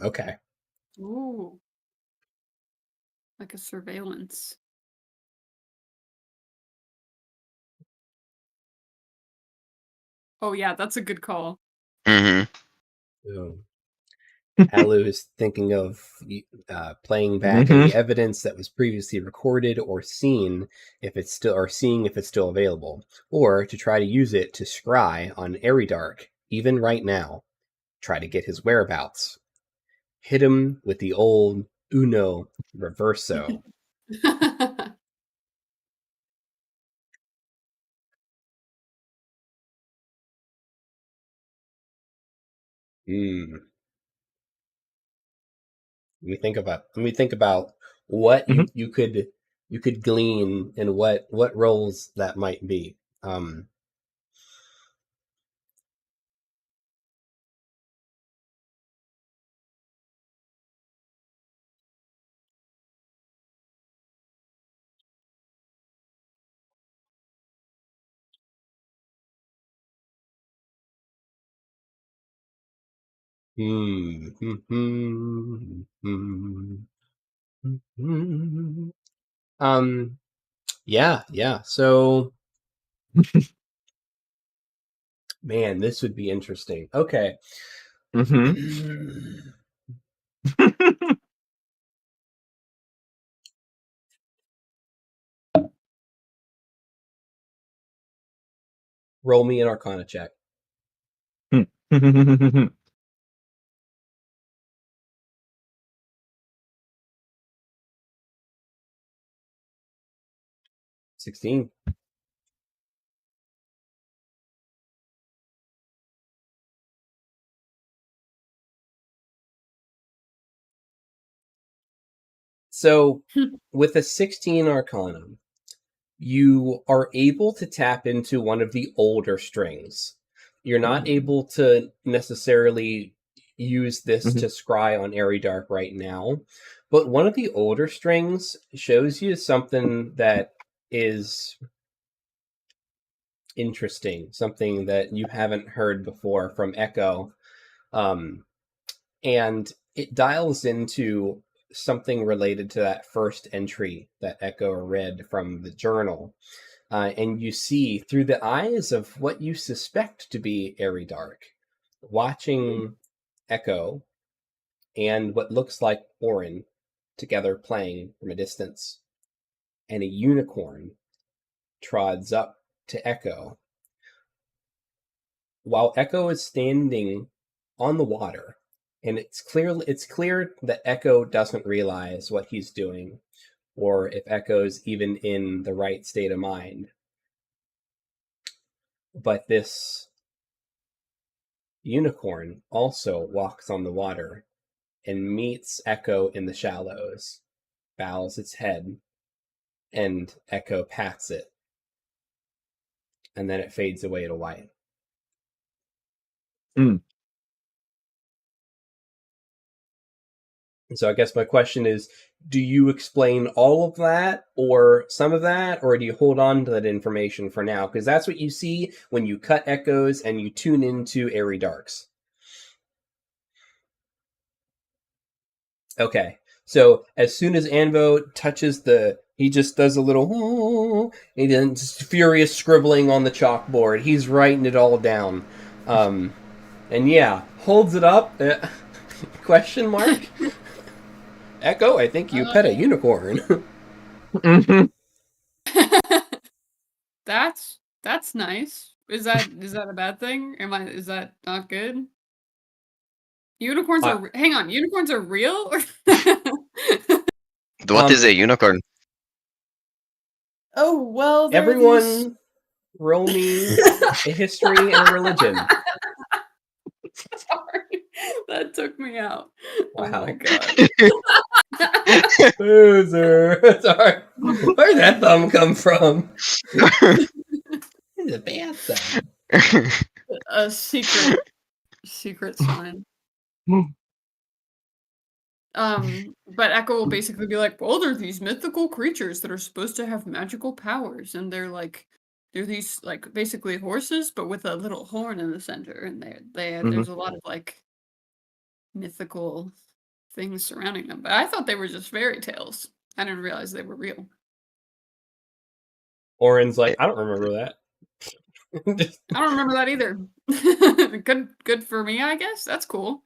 Okay. Ooh. Like a surveillance. Oh yeah, that's a good call. So, Alu is thinking of playing back any evidence that was previously recorded or seen, seeing if it's still available, or to try to use it to scry on Eridark, even right now. Try to get his whereabouts. Hit him with the old Uno Reverso. Let me think about what Mhm. you could glean and what roles that might be. Yeah. So, man, this would be interesting. Okay. Mhm. Roll me an Arcana check. 16. So, with a 16 Arcana, you are able to tap into one of the older strings. You're not able to necessarily use this to Mhm. scry on Airy Dark right now, but one of the older strings shows you something that is interesting, something that you haven't heard before from Echo. And it dials into something related to that first entry that Echo read from the journal. And you see through the eyes of what you suspect to be Airy Dark, watching Echo and what looks like Orin together playing from a distance, and a unicorn trods up to Echo while Echo is standing on the water. And it's clear that Echo doesn't realize what he's doing, or if Echo's even in the right state of mind. But this unicorn also walks on the water and meets Echo in the shallows, bows its head, and Echo pats it, and then it fades away to white. Mm. So I guess my question is, do you explain all of that or some of that, or do you hold on to that information for now? Because that's what you see when you cut Echoes and you tune into Airy Darks. Okay. So as soon as Anvo touches he just does a little, he then just furious scribbling on the chalkboard. He's writing it all down. And yeah, holds it up. Question mark? Echo, I think you pet a unicorn. Mhm. That's nice. Is that a bad thing? Is that not good? Unicorns Uh, are hang on, unicorns are real? What is a unicorn? Oh, well, there are these Everyone, roll me a history and a religion. Sorry. That took me out. Oh my Wow. god. Loser. Sorry. Where'd that thumb come from? It's a bad thumb. A secret sign. But Echo will basically be like, well, they're these mythical creatures that are supposed to have magical powers, and they're these like basically horses, but with a little horn in the center, and there's a lot of like mythical things surrounding them. But I thought they were just fairy tales. I didn't realize they were real. Orin's like, I don't remember that. I don't remember that either. Good for me, I guess. That's cool.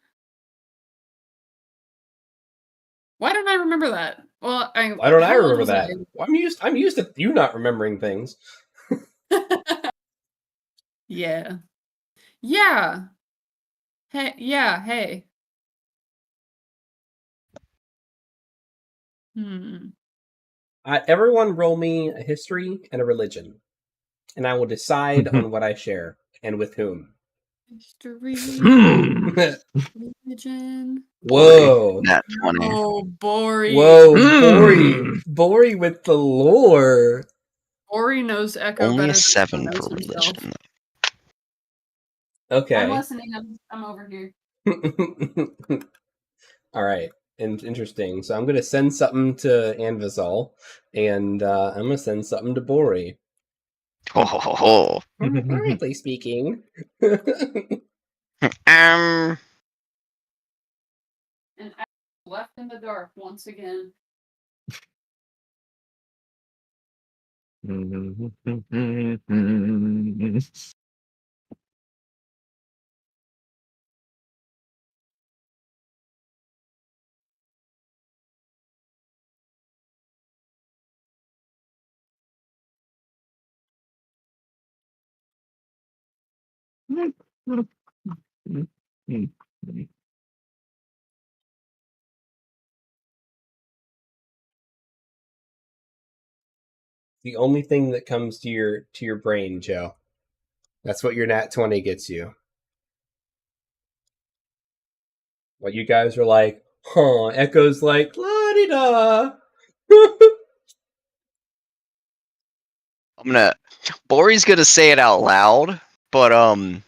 Why don't I remember that? Well, Why don't I how old remember was I? that? Well, I'm used to you not remembering things. Yeah. Yeah. Hey, yeah, hey. Hmm. Everyone roll me a history and a religion, and I will decide on what I share and with whom. History. Religion. Whoa. Nat 20. Oh, Bori. Whoa, Bori with the lore. Bori knows Echo Only better a than 7 he knows for himself. religion. I'm Okay. listening. I'm over here. All right. Interesting. So I'm going to send something to Anvizal, and I'm going to send something to Bori. Ho ho ho ho. Correctly speaking. Um. And I left in the dark once again. The only thing that comes to your brain, Joe. That's what your nat 20 gets you. What you guys are like, huh? Echo's like, la-di-da. Bori's gonna say it out loud, but I'm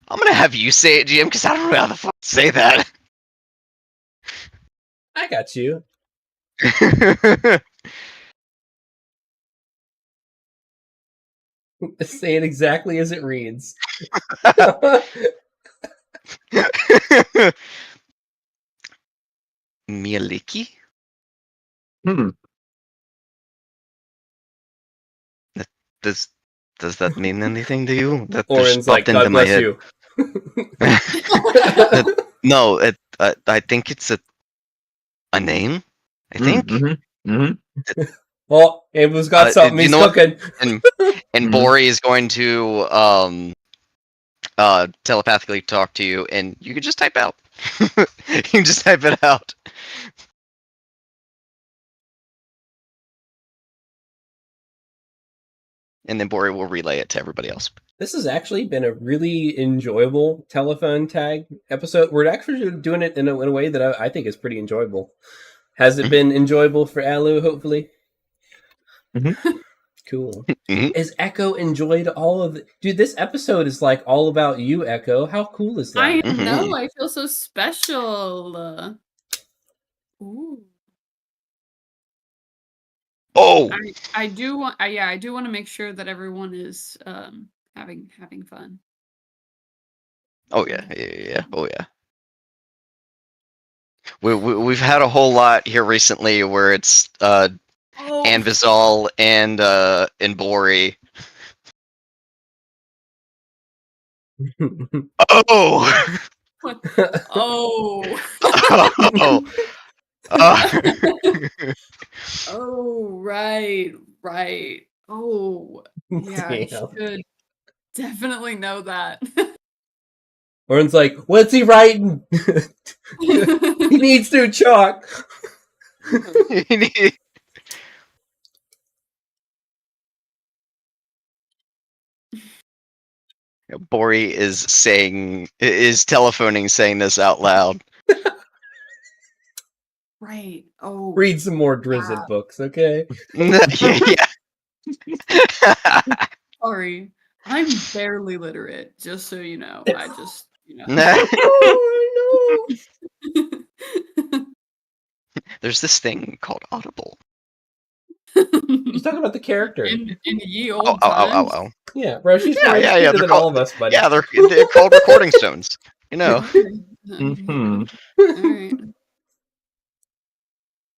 gonna have you say it, GM, because I don't know how the fuck to say that. I got you. Say it exactly as it reads. Mieliki? Does that mean anything to you? That just Oren's like, popped into God my bless head. you. No, I think it's a name. I think. Well, Abel's got something you he's know what? cooking. And Bori is going to telepathically talk to you, and you can just type out. You can just type it out. And then Bori will relay it to everybody else. This has actually been a really enjoyable telephone tag episode. We're actually doing it in a way that I think is pretty enjoyable. Has it been enjoyable for Alu, hopefully? Cool. Is Echo enjoyed all of it? Dude, this episode is like all about you, Echo. How cool is that? I know. I feel so special. Ooh. Oh, I do want. Yeah, I do want to make sure that everyone is having fun. oh yeah. Oh yeah. We've had a whole lot here recently where it's Anvizal and Bori. Oh. Oh. Oh. Oh, right. Oh, yeah, I should definitely know that. Oren's like, what's he writing? He needs new chalk. Bori is telephoning saying this out loud. Right. Oh. Read some more Drizzt books, okay? Yeah. Sorry. I'm barely literate, just so you know. I just, Oh, no. There's this thing called Audible. He's talking about the character. In ye old times. Oh. Yeah, bro, she's more Yeah, educated they're than called, all of us, buddy. Yeah, they're called recording stones. You know. All right.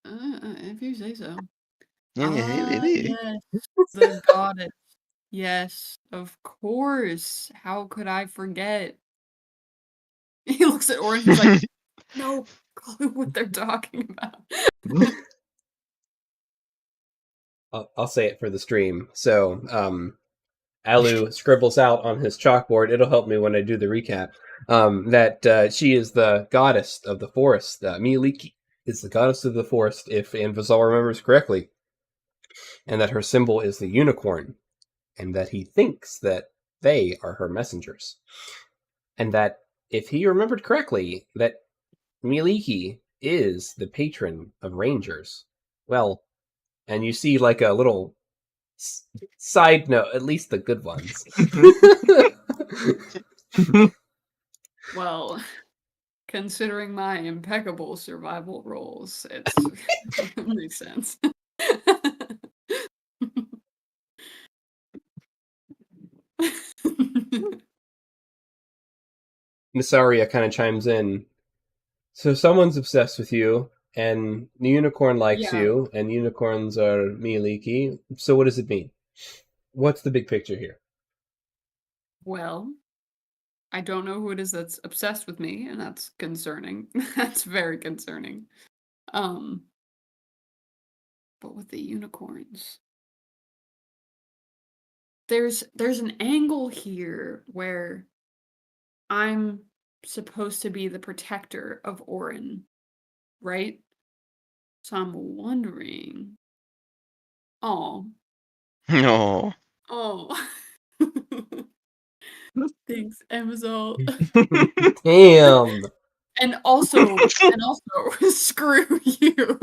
If you say so. Yes, the goddess. Yes, of course. How could I forget? He looks at Orange and is like, no clue what they're talking about. I'll say it for the stream. So, Alu scribbles out on his chalkboard, it'll help me when I do the recap, that she is the goddess of the forest. Mieliki is the goddess of the forest, if Anvizal remembers correctly. And that her symbol is the unicorn. And that he thinks that they are her messengers. and that if he remembered correctly, that Miliki is the patron of rangers. Well, and you see like a little side note, at least the good ones. Well, considering my impeccable survival rolls, it makes sense. Missaria kind of chimes in. So someone's obsessed with you, and the unicorn likes Yeah. you, and unicorns are Miliki. So what does it mean? What's the big picture here? Well, I don't know who it is that's obsessed with me, and that's concerning. That's very concerning. But with the unicorns, there's an angle here where I'm supposed to be the protector of Orin, right? So I'm wondering. Oh, No. oh. Thanks, Amazon. Damn. And also, screw you.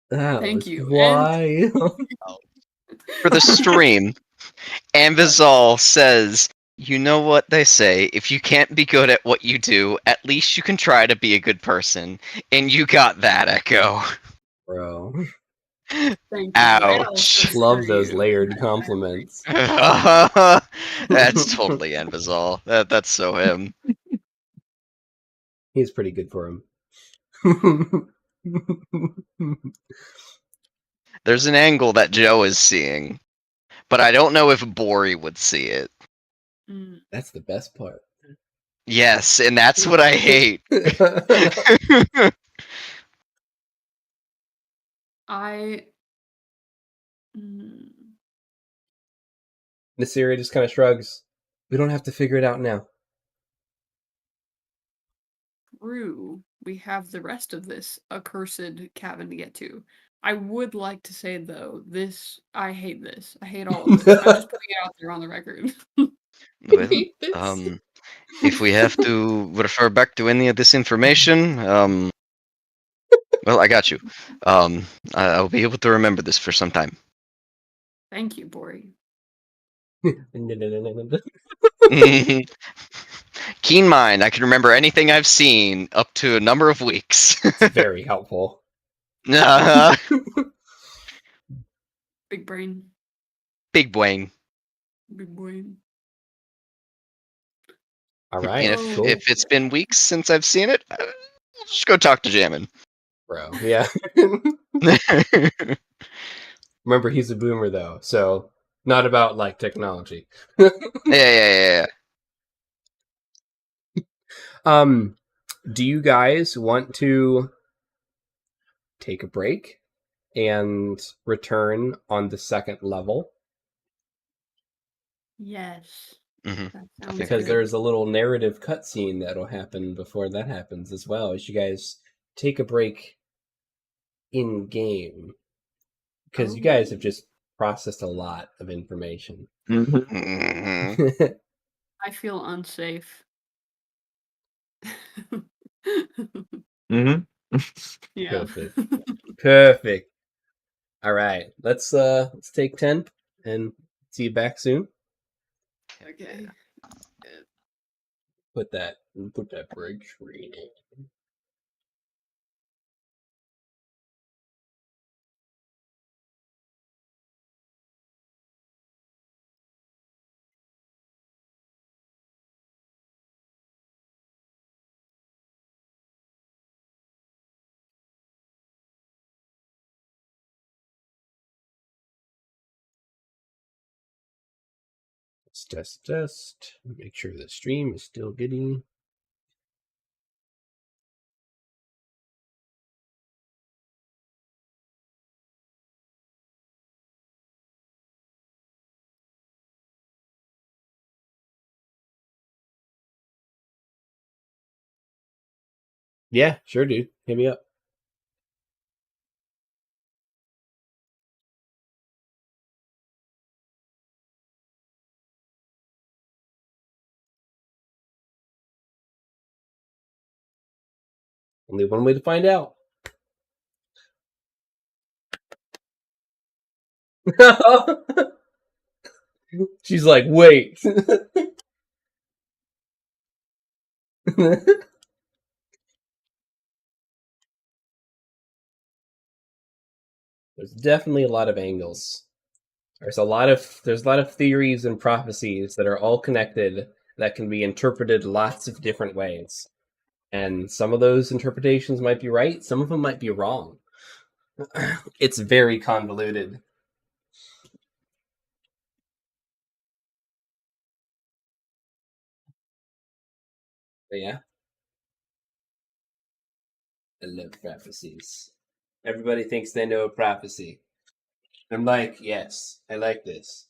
That Thank was you. why. For the stream, Ambizal says, "You know what they say, if you can't be good at what you do, at least you can try to be a good person." And you got that, Echo. Bro. Thank you. Ouch. Love those layered compliments. That's totally Ambizal. That's so him. He's pretty good for him. There's an angle that Joe is seeing, but I don't know if Bori would see it. Mm, That's the best part. Yes, and that's what I hate. I. Mm, Nasiri just kind of shrugs. We don't have to figure it out now. True. We have the rest of this accursed cabin to get to. I would like to say though, I hate this. I hate all of this. I'm just putting it out there on the record. Well, hate this. if we have to refer back to any of this information, well, I got you. I'll be able to remember this for some time. Thank you, Bori. Keen mind, I can remember anything I've seen up to a number of weeks. It's very helpful. Big brain. Big Wayne. Big brain. All right, And Oh. cool. if it's been weeks since I've seen it, just go talk to Jammin. Bro, yeah. Remember, he's a boomer, though, so not about, like, technology. Yeah. Do you guys want to take a break and return on the second level? Yes. Mhm. That sounds Because good. there's a little narrative cutscene that'll happen before that happens as well, as you guys take a break in game. Because you guys have just processed a lot of information. Mhm. I feel unsafe. Mm-hmm. Yeah. Perfect. All right, let's take 10 and see you back soon. Okay. Put that break screen in. Let's test. Make sure the stream is still getting. Yeah, sure, dude. Hit me up. Only one way to find out. She's like, wait. There's definitely a lot of angles. There's a lot of theories and prophecies that are all connected that can be interpreted lots of different ways. And some of those interpretations might be right, some of them might be wrong. It's very convoluted. But yeah. I love prophecies. Everybody thinks they know a prophecy. I'm like, yes, I like this.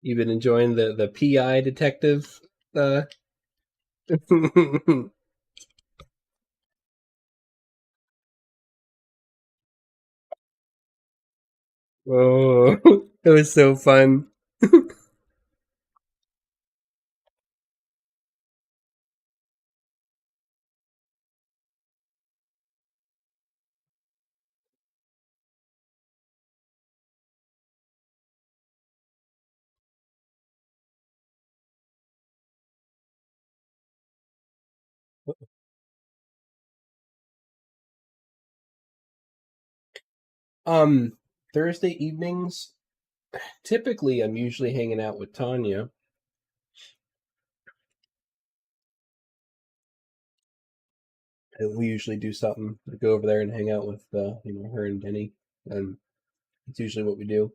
You've been enjoying the PI detective. Oh, it was so fun. Thursday evenings, typically I'm usually hanging out with Tanya. And we usually do something. We go over there and hang out with her and Denny, and it's usually what we do.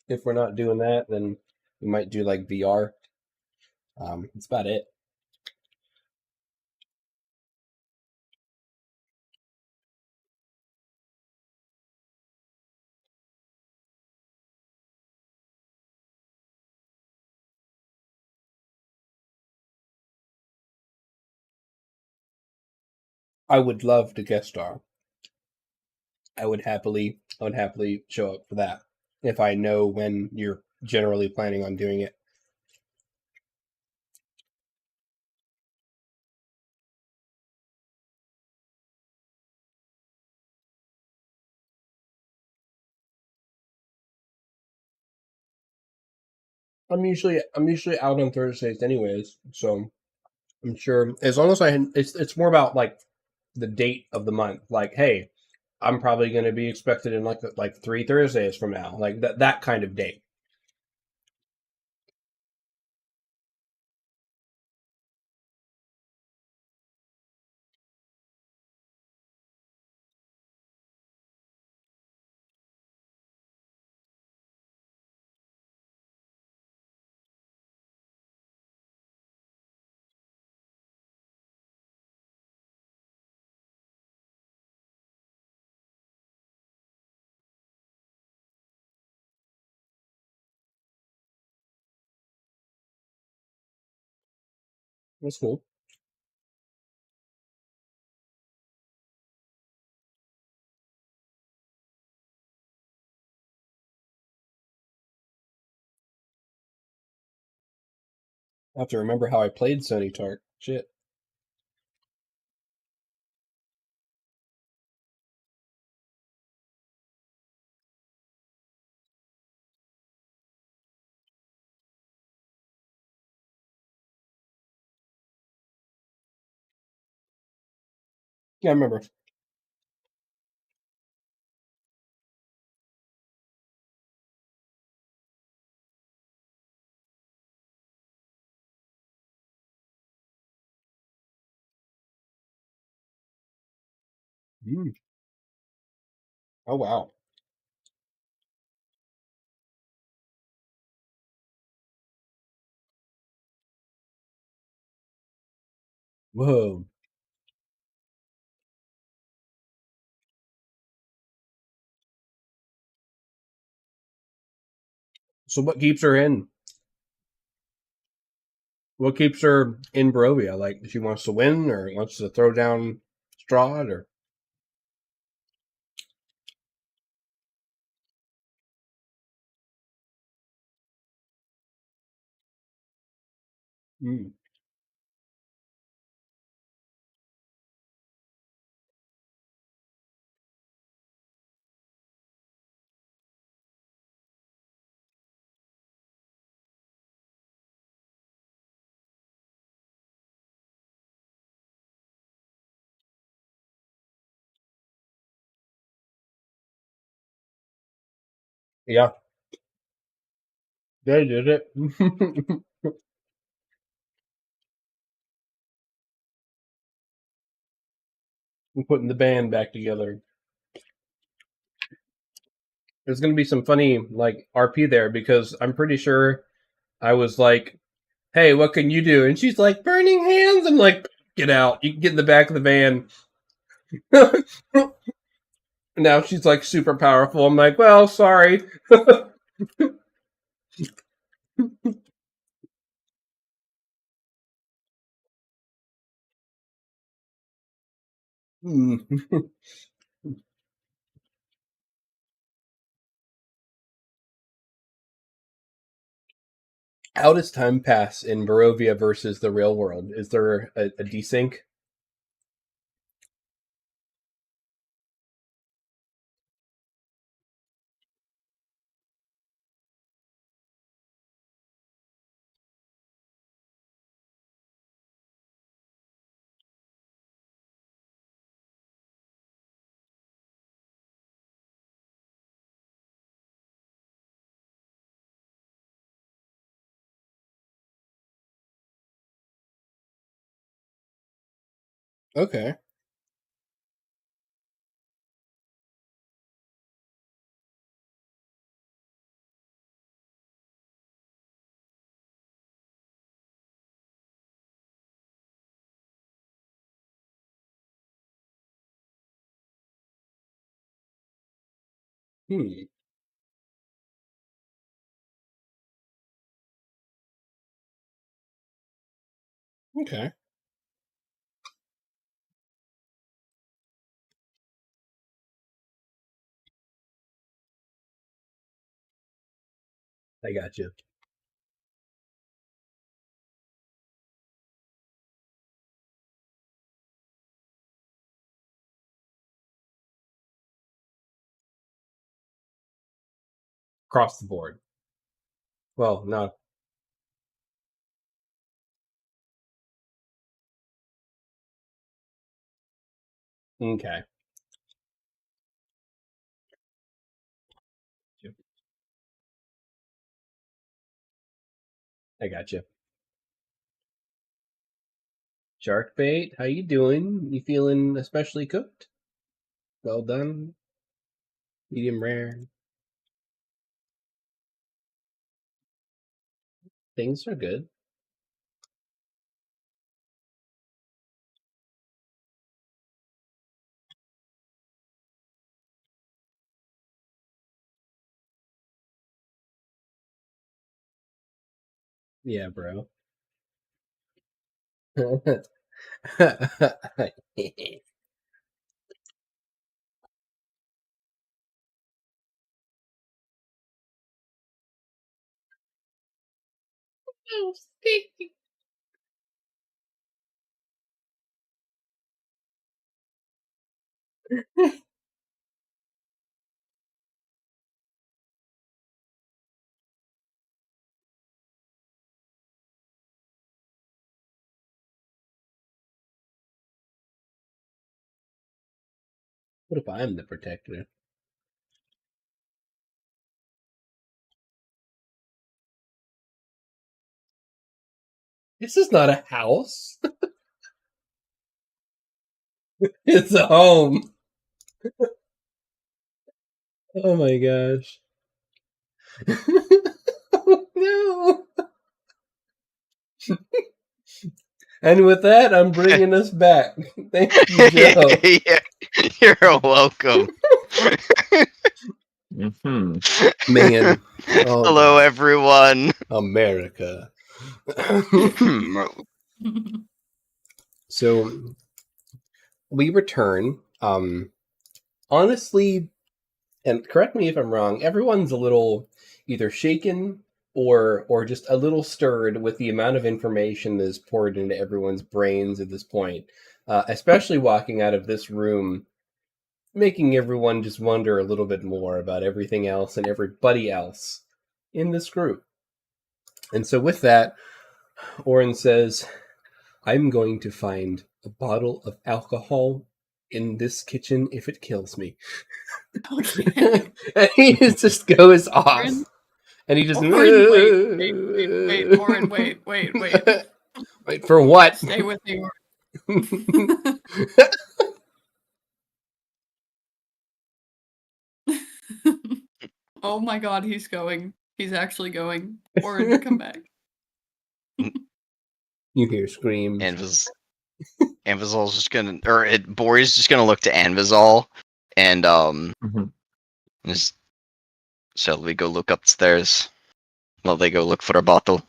If we're not doing that, then we might do like VR. That's about it. I would love to guest star. I would happily show up for that if I know when you're generally planning on doing it. I'm usually out on Thursdays anyways, so I'm sure as long as it's more about like the date of the month. Like, hey, I'm probably going to be expected in like 3 Thursdays from now, like that kind of date. That's cool. I have to remember how I played Sony Tark. Shit. Yeah, I remember. Mm. Oh wow. Whoa. So what keeps her in? What keeps her in Barovia? Like she wants to win, or wants to throw down Strahd, or? Mm. Yeah, they did it. I'm putting the band back together. There's going to be some funny like RP there because I'm pretty sure I was like, "Hey, what can you do?" And she's like, "Burning hands." I'm like, "Get out! You can get in the back of the van." Now she's like super powerful. I'm like, "Well, sorry." Hmm. How does time pass in Barovia versus the real world? Is there a desync? Okay. Hmm. Okay. I got you. Across the board. Well, not. Okay. I got you. Shark bait, how you doing? You feeling especially cooked? Well done. Medium rare. Things are good. Yeah, bro. Oh, sticky. What if I'm the protector? This is not a house. It's a home. Oh my gosh. Oh no. And with that, I'm bringing us back. Thank you, Joe. Yeah, you're welcome. Man. Oh, Hello, God. everyone. America. So we return. Honestly, and correct me if I'm wrong, everyone's a little either shaken or just a little stirred with the amount of information that is poured into everyone's brains at this point. Especially walking out of this room, making everyone just wonder a little bit more about everything else and everybody else in this group. And so with that, Oren says, I'm going to find a bottle of alcohol in this kitchen if it kills me. Okay. And he just goes off. Oren? And he just... Oren, wait. Oren, wait. Wait, for what? Stay with me, Oren. Oh my god, he's going. He's actually going. Oren, come back. You hear screams. Anvizal's just gonna, Bori's just gonna look to Anvizal, and just, shall we go look upstairs? While they go look for a bottle.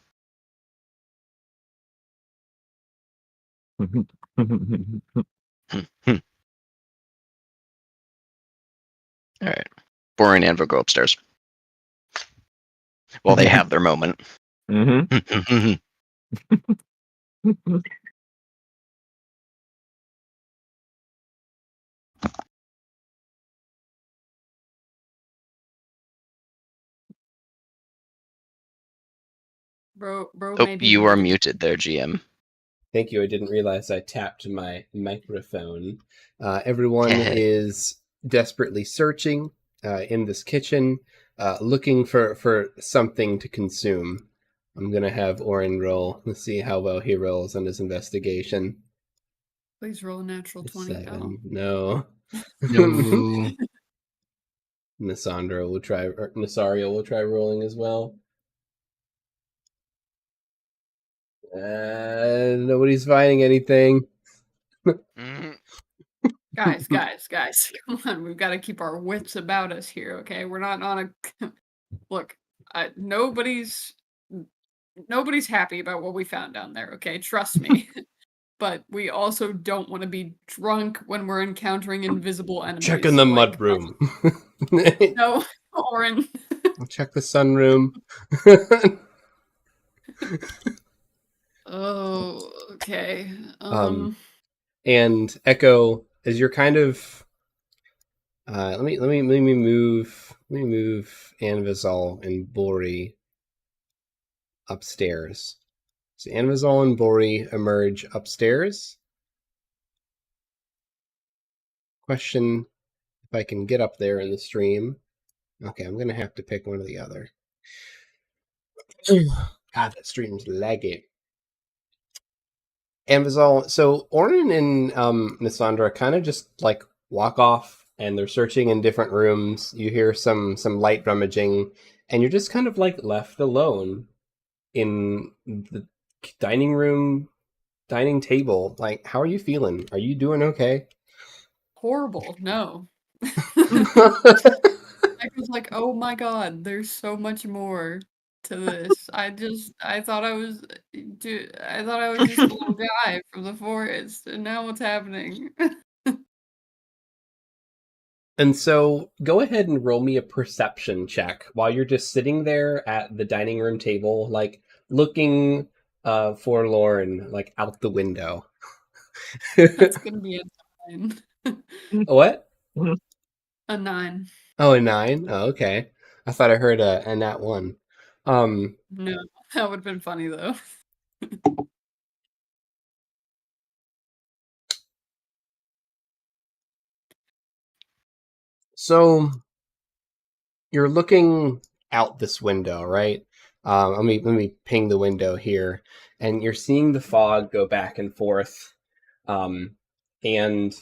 Alright. Bori and Anvil go upstairs. While they have their moment. Mm-hmm. Bro, Oh, maybe you are muted there, GM. Thank you. I didn't realize I tapped my microphone. Everyone is desperately searching in this kitchen, looking for something to consume. I'm going to have Orin roll. Let's see how well he rolls on his investigation. Please roll a natural 20. 7. No. No. Nasario will try rolling as well. Nobody's finding anything. Guys, come on. We've got to keep our wits about us here, okay? We're not on a... Look, nobody's happy about what we found down there, okay? Trust me. But we also don't want to be drunk when we're encountering invisible enemies. Check in the mud room. No, Orin. I'll check the sunroom. Oh, okay. And Echo, as you're kind of let me move Anvizal and Bori upstairs. So Anvizal and Bori emerge upstairs. Question if I can get up there in the stream. Okay, I'm gonna have to pick one or the other. God, that stream's laggy. Anvizal, so Orin and Nisandra kind of just like walk off and they're searching in different rooms. You hear some light rummaging and you're just kind of like left alone in the dining table. Like, how are you feeling? Are you doing okay? Horrible. No. I was like, oh my god, there's so much more to this. I thought I was just a little guy from the forest, and now what's happening? And so go ahead and roll me a perception check while you're just sitting there at the dining room table, like looking forlorn, like out the window. That's gonna be a 9. What? A 9. Oh, a 9? Oh, okay. I thought I heard a nat 1. No, that would have been funny though. So you're looking out this window, right? Let me ping the window here, and you're seeing the fog go back and forth, and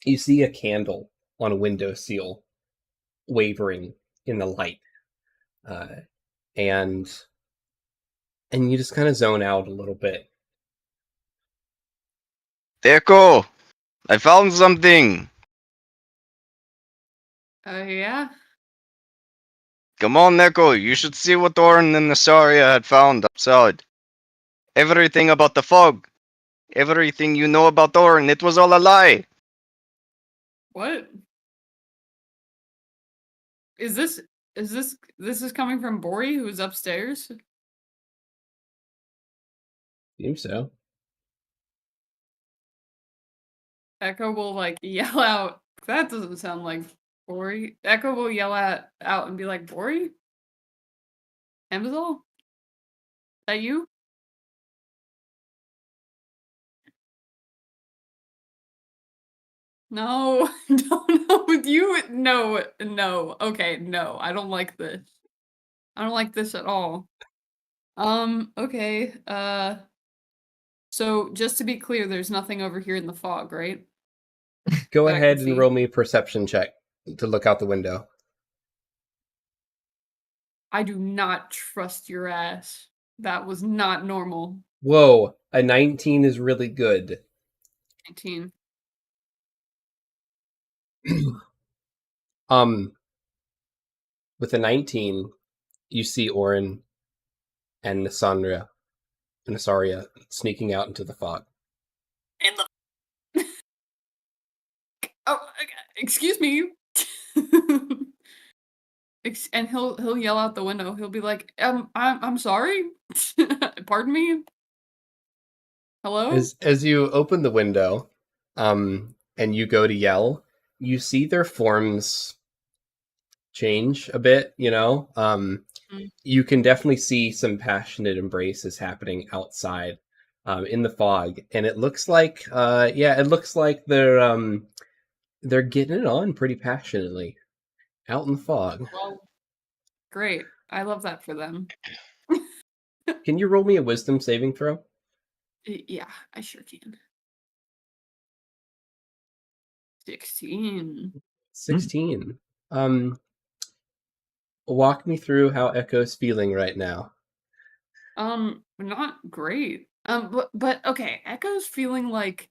you see a candle on a windowsill wavering in the light, and you just kind of zone out a little bit. Deco! I found something! Yeah? Come on, Neko, you should see what Orin and Nasaria had found outside. Everything about the fog. Everything you know about Orin, it was all a lie. What? Is this coming from Bori, who's upstairs? Seems so. Echo will like yell out. That doesn't sound like Bori. Echo will yell out and be like, Bori? Amazol? That you? No, no, you, no. Okay, no, I don't like this. I don't like this at all. Okay, so just to be clear, there's nothing over here in the fog, right? Go That I ahead can and see. roll me a perception check to look out the window. I do not trust your ass. That was not normal. Whoa, a 19 is really good. 19. With a 19, you see Orin and Nasaria sneaking out into the fog. In the oh, excuse me. And he'll yell out the window. He'll be like, I'm sorry. Pardon me. Hello? As you open the window, and you go to yell, you see their forms change a bit, you know? You can definitely see some passionate embraces happening outside, in the fog, and it looks like, they're getting it on pretty passionately out in the fog. Well, great. I love that for them. Can you roll me a wisdom saving throw? Yeah, I sure can. 16. 16. Walk me through how Echo's feeling right now. Not great. But okay, Echo's feeling like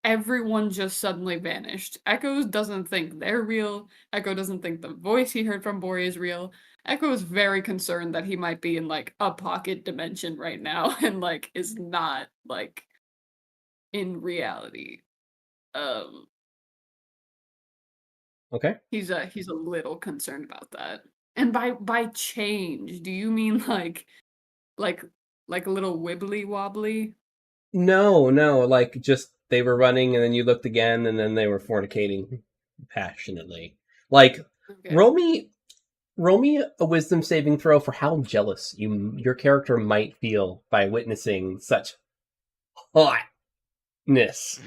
everyone just suddenly vanished. Echo doesn't think they're real. Echo doesn't think the voice he heard from Bori is real. Echo is very concerned that he might be in like a pocket dimension right now and like is not like in reality. Okay. He's a little concerned about that. And by change, do you mean like a little wibbly wobbly? No, like just they were running and then you looked again and then they were fornicating passionately. Like Okay. roll me a wisdom saving throw for how jealous your character might feel by witnessing such hotness.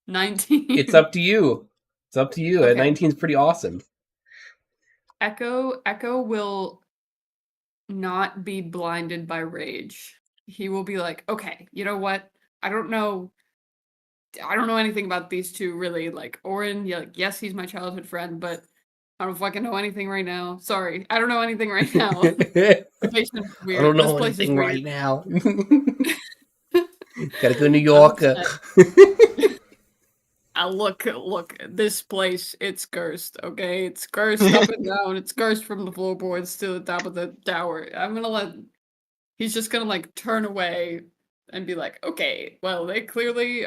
19. It's up to you. It's up to you. Okay. 19 is pretty awesome. Echo will not be blinded by rage. He will be like, okay, you know what? I don't know anything about these two really. Like Orin, yeah, like, yes, he's my childhood friend, but I don't fucking know anything right now. Sorry, I don't know anything right now. The basement's weird. I don't know this place anything is weird. right now. Gotta go to New York. Look, this place, it's cursed, okay? It's cursed up and down. It's cursed from the floorboards to the top of the tower. He's just gonna, like, turn away and be like, okay, well, they clearly,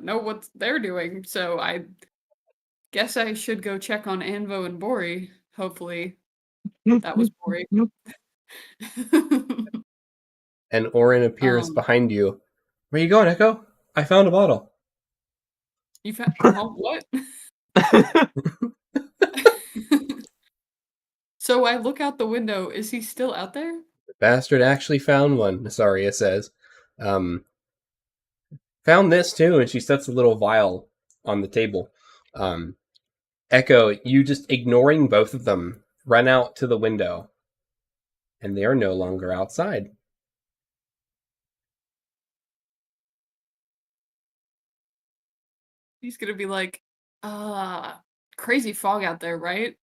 know what they're doing, so I guess I should go check on Anvo and Bori. Hopefully. That was Bori. And Orin appears behind you. Where you going, Echo? I found a bottle. You found what? So I look out the window. Is he still out there? The bastard actually found one, Nasaria says. Found this too, and she sets a little vial on the table. Echo, you just ignoring both of them, run out to the window. And they are no longer outside. He's gonna be like, crazy fog out there, right?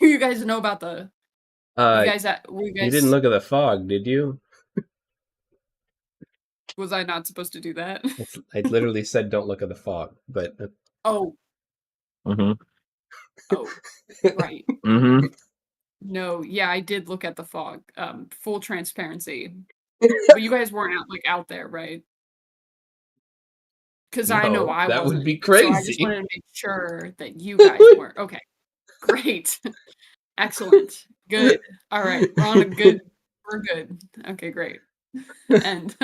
You guys know about the you didn't look at the fog, did you? Was I not supposed to do that? I literally said don't look at the fog, but Oh. Mm-hmm. Oh, right. Mm-hmm. No, yeah, I did look at the fog. Full transparency. But you guys weren't out there, right? Because I know No, I that wasn't. would be So I just crazy. wanted to make sure that you guys weren't. Okay. Great. Excellent. Good. All right. We're good. Okay, great. And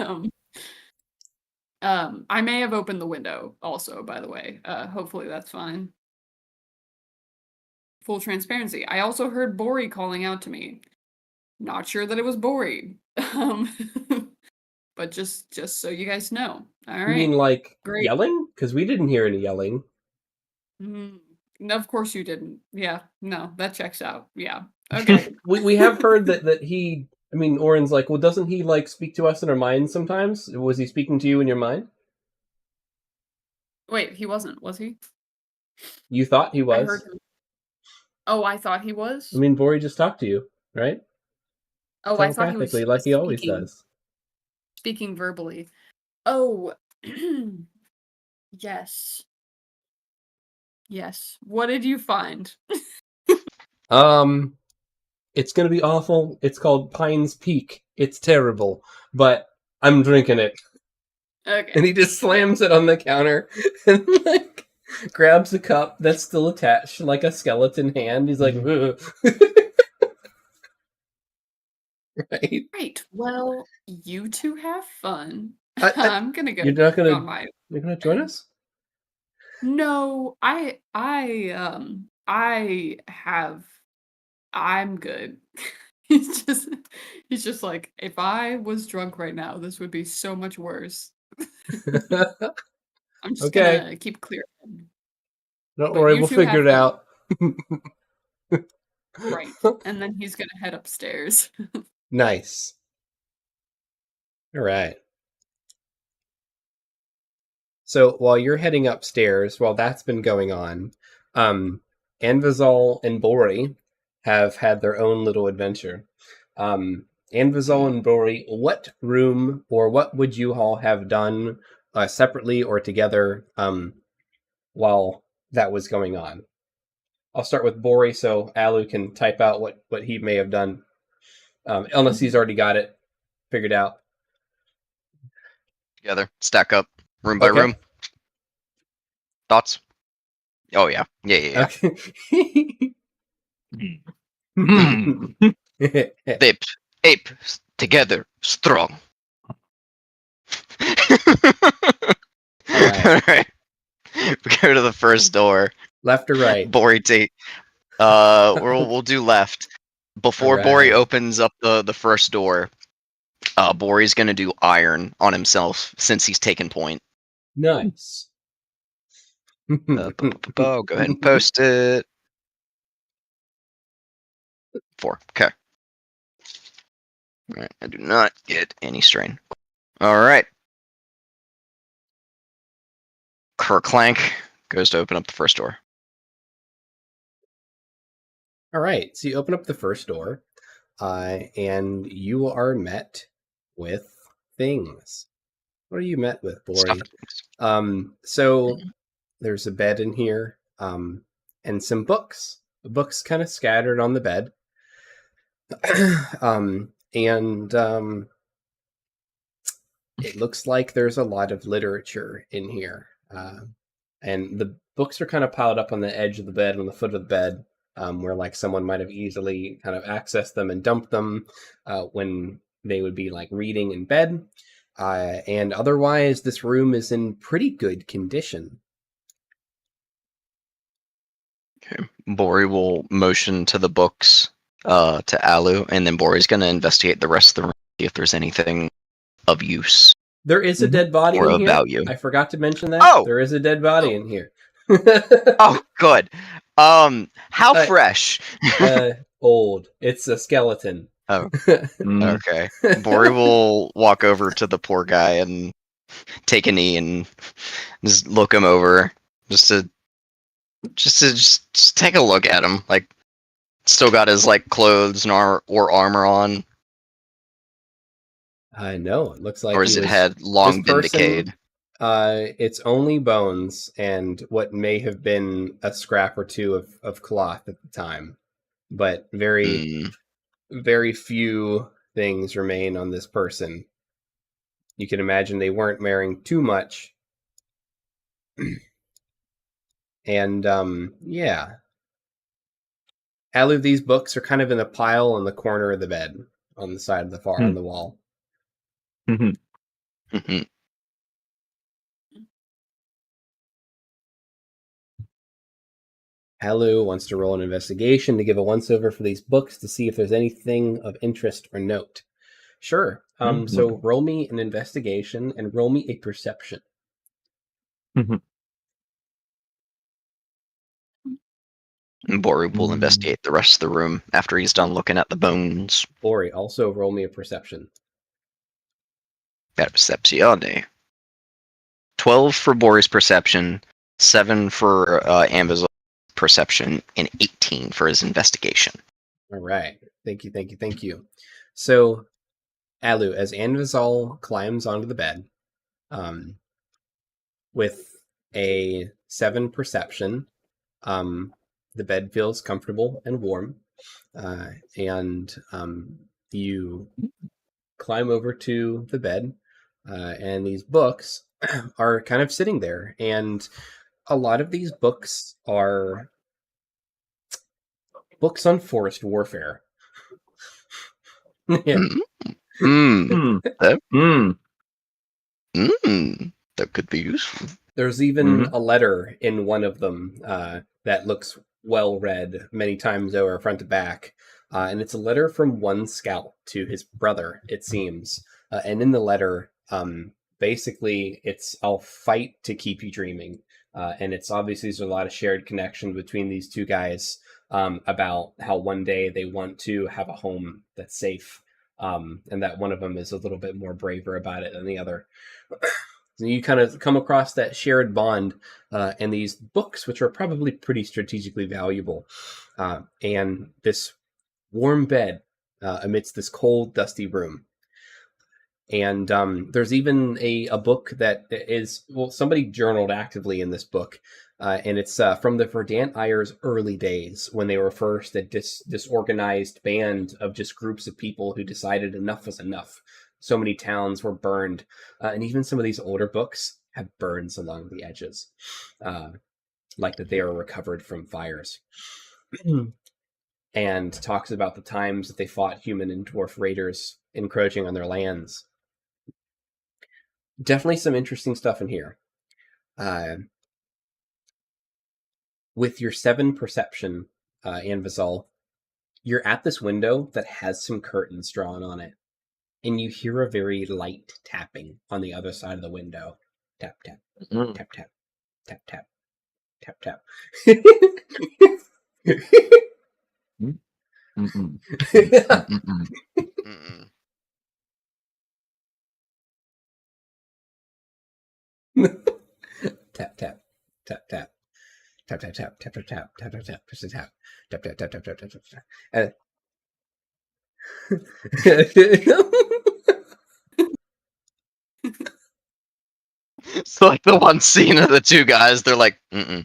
I may have opened the window also, by the way. Hopefully that's fine. Full transparency. I also heard Bori calling out to me. Not sure that it was Bori. But just so you guys know. All right. You mean like Great. yelling? Because we didn't hear any yelling. No, of course you didn't. Yeah, no, that checks out. Yeah. Okay. we have heard that he. I mean, Orin's like, well, doesn't he like speak to us in our minds sometimes? Was he speaking to you in your mind? Wait, he wasn't, was he? You thought he was? I heard him. Oh, I thought he was? I mean, Bori just talked to you, right? Oh, I thought he was telepathically, like he always does. Speaking verbally. Oh, yes. Yes. What did you find? It's gonna be awful. It's called Pine's Peak. It's terrible, but I'm drinking it. Okay. And he just slams it on the counter and like grabs a cup that's still attached like a skeleton hand. He's like, ugh. Right. Right. Well, you two have fun. I- I'm gonna go You're not gonna. on my. You're gonna join us? No, I'm good. He's just he's just like, if I was drunk right now, this would be so much worse. I'm just Okay. gonna keep clear. Don't But worry, you we'll two figure have it fun. out. Right. And then he's gonna head upstairs. Nice. All right. So while you're heading upstairs, while that's been going on, Anvizal and Bori have had their own little adventure. Anvizal and Bori, what room or what would you all have done separately or together while that was going on? I'll start with Bori so Alu can type out what he may have done, unless he's already got it figured out. Together, stack up, room by Okay. room. Thoughts? Oh yeah. Yeah. Okay. Ape, together, strong. Alright. All right. We go to the first door. Left or right? Bori take. We'll do left. Before Bori Alright. opens up the first door, Bori's gonna do iron on himself since he's taken point. Nice. Go ahead and post it. 4. Okay. All right. I do not get any strain. All right. Kerclank goes to open up the first door. All right. So you open up the first door, and you are met with things. What are you met with, Bori? So there's a bed in here, and some books. The books kind of scattered on the bed. It looks like there's a lot of literature in here. And the books are kind of piled up on the edge of the bed, on the foot of the bed, where like someone might have easily kind of accessed them and dumped them when they would be like reading in bed. And otherwise, this room is in pretty good condition. Okay. Bori will motion to the books to Alu, and then Bori's going to investigate the rest of the room, see if there's anything of use. There is a dead body Or in of here. value. I forgot to mention that. Oh! There is a dead body in here. Oh, good. How fresh? Old. It's a skeleton. Oh, okay. Bori will walk over to the poor guy and take a knee and just look him over, just to take a look at him. Like, still got his like clothes and armor on, I know. It looks like. or is it had long been decayed? It's only bones and what may have been a scrap or two of cloth at the time, but very few things remain on this person. You can imagine they weren't wearing too much. And yeah. Alu, these books are kind of in a pile on the corner of the bed, on the side of the far on the wall. Alu wants to roll an investigation to give a once-over for these books to see if there's anything of interest or note. Sure. So roll me an investigation and roll me a perception. Bori will investigate the rest of the room after he's done looking at the bones. Bori, also roll me a perception. Percepzione. 12 for Bori's perception, 7 for Ambizal's perception, and 18 for his investigation. All right. Thank you. So, Alu, as Anvizal climbs onto the bed, with a 7 perception, The bed feels comfortable and warm, and you climb over to the bed, and these books are kind of sitting there, and a lot of these books are books on forest warfare. Yeah. Mm. Hmm. That could be useful. There's even a letter in one of them that looks well read many times over front to back. And it's a letter from one scout to his brother, it seems. And in the letter, basically, it's I'll fight to keep you dreaming. And it's obviously there's a lot of shared connection between these two guys about how one day they want to have a home that's safe. And that one of them is a little bit more braver about it than the other. So you kind of come across that shared bond and these books, which are probably pretty strategically valuable, and this warm bed amidst this cold, dusty room. And there's even a book that is, well, somebody journaled actively in this book, and it's from the Verdant Ire's early days when they were first a disorganized band of just groups of people who decided enough was enough. So many towns were burned, and even some of these older books have burns along the edges, like that they are recovered from fires. And talks about the times that they fought human and dwarf raiders encroaching on their lands. Definitely some interesting stuff in here. With your 7 perception, Anvizal, you're at this window that has some curtains drawn on it. And you hear a very light tapping on the other side of the window. Tap, tap, tap, tap, tap, tap, tap, tap. Tap, tap, tap, tap. Tap, tap, tap, tap, tap, tap, tap, tap, tap, tap, tap, tap, tap, tap, tap, tap, tap, tap. It's like the one scene of the two guys. They're like, mm-mm,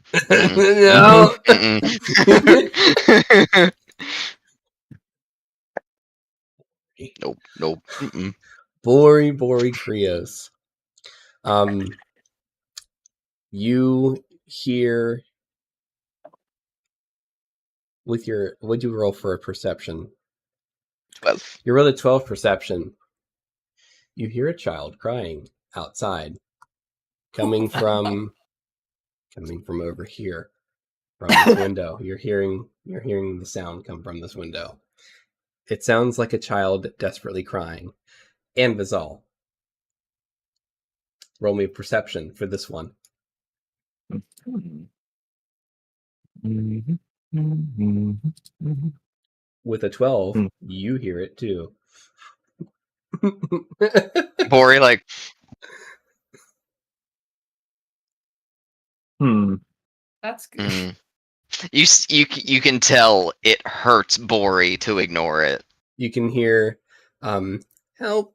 No. nope. Bori Krios. You hear with your, what'd you roll for a perception? 12. You rolled a 12 perception. You hear a child crying outside, coming from over here, from this window. You're hearing the sound come from this window. It sounds like a child desperately crying. And Vizal, roll me a perception for this one. With a 12, you hear it too. Bori, like, That's good. you can tell it hurts Bori to ignore it. You can hear, help!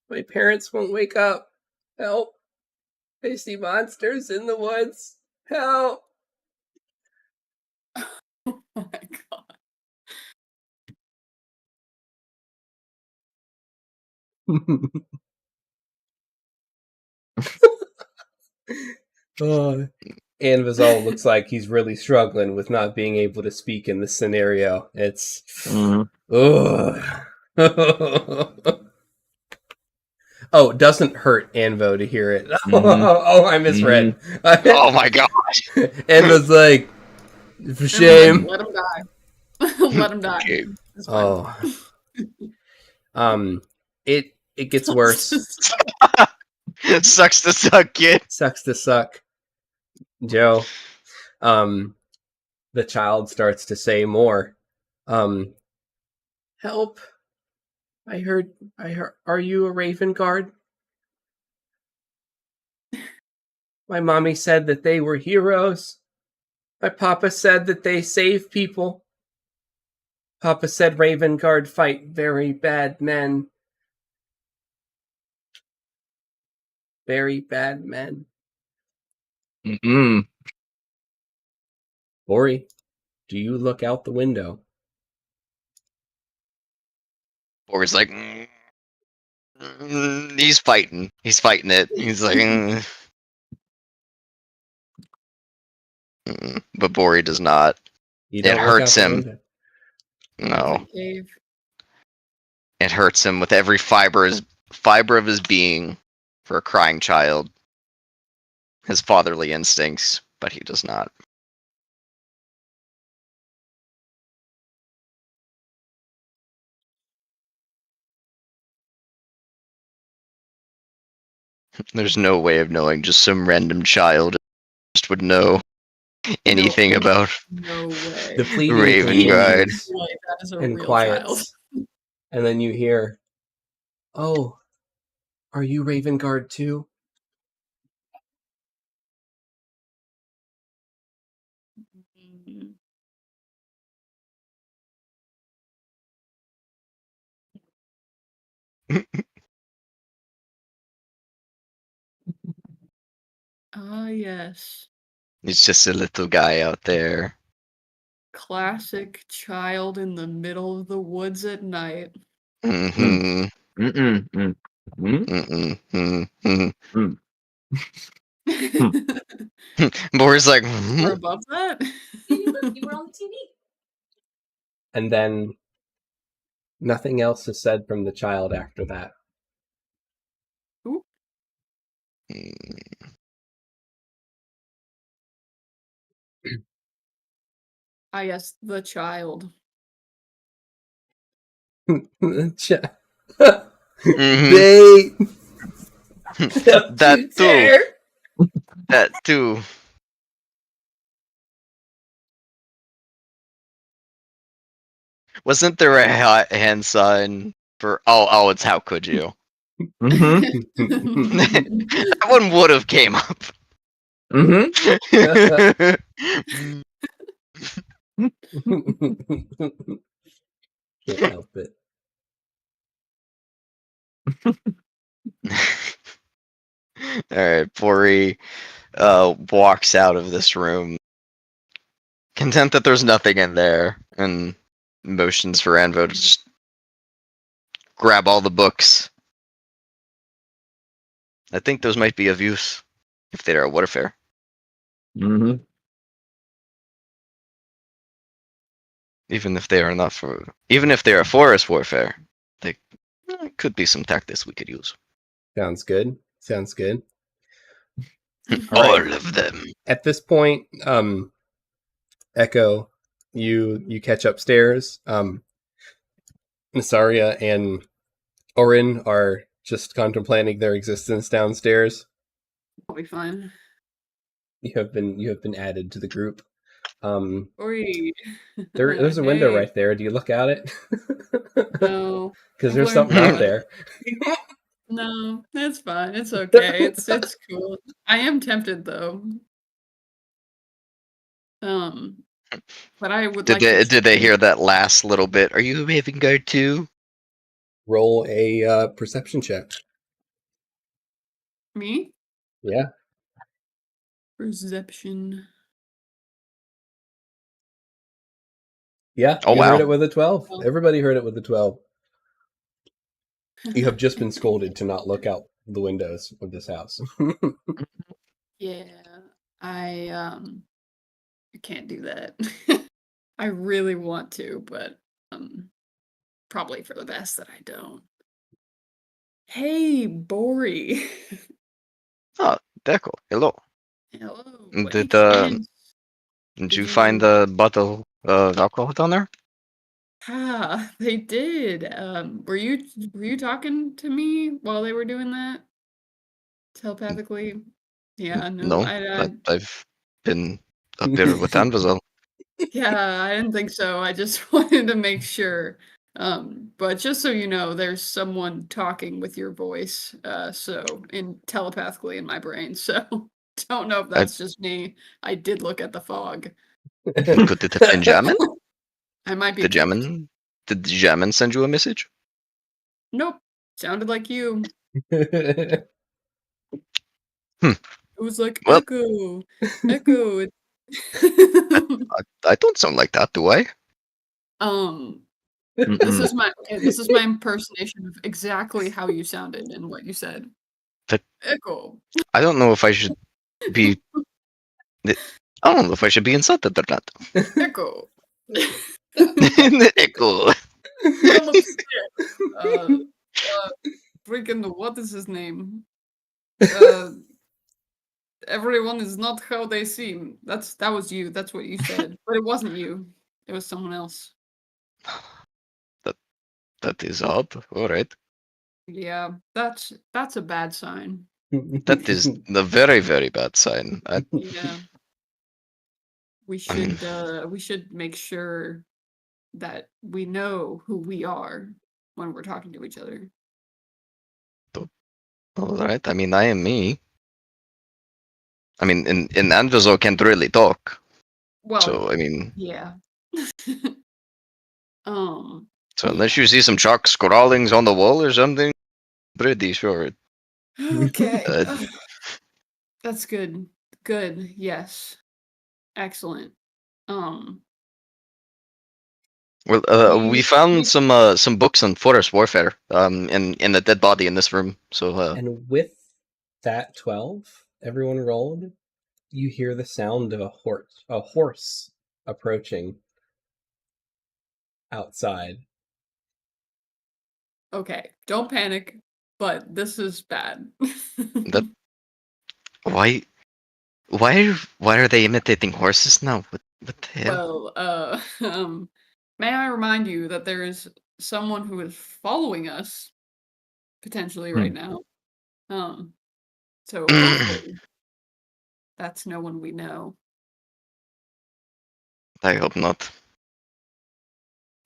My parents won't wake up. Help! I see monsters in the woods. Help! Oh my god. Anvizal looks like he's really struggling with not being able to speak in this scenario. It's oh, it doesn't hurt Anvo to hear it. Oh, I misread. Oh my gosh. Anvo's like, for shame. Let him die. Let him die. Okay. Oh. It gets worse. Sucks to suck, kid. Sucks to suck. Joe. The child starts to say more. Help. I heard, are you a Raven Guard? My mommy said that they were heroes. My papa said that they save people. Papa said Raven Guard fight very bad men. Very bad men. Bori, Do you look out the window? Or he's like, he's fighting. He's fighting it. He's like, but Bori does not. You It don't look hurts out the him. window. No, Cave. it hurts him with every fiber of his being for a crying child. His fatherly instincts, but he does not. There's no way of knowing. Just some random child just would know anything about No way. The pleading Raven Guard. continues Boy, that is a and real quiets. child. And then you hear, "Oh, are you Raven Guard too?" Mhm. Ah, yes. He's just a little guy out there. Classic child in the middle of the woods at night. Mm-hmm. Mm-mm. Mm. Mm. Mm-hmm. Mm. Boris like, We're above that? You were on the TV. And then nothing else is said from the child after that. Ooh. Ah, yes, the child. They That too. That too. Wasn't there a hand sign for? Oh, it's how could you? Mm-hmm. That one would have came up. Mm-hmm. Can't help it. All right, Bori walks out of this room, content that there's nothing in there, and motions for Anvo to just grab all the books. I think those might be of use if they are warfare. Mm-hmm. Even if they are not for, even if they are forest warfare, they could be some tactics we could use. Sounds good. Sounds good. All right. of them. At this point, Echo, you catch upstairs. Nasaria and Orin are just contemplating their existence downstairs. I'll be fine. You have been added to the group. Oi. There's a window Hey. right there. Do you look out it? No. Because there's I've something learned out there. No, it's fine. It's okay. It's cool. I am tempted though. But I would like to Did they hear that last little bit? Are you a Raven Guard too? Roll a perception check. Me? Yeah. Perception. Yeah. Oh, You wow. heard it with a 12. Oh. Everybody heard it with a 12. You have just been scolded to not look out the windows of this house. Yeah. I can't do that. I really want to, but probably for the best that I don't. Hey, Bori. Oh, Deco. Hello. Hello. Did Ancients. did Did you find you- the bottle of alcohol down there? Ah, they did. Were you talking to me while they were doing that? Telepathically? Yeah, no, No, I've been up here with Anvazal. yeah, I didn't think so. I just wanted to make sure. But just so you know, there's someone talking with your voice, so telepathically in my brain. So don't know if that's just me. I did look at the fog. Could it have been Jamin? I might be Did tricked. Jamin send you a message? Nope. Sounded like you. It It was like Well- Echo. Echo, I don't sound like that, do I? This Mm-mm. is my impersonation of exactly how you sounded and what you said. That- Echo. I don't know if I should be. I don't know if I should be insulted or not. Echo. Echo. Some of freaking what is his name? Everyone is not how they seem. That was you. That's what you said. But it wasn't you. It was someone else. That is odd. All right. Yeah, that's a bad sign. That is the very, very bad sign. Yeah. We I mean- should make sure that we know who we are when we're talking to each other. All right. I mean, I am me. I mean, in Androzo can't really talk. Well, So I mean, yeah. so unless you see some chalk scrawlings on the wall or something, pretty sure. Okay. Uh, That's good. Good. Yes. Excellent. Um Well, we we found some books on forest warfare in a dead body in this room. So And with that 12, everyone rolled, you hear the sound of a horse approaching outside. okay, don't panic, but this is bad. that why are they imitating horses now? What the hell? Well, may I remind you that there is someone who is following us potentially right now. So hopefully that's no one we know. I hope not.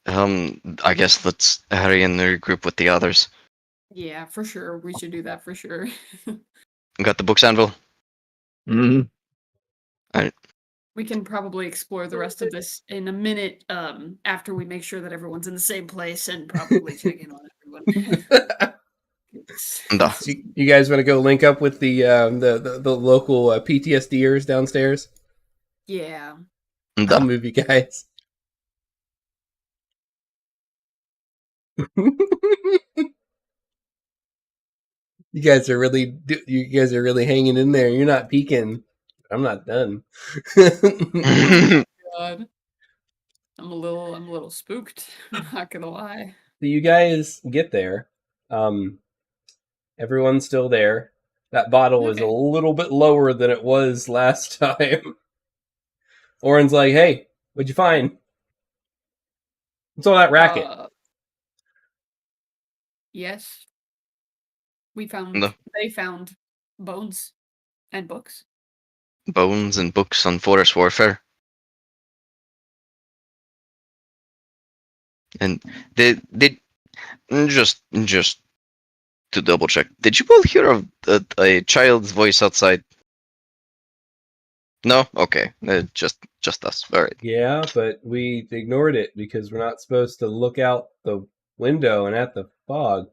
I guess let's hurry and regroup with the others. Yeah, for sure. We should do that for sure. Got the books, Anvil? Mm-hmm. We can probably explore the rest of this in a minute, after we make sure that everyone's in the same place and probably check in on everyone. Duh. So you guys want to go link up with the local PTSDers downstairs? Yeah. I'll Duh. move you guys. You guys are really hanging in there. You're not peeking. I'm not done. God. I'm a little spooked. I'm not gonna lie. So you guys get there. Everyone's still there. That bottle is a Okay. little bit lower than it was last time. Oren's like, "Hey, what'd you find? What's all that racket?" Yes. No. They found bones and books. Bones and books on forest warfare. And they just to double check. Did you all hear of a child's voice outside? No? Okay. Just us. All right. Yeah, but we ignored it because we're not supposed to look out the window and at the fog.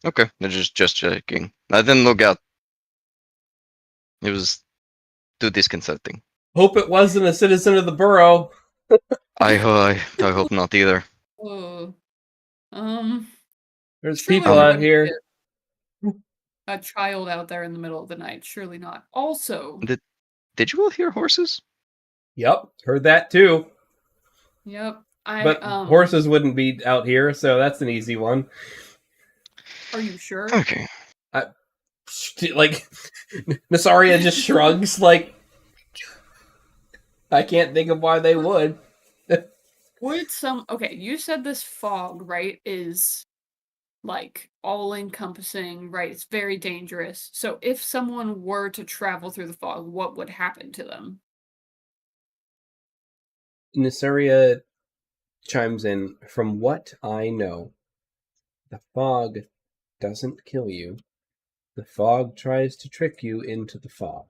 Okay. Just checking. I didn't look out. It was too disconcerting. Hope it wasn't a citizen of the borough. I hope not either. Oh. There's Surely people there out wouldn't here. be a child out there in the middle of the night. Surely not. Also, Did you all hear horses? Yep, heard that too. yep. But horses wouldn't be out here, so that's an easy one. Are you sure? Okay. Like, Nasaria just shrugs, like, I can't think of why they would. Would okay, you said this fog, right, is like all encompassing, right? It's very dangerous. So if someone were to travel through the fog, what would happen to them? Nasaria chimes in, from what I know, the fog doesn't kill you. The fog tries to trick you into the fog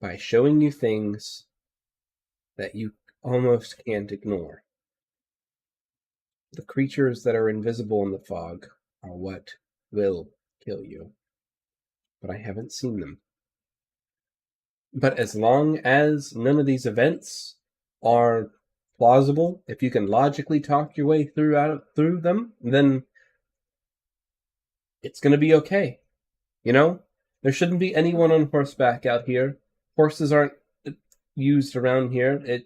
by showing you things that you almost can't ignore. The creatures that are invisible in the fog are what will kill you. But I haven't seen them. But as long as none of these events are plausible, if you can logically talk your way through them, then it's going to be okay. You know? There shouldn't be anyone on horseback out here. Horses aren't used around here.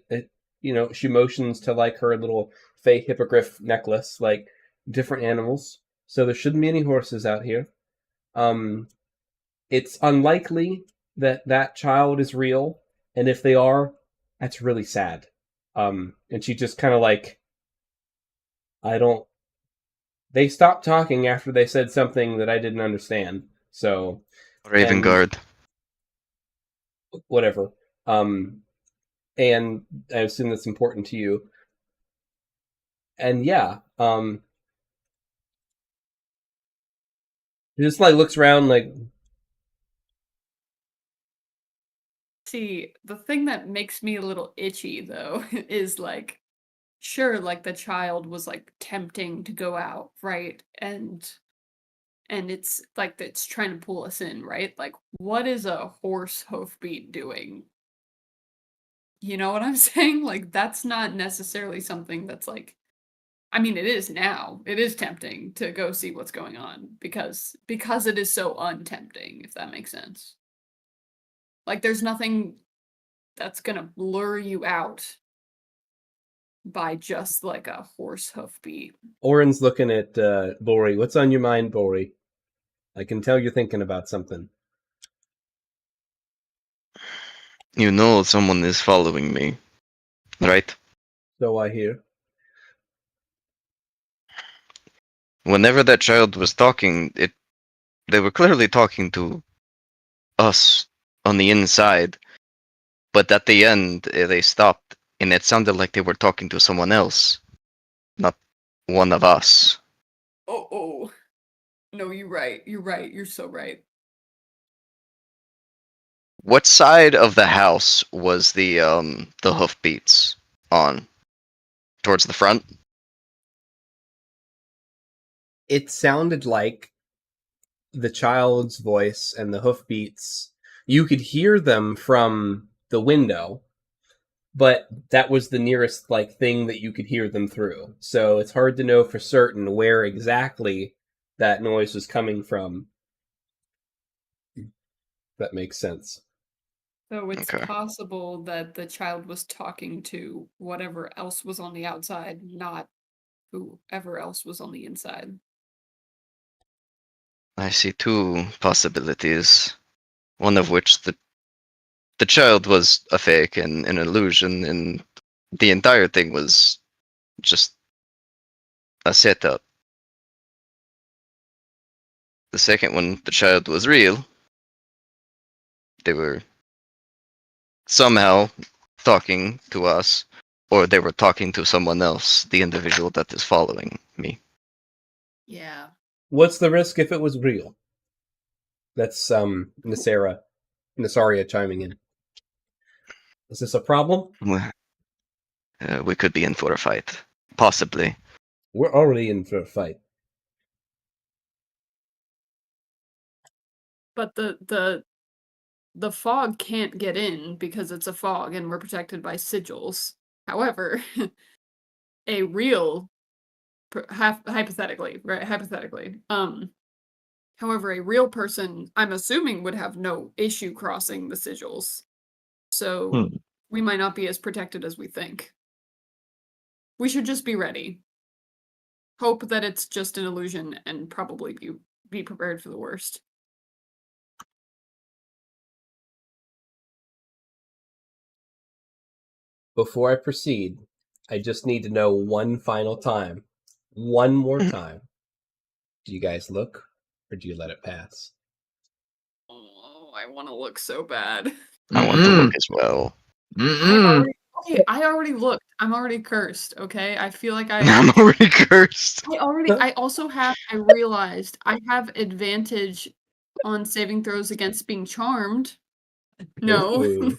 She motions to like her little fey hippogriff necklace, like different animals. So there shouldn't be any horses out here. It's unlikely that child is real, and if they are, that's really sad. And she just kind of like, they stopped talking after they said something that I didn't understand. So Raven Guard. whatever. And I assume that's important to you. And yeah, he just like looks around like. See, the thing that makes me a little itchy though is like, sure, like the child was like tempting to go out, right? And it's like it's trying to pull us in, right? Like, what is a horse hoofbeat doing? You know what I'm saying? Like, that's not necessarily something that's like, I mean, it is now. It is tempting to go see what's going on because it is so untempting, if that makes sense. Like, there's nothing that's gonna lure you out by just like a horse hoofbeat. Oren's looking at Bori. What's on your mind, Bori? I can tell you're thinking about something. You know someone is following me, right? So I hear. Whenever that child was talking, they were clearly talking to us on the inside, but at the end they stopped, and it sounded like they were talking to someone else, not one of us. Oh. No, you're right. You're right. You're so right. What side of the house was the hoofbeats on? Towards the front? It sounded like the child's voice and the hoofbeats. You could hear them from the window, but that was the nearest like thing that you could hear them through. So it's hard to know for certain where exactly that noise was coming from. That makes sense. So it's Okay. possible that the child was talking to whatever else was on the outside, not whoever else was on the inside. I see two possibilities. One of which the child was a fake and an illusion, and the entire thing was just a setup. The second one, the child was real. They were somehow talking to us, or they were talking to someone else, the individual that is following me. Yeah. What's the risk if it was real? That's Nasaria chiming in. Is this a problem? We could be in for a fight. Possibly. We're already in for a fight. But the fog can't get in because it's a fog and we're protected by sigils. However, a real hypothetically, right? Hypothetically. However, a real person, I'm assuming, would have no issue crossing the sigils. So we might not be as protected as we think. We should just be ready. Hope that it's just an illusion and probably be prepared for the worst. Before I proceed, I just need to know one final time. One more time. Do you guys look, or do you let it pass? Oh, I want to look so bad. I want to look as well. I already looked. I'm already cursed, okay? I feel like I'm already cursed. I realized I have advantage on saving throws against being charmed. No. Ooh.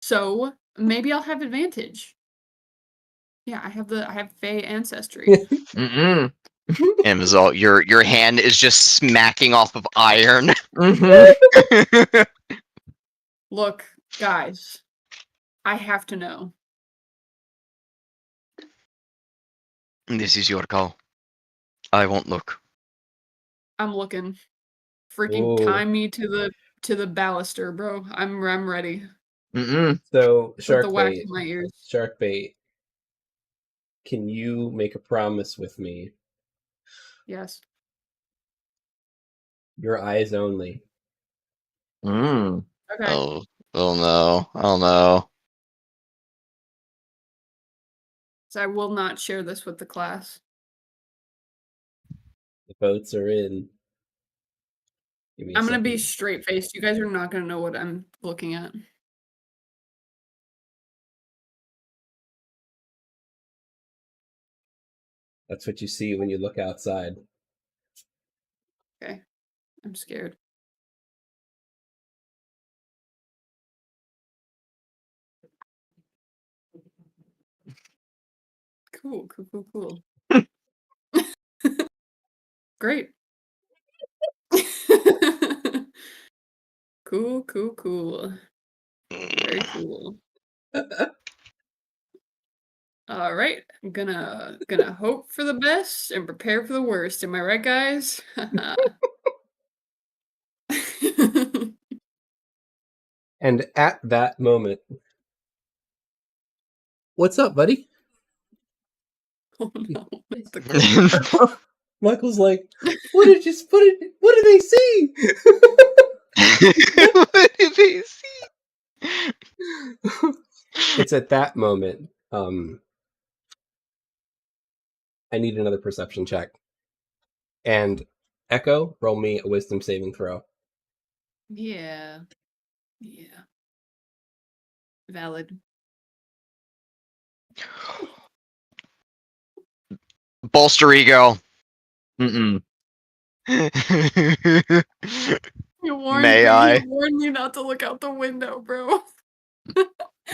So maybe I'll have advantage. Yeah, I have Fey ancestry. Amazal, your hand is just smacking off of iron. Look, guys, I have to know. This is your call. I won't look. I'm looking. Freaking Ooh. tie me to the baluster, bro. I'm ready. So, Put the wax Sharkbait, in my ears. Sharkbait, can you make a promise with me? Yes. Your eyes only. Mm. Okay. Oh no. Oh no. So I will not share this with the class. The boats are in. Give me a I'm gonna be second. straight faced. You guys are not gonna know what I'm looking at. That's what you see when you look outside. Okay. I'm scared. Cool. Great. Cool. Very cool. All right. I'm gonna hope for the best and prepare for the worst. Am I right, guys? And at that moment, what's up, buddy? Oh no. Not the corpse. Michael's like, what did they see? What did they see? It's at that moment. I need another perception check. And Echo, roll me a wisdom saving throw. Yeah. Valid. Bolster ego. Mm-mm. You warned May me. I? You warned me not to look out the window, bro.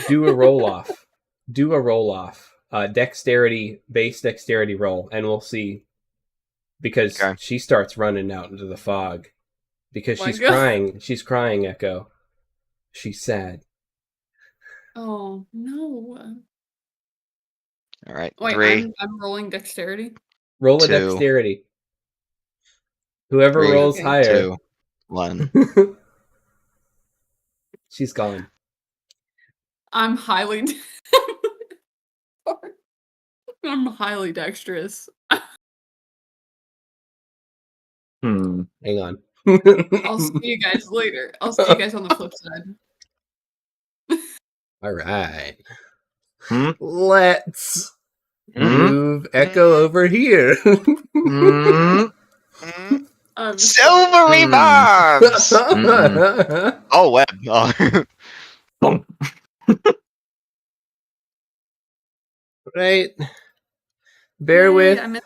Do a roll off. Base dexterity roll, and we'll see. Because Okay. she starts running out into the fog. Because My she's God. crying. She's crying, Echo. She's sad. Oh no. All right. Wait, 3, I'm rolling dexterity. Roll a 2, dexterity. Whoever 3, rolls Okay. higher. 2, 1. She's gone. I'm highly I'm highly dexterous. Hmm. Hang on. I'll see you guys later. I'll see you guys on the flip side. All right. Hmm? Let's Hmm? move Echo over here. Hmm? I'm Silvery Hmm. barbs! Mm-mm. Oh, web. Oh. Boom. Right. Bear Yay, with. I missed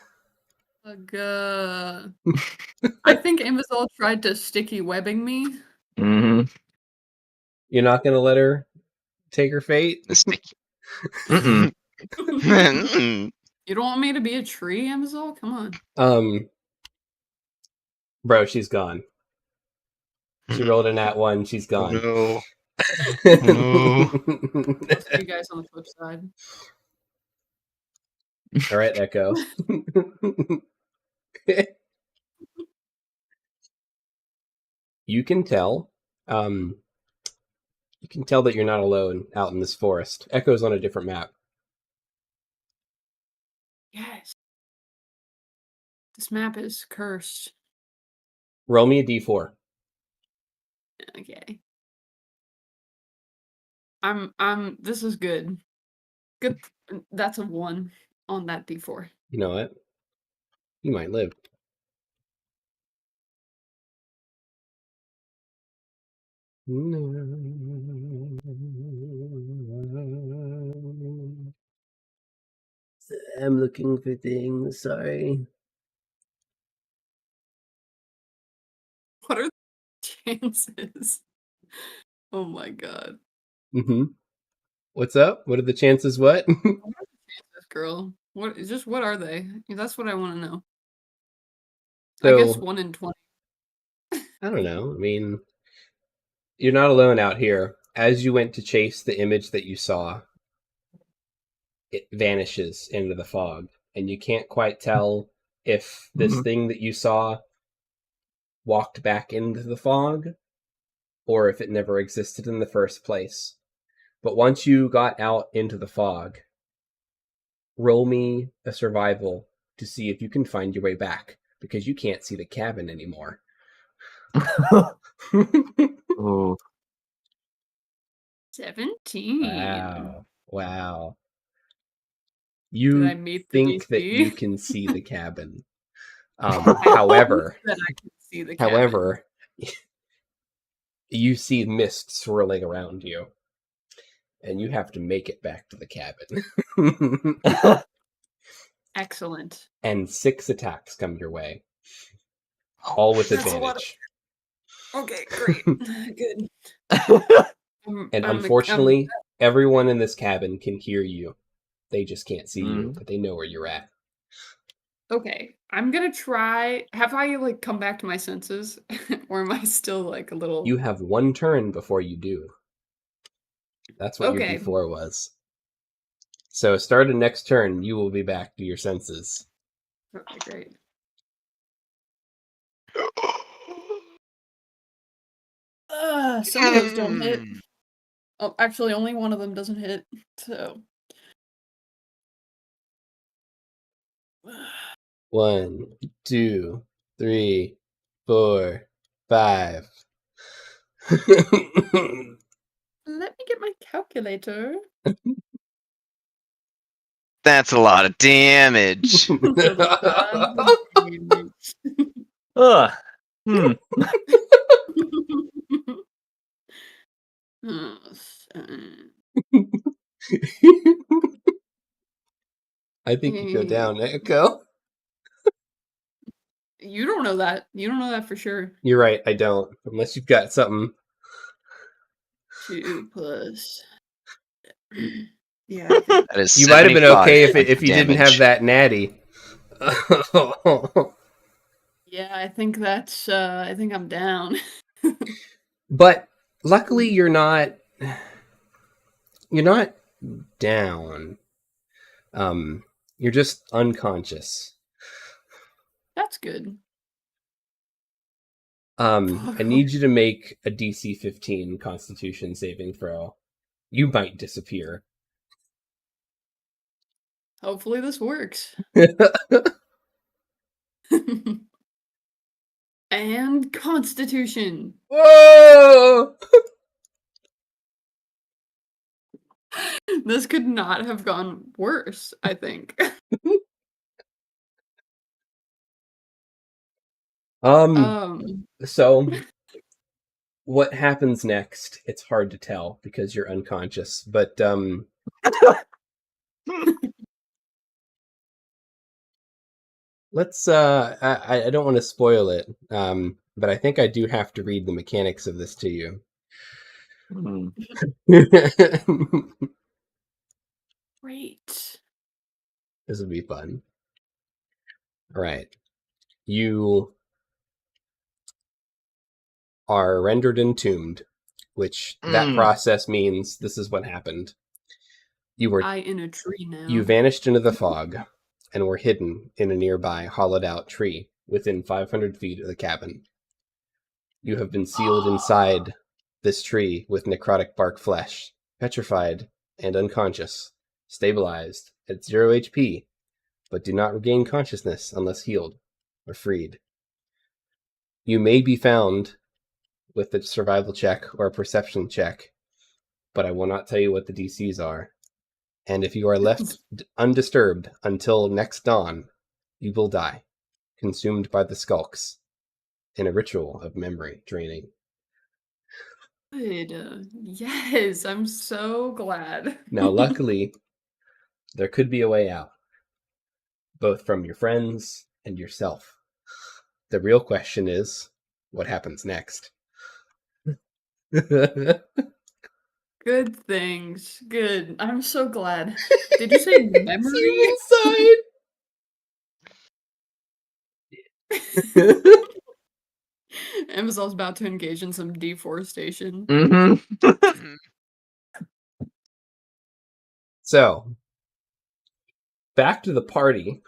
I think Amazol tried to sticky webbing me. Mhm. You're not going to let her take her fate? The sticky. Mm-mm. You don't want me to be a tree, Amazol? Come on. Bro, she's gone. She rolled a nat 1. She's Oh gone. no. Oh no. I'll see you guys on the flip side. All right, Echo. You can tell. You can tell that you're not alone out in this forest. Echo's on a different map. Yes. This map is cursed. Roll me a d4. Okay. This is good. Good. That's a 1 on that D4. You know what? You might live. I'm looking for things. Sorry. What are the chances? Oh my god. Mm-hmm. What's up? What are the chances? What? What are the chances, girl? What are they? That's what I want to know. I guess So 1 in 20. I don't know. I mean, you're not alone out here. as you went to chase the image that you saw, it vanishes into the fog, and you can't quite tell if this thing that you saw walked back into the fog or if it never existed in the first place. But once you got out into the fog, roll me a survival to see if you can find your way back, because you can't see the cabin anymore. Oh, 17. Wow. Did You I meet the think that DC? you can see the cabin. However, That I can see the cabin. you see mist swirling around you, and you have to make it back to the cabin. Excellent. And 6 attacks come your way, all with That's a lot advantage. Okay, great. Good. And unfortunately, everyone in this cabin can hear you. They just can't see you, but they know where you're at. Okay, I'm gonna try. Have I like come back to my senses, or am I still like a little? You have 1 turn before you do. That's what Okay. your D4 was. So start of next turn, you will be back to your senses. Okay, great. Some of those don't hit. Oh, actually, only one of them doesn't hit. So. 1, 2, 3, 4, 5. Let me get my calculator. That's a lot of damage. ugh. Hmm. I think you go down, Echo. You don't know that. You don't know that for sure. You're right, I don't. Unless you've got something. 2 plus. Yeah. That is You might have been 75 okay points if of you didn't have damage. that natty. Yeah, I think that's. I think I'm down. But luckily, you're not. You're not down. You're just unconscious. That's good. I need you to make a DC 15 Constitution saving throw. You might disappear. Hopefully this works. And Constitution. Whoa! This could not have gone worse, I think. So what happens next? It's hard to tell because you're unconscious, but let's I don't want to spoil it, but I think I do have to read the mechanics of this to you. Great. This would be fun. All right. You are rendered entombed, which that process means this is what happened. You in a tree now. You vanished into the fog and were hidden in a nearby hollowed out tree within 500 feet of the cabin. You have been sealed inside this tree with necrotic bark flesh, petrified and unconscious, stabilized at 0 HP, but do not regain consciousness unless healed or freed. You may be found with a survival check or a perception check, but I will not tell you what the DCs are. And if you are left undisturbed until next dawn, you will die, consumed by the skulks, in a ritual of memory draining. Good. Yes, I'm so glad. Now, luckily, there could be a way out, both from your friends and yourself. The real question is, what happens next? Good things. Good. I'm so glad. Did you say memory? It's you inside. Amazon's about to engage in some deforestation. Mm-hmm. So, back to the party.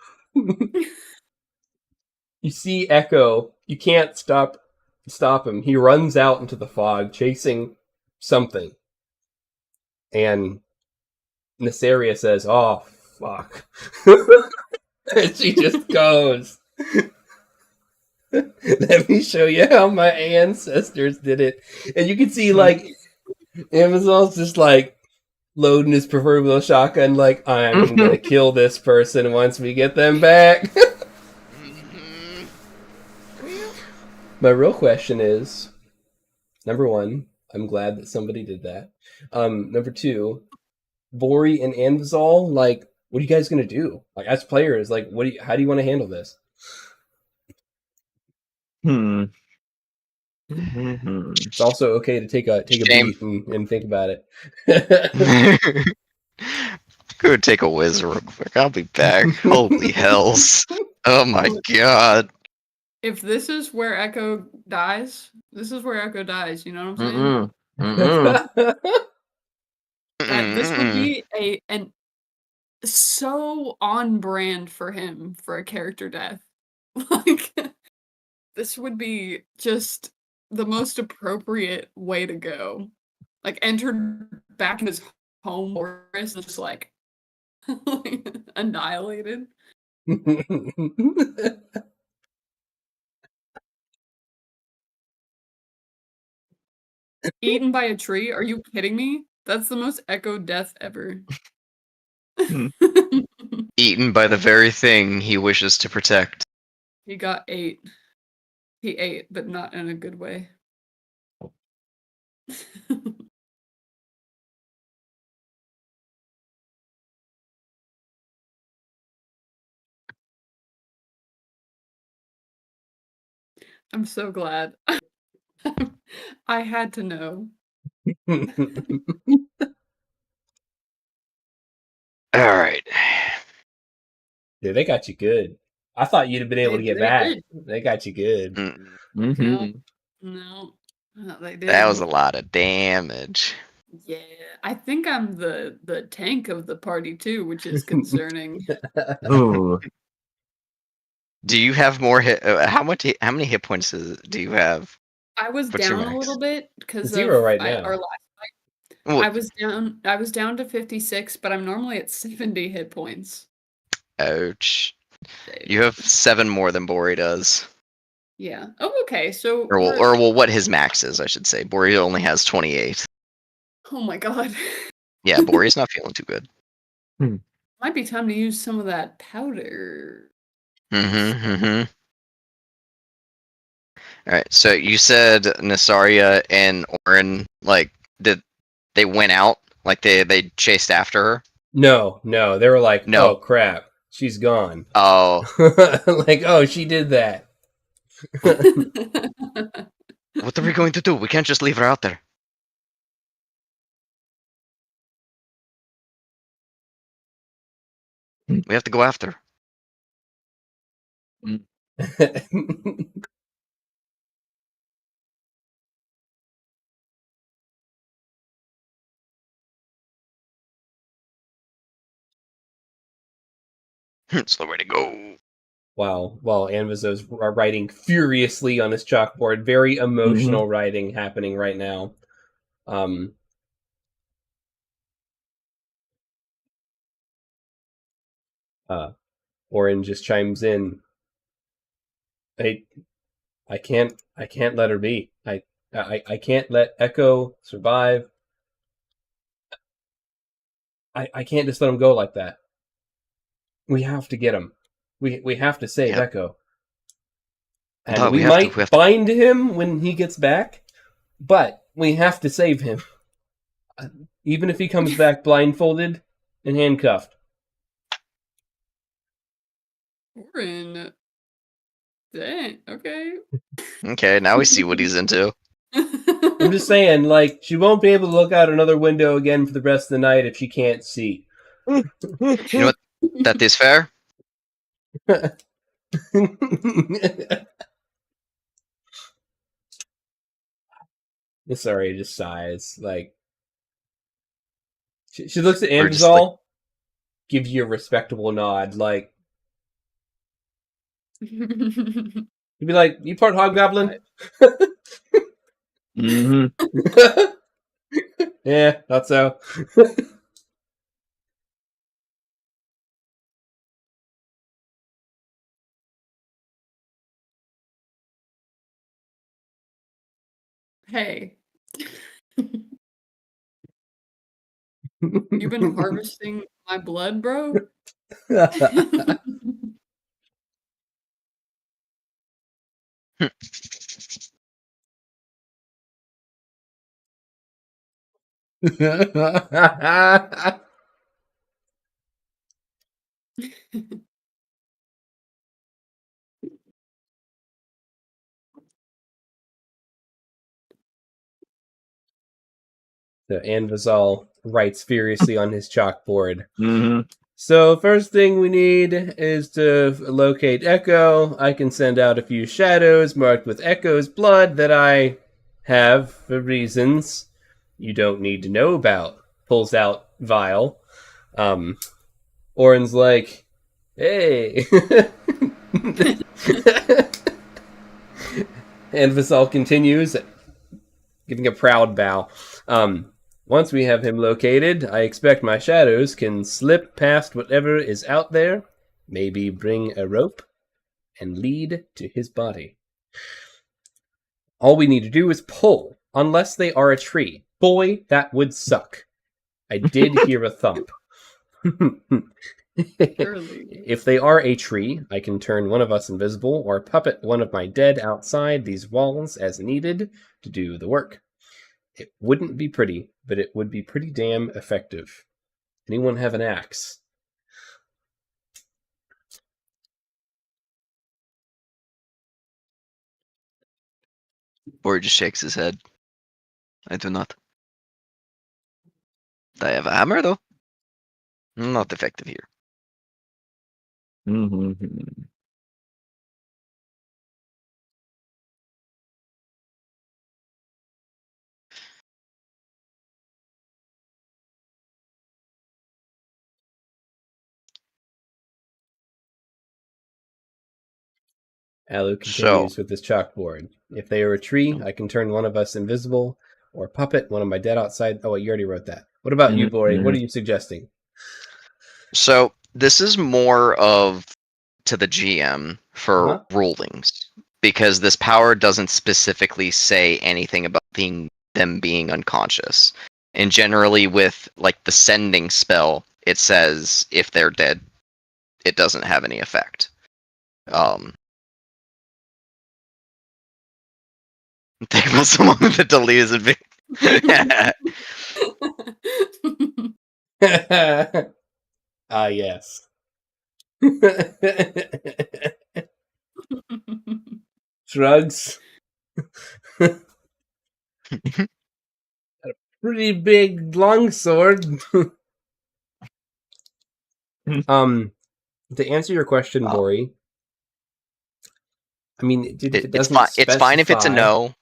You see Echo. You can't stop him. He runs out into the fog, chasing something. And Nesaria says, "Oh, fuck." And she just goes. Let me show you how my ancestors did it. And you can see, like, Amazon's just, like, loading his proverbial shotgun, like, I'm gonna kill this person once we get them back. My real question is, number one, I'm glad that somebody did that. Number two, Bori and Anvizal, like, what are you guys gonna do? Like, as players, like, how do you want to handle this? It's also okay to take a beat and think about it. Go take a whiz real quick. I'll be back. Holy hells. Oh my god. If this is where Echo dies, this is where Echo dies, you know what I'm saying? This would be an so on brand for him for a character death. Like, this would be just the most appropriate way to go. Like, entered back in his home forest and just like annihilated. Eaten by a tree? Are you kidding me? That's the most Echo death ever. Eaten by the very thing he wishes to protect. He got ate. He ate, but not in a good way. I'm so glad. I had to know. Alright. Dude, they got you good. I thought you'd have been able to get back. did. They got you good. No, they did. That was a lot of damage. Yeah, I think I'm the tank of the party too, which is concerning. Ooh. Do you have more hit? How many hit points do you have? I was What's your down a max? little bit because Zero right now. our last fight. Well, I was down to 56, but I'm normally at 70 hit points. ouch. You have 7 more than Bori does. Yeah. Oh, okay. So Or what his max is, I should say. Bori only has 28. oh my god. Yeah, Bori's not feeling too good. Might be time to use some of that powder. Alright, so you said Nasaria and Orin, like, they went out? Like, they chased after her? No, they were like, No. oh crap, she's gone. Oh. Like, oh, she did that. What are we going to do? We can't just leave her out there. We have to go after her. It's the way to go. Wow. While Anvizo's writing furiously on his chalkboard, very emotional writing happening right now. Orin just chimes in. I can't let her be. I can't let Echo survive. I can't just let him go like that. We have to get him. We have to save Echo. And we might bind him when he gets back, but we have to save him. Even if he comes back blindfolded and handcuffed. Orin. Dang, okay. Okay, now we see what he's into. I'm just saying, like, she won't be able to look out another window again for the rest of the night if she can't see. You know what? That is fair. Sorry, just sighs. Like she looks at Or just like, Anvizal, gives you a respectable nod. Like you'd be like, "You part hobgoblin?" Mm-hmm. Yeah, thought so. Hey. You've been harvesting my blood, bro? So Anvizal writes furiously on his chalkboard. Mm-hmm. So first thing we need is to locate Echo. I can send out a few shadows marked with Echo's blood that I have for reasons you don't need to know about. Pulls out vial. Orin's like, hey. And Vasal continues, giving a proud bow. Once we have him located, I expect my shadows can slip past whatever is out there, maybe bring a rope, and lead to his body. All we need to do is pull, unless they are a tree. Boy, that would suck. I did hear a thump. Surely. If they are a tree, I can turn one of us invisible or puppet one of my dead outside these walls as needed to do the work. It wouldn't be pretty, but it would be pretty damn effective. Anyone have an axe? Bori just shakes his head. I do not. I have a hammer though. Not effective here. Mm-hmm. Alu So, continues with his chalkboard. If they are a tree, I can turn one of us invisible, or puppet one of my dead outside. Oh, wait, you already wrote that. What about you, Bori? What are you suggesting? so this is more of to the GM for rulings because this power doesn't specifically say anything about them being unconscious. And generally, with like the sending spell, it says if they're dead, it doesn't have any effect. Think about someone that deletes a bit. Ah, yes. Shrugs. Pretty big longsword. To answer your question, Bori, I mean, dude, if it doesn't specify, it's fine if it's a no,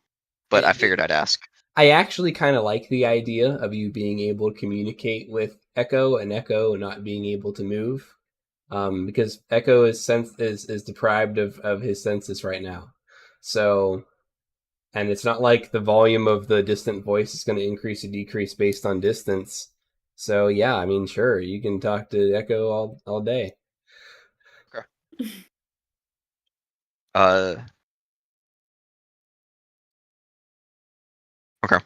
but I figured I'd ask. I actually kind of like the idea of you being able to communicate with Echo and Echo not being able to move, because Echo is deprived of his senses right now. So, and it's not like the volume of the distant voice is going to increase or decrease based on distance. So yeah, I mean, sure, you can talk to Echo all day. Okay.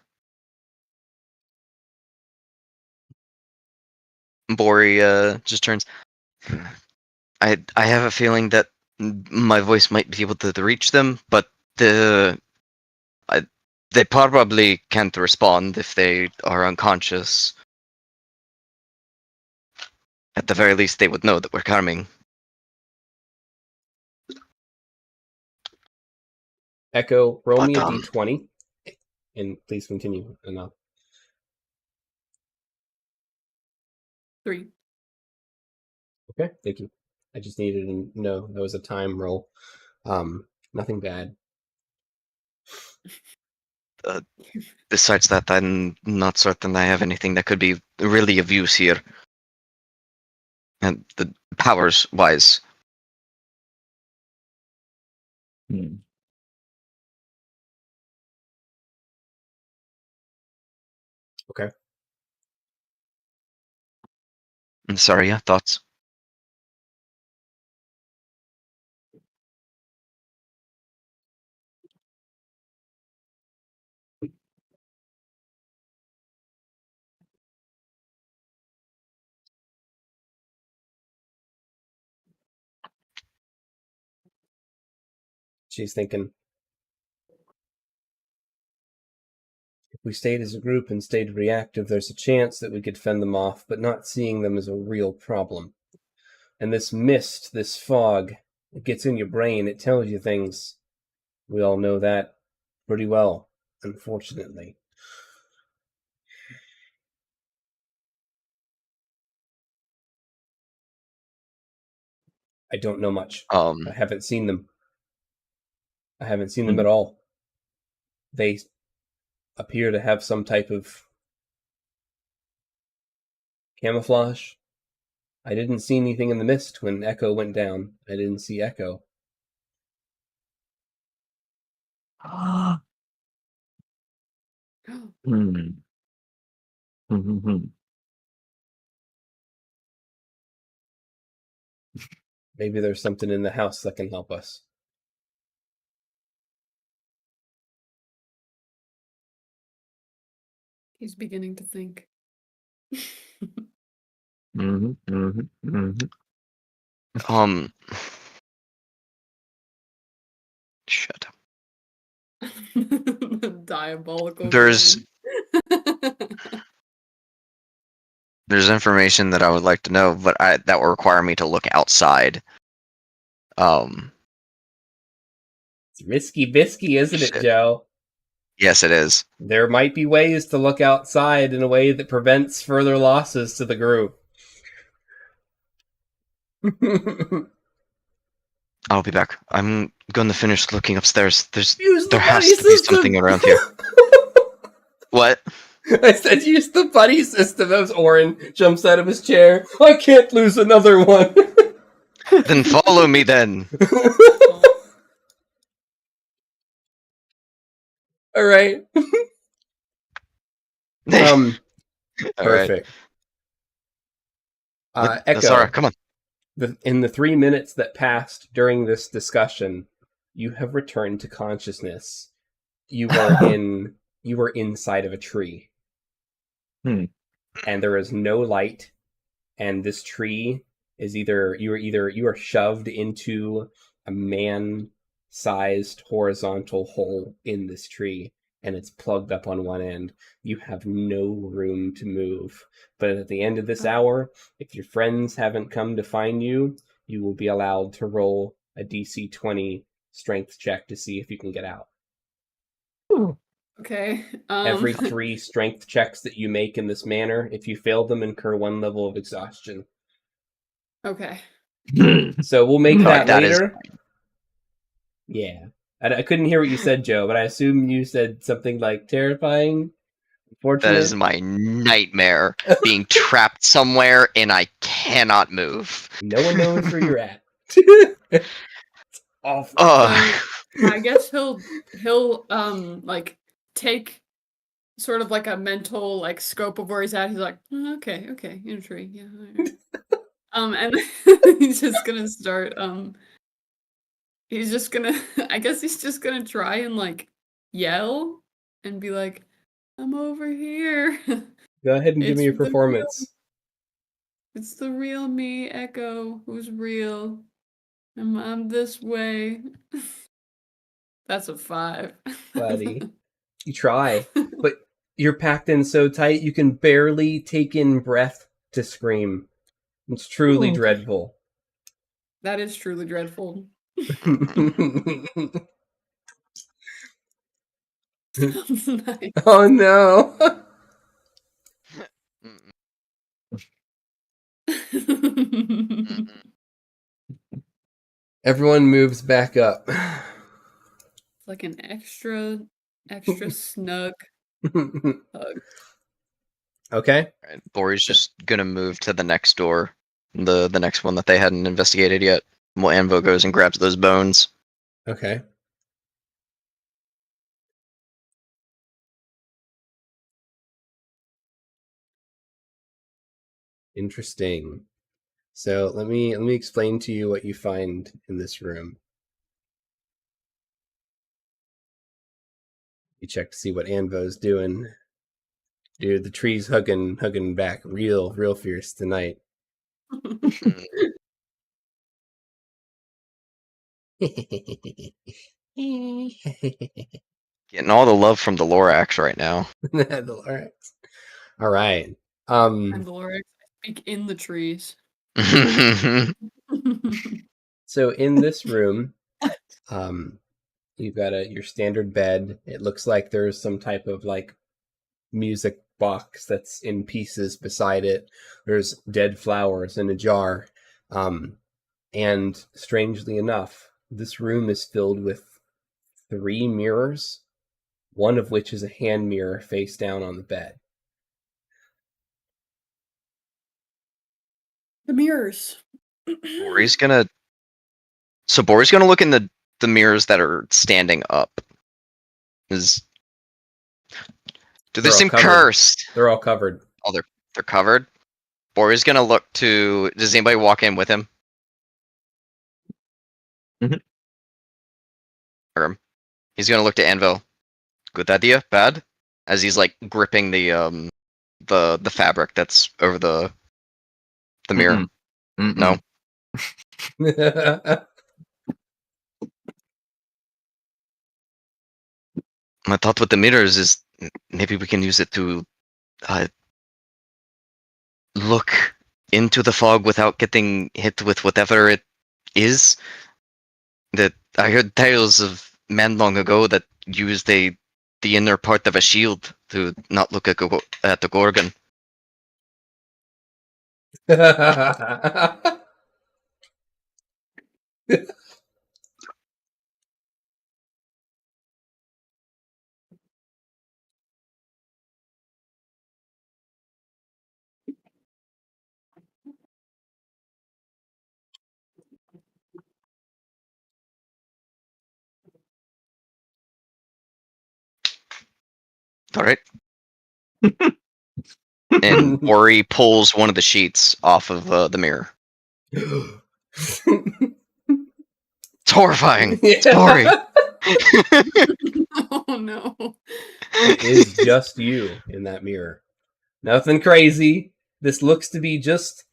Bori just turns. I have a feeling that my voice might be able to reach them, but they probably can't respond if they are unconscious. At the very least, they would know that we're coming. Echo, roll me a d20, and please continue. Enough. 3. Okay, thank you. I just needed to know that was a time roll. Nothing bad. Besides that, I'm not certain I have anything that could be really of use here. And the powers-wise. Hmm. Okay. I'm sorry, yeah, thoughts? She's thinking, if we stayed as a group and stayed reactive, there's a chance that we could fend them off, but not seeing them is a real problem. And this mist, this fog, it gets in your brain, it tells you things. We all know that pretty well, unfortunately. I don't know much. I haven't seen them. I haven't seen them at all. They appear to have some type of camouflage. I didn't see anything in the mist when Echo went down. I didn't see Echo. Hmm. Hmm. Maybe there's something in the house that can help us. He's beginning to think. Hmm. Hmm. Hmm. Shut up. Diabolical. There's information that I would like to know, but that will require me to look outside. It's risky bisky, isn't it, Shit. Joe? Yes, it is. There might be ways to look outside in a way that prevents further losses to the group. I'll be back. I'm going to finish looking upstairs. Use the There has buddy to be system! something around here. What? I said use the buddy system. As Orin jumps out of his chair. I can't lose another one. Then follow me then. All right. All Perfect. right. Echo. Zara, come on. In the 3 minutes that passed during this discussion, you have returned to consciousness. You were inside of a tree. And there is no light, and this tree is you are shoved into a man-sized horizontal hole in this tree, and it's plugged up on one end. You have no room to move. But at the end of this hour, if your friends haven't come to find you, you will be allowed to roll a DC 20 strength check to see if you can get out. Okay. Every 3 strength checks that you make in this manner, if you fail them, incur 1 level of exhaustion. Okay. So we'll make that that later. Yeah. I couldn't hear what you said, Joe, but I assume you said something like terrifying. That is my nightmare. Being trapped somewhere and I cannot move. No one knows where you're at. It's awful. I guess he'll like take sort of like a mental like scope of where he's at. He's like, okay, in a tree, yeah. All right. And he's just gonna start. He's just gonna. I guess he's just gonna try and like yell and be like, "I'm over here." Go ahead and give me your performance. It's the real me, Echo, who's real. I'm this way. That's a 5. Buddy. You try, but you're packed in so tight you can barely take in breath to scream. It's truly dreadful. That is truly dreadful. Nice. Oh no. Everyone moves back up. Like an extra Extra snug hug. Okay. Right, Bori's just gonna move to the next door, the next one that they hadn't investigated yet. Well, Anvo goes and grabs those bones. Okay. Interesting. So let me explain to you what you find in this room. You check to see what Anvo's doing. Dude, the tree's hugging back real fierce tonight. Getting all the love from the Lorax right now. The Lorax. All right. I'm the Lorax. I speak in the trees. So in this room, you've got your standard bed. It looks like there's some type of like music box that's in pieces beside it. There's dead flowers in a jar. And strangely enough, this room is filled with 3 mirrors, one of which is a hand mirror face down on the bed. The mirrors. Bori's gonna look in the mirrors that are standing up. Do they They're all seem covered. cursed? They're all covered. Oh, they're covered. Bori's gonna look to. Does anybody walk in with him? Mhm. Or he's gonna look to Anvil. Good idea? Bad? As he's like gripping the fabric that's over the mirror. Mm-mm. No. My thought with the mirrors is maybe we can use it to look into the fog without getting hit with whatever it is. That I heard tales of men long ago that used the inner part of a shield to not look at the Gorgon. All right. And Ori pulls one of the sheets off of the mirror. It's horrifying. It's Ori. Oh no. It is just you in that mirror. Nothing crazy. This looks to be just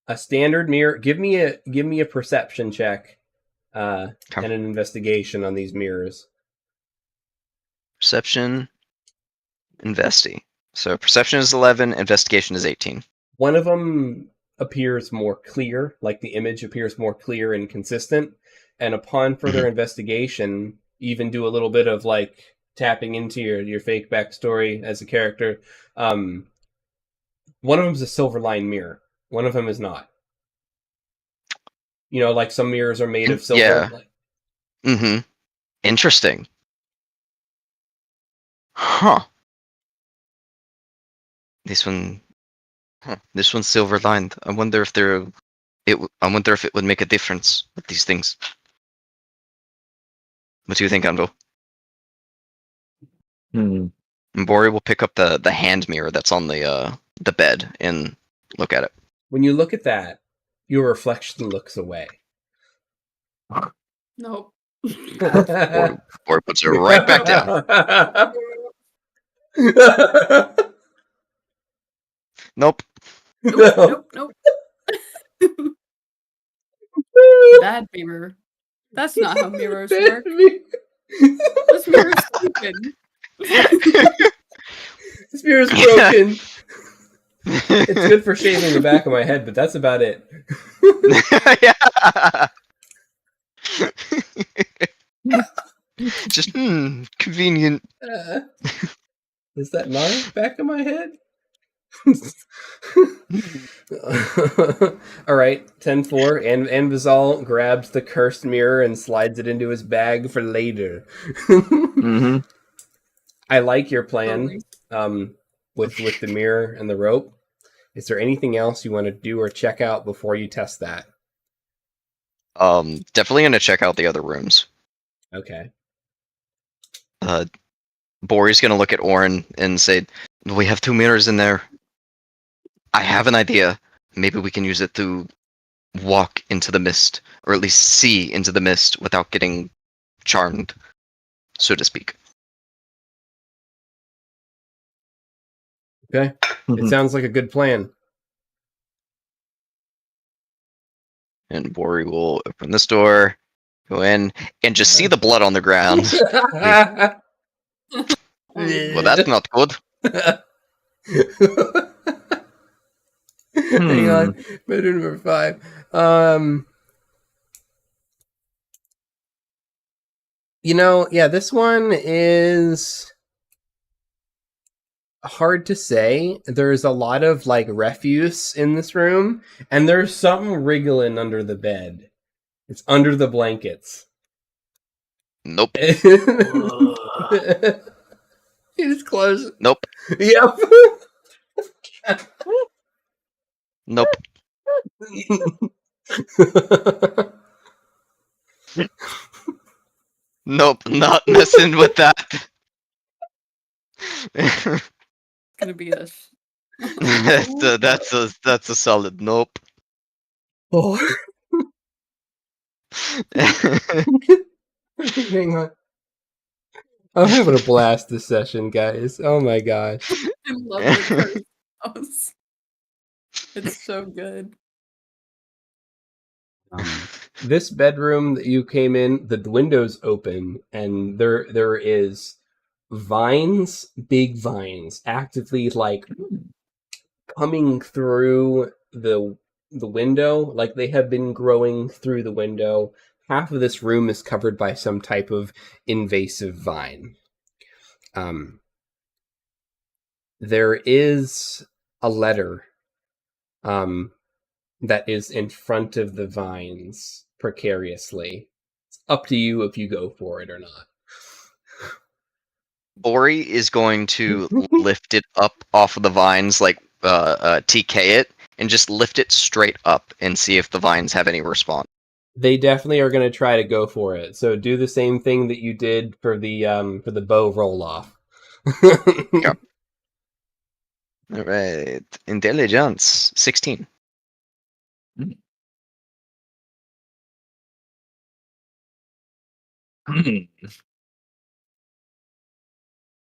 a standard mirror. Give me a perception check and an investigation on these mirrors. Perception, investi. So perception is 11, investigation is 18. One of them appears more clear, like the image appears more clear and consistent. And upon further investigation, even do a little bit of like tapping into your fake backstory as a character. One of them is a silver line mirror. One of them is not. You know, like some mirrors are made of silver. Yeah. Like... Mm-hmm. Interesting. Huh. This one's silver lined. I wonder if it would make a difference with these things. What do you think, Anvil? Hmm. And Bori will pick up the hand mirror that's on the bed and look at it. When you look at that, your reflection looks away. Nope. Bori puts it right back down. Nope. Nope. Bad mirror. That's not how mirrors work. This mirror's stupid. This mirror's broken. It's good for shaving the back of my head, but that's about it. Yeah. Just convenient. Is that my back of my head? All right, 10-4, and Anvizal grabs the cursed mirror and slides it into his bag for later. Mm-hmm. I like your plan. Totally. With the mirror and the rope. Is there anything else you want to do or check out before you test that? Definitely gonna check out the other rooms. Okay. Bori's gonna look at Orin and say, "We have 2 mirrors in there. I have an idea. Maybe we can use it to walk into the mist, or at least see into the mist without getting charmed, so to speak." Okay. It sounds like a good plan. And Bori will open this door, go in, and just see the blood on the ground. Well, that's not good. Hang on. Bedroom number 5. This one is hard to say. There's a lot of like refuse in this room, and there's something wriggling under the bed. It's under the blankets. Nope. You just close it. Nope. Yep. Nope. Nope. Not messing with that. It's gonna be a That's a solid nope. Oh. Hang on. I'm having a blast this session, guys. Oh my gosh. I love the house. It's so good. This bedroom that you came in, the window's open, and there is vines, big vines, actively like coming through the window, like they have been growing through the window. Half of this room is covered by some type of invasive vine. There is a letter that is in front of the vines precariously. It's up to you if you go for it or not. Bori is going to lift it up off of the vines, like TK it, and just lift it straight up and see if the vines have any response. They definitely are going to try to go for it. So do the same thing that you did for the bow roll off. Yep. All right, intelligence 16.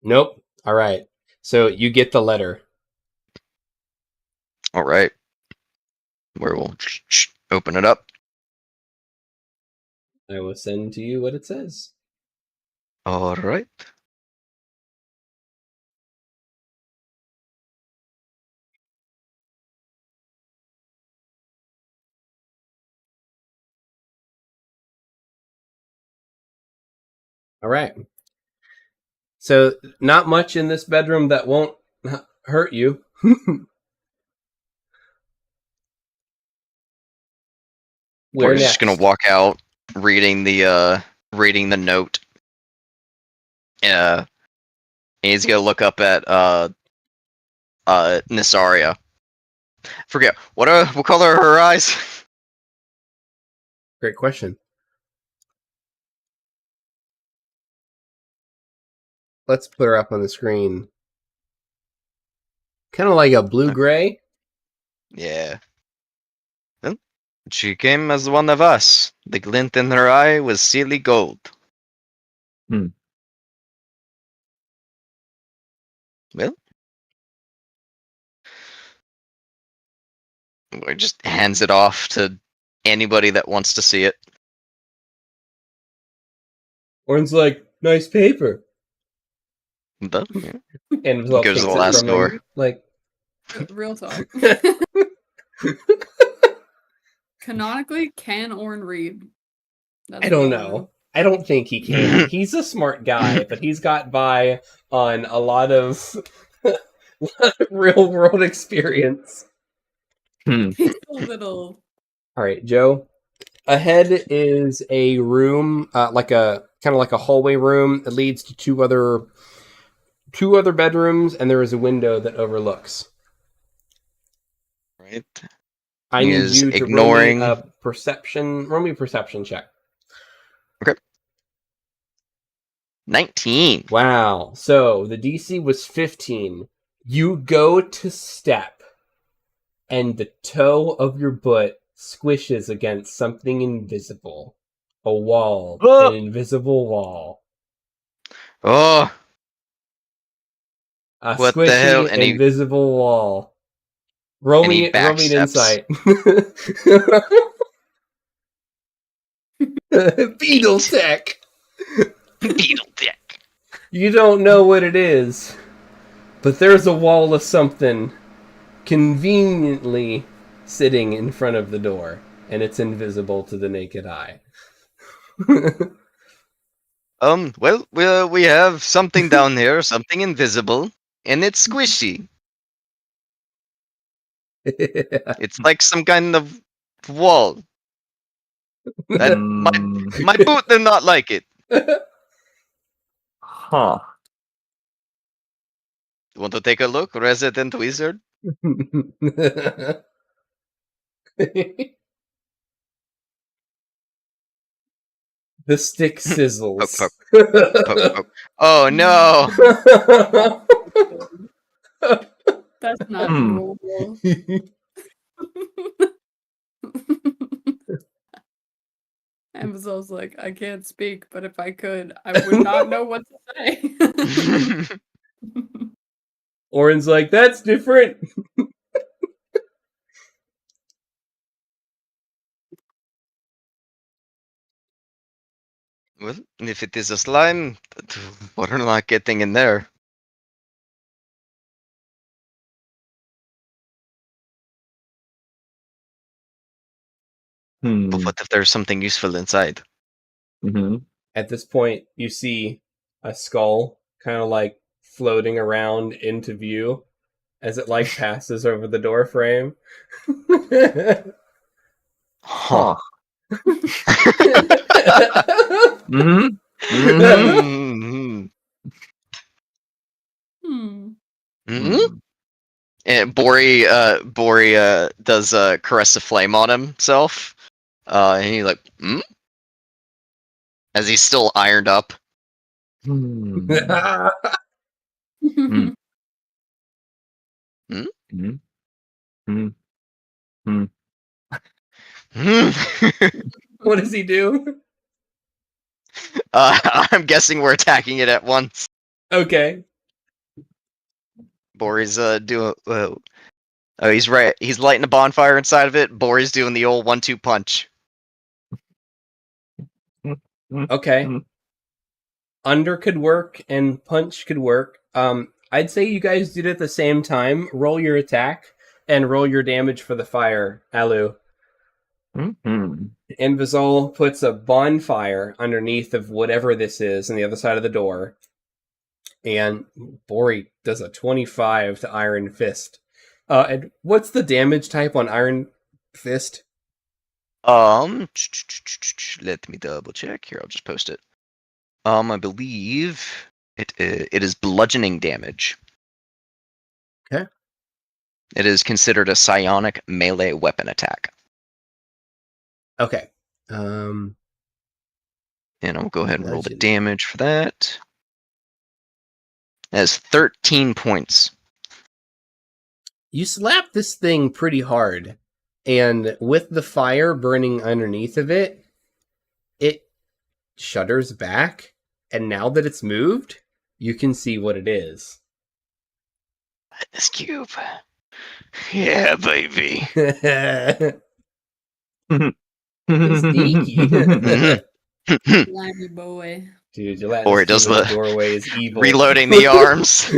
Nope. All right. So you get the letter. All right, where we'll open it up. I will send to you what it says. All right. All right. So not much in this bedroom that won't hurt you. We're just gonna walk out, reading the note. And he's gonna look up at Nisaria. Forget what color are her eyes? Great question. Let's put her up on the screen. Kind of like a blue-gray. Yeah. Well, she came as one of us. The glint in her eye was silly gold. Well, it just hands it off to anybody that wants to see it. Orin's like, nice paper. Yeah. And Goes to the last door. Him, like, real talk. Canonically, can Orin read? I don't know. I don't think he can. He's a smart guy, but he's got by on a lot of real world experience. He's a little. All right, Joe. Ahead is a room, like a kind of like a hallway room that leads to 2 other 2 other bedrooms, and there is a window that overlooks. Right. I He need is you to ignoring- roll me a perception check. 19. Wow. So the DC was 15. You go to step, and the toe of your foot squishes against something invisible. A wall. Oh! An invisible wall. Oh, A What the squishy, hell? And he- invisible wall. Roll And he me an insight. Beetle tech. beetle dick. You don't know what it is, but there's a wall of something conveniently sitting in front of the door, and it's invisible to the naked eye. Well, we have something down here, something invisible, and it's squishy. It's like some kind of wall. That my boot did not like it. Huh. Want to take a look, Resident Wizard? The stick sizzles. Poke, poke. Oh no! That's not Hmm. doable. Amazon's like, I can't speak, but if I could, I would not know what to say. Orin's like, that's different. Well, if it is a slime, we're not getting in there. But what if there's something useful inside? Mm-hmm. At this point, you see a skull kind of like floating around into view as it like passes over the door frame. Huh. Mm-hmm. Mhm. Hmm. Mhm. And Bori does caress a flame on himself. And he's like, hmm? As he's still ironed up. Hmm. What does he do? I'm guessing we're attacking it at once. Okay. Bori's doing. Oh, he's right. He's lighting a bonfire inside of it. Bori's doing the old 1-2 punch. Okay. Under could work and punch could work. I'd say you guys did it at the same time. Roll your attack and roll your damage for the fire, Alu. Invizol puts a bonfire underneath of whatever this is on the other side of the door. And Bori does a 25 to Iron Fist. And what's the damage type on Iron Fist? Let me double check here. I'll just post it. I believe it is bludgeoning damage. Okay. It is considered a psionic melee weapon attack. Okay. And I'll go ahead and roll the Bludgeoning. damage for that. It has 13 points. You slap this thing pretty hard, and with the fire burning underneath of it, it shudders back, and now that it's moved, you can see what it is. This cube. Yeah, baby. Sneaky. Slimy boy. Dude, gelatinous Or it does cube in the doorway is evil. Reloading the arms.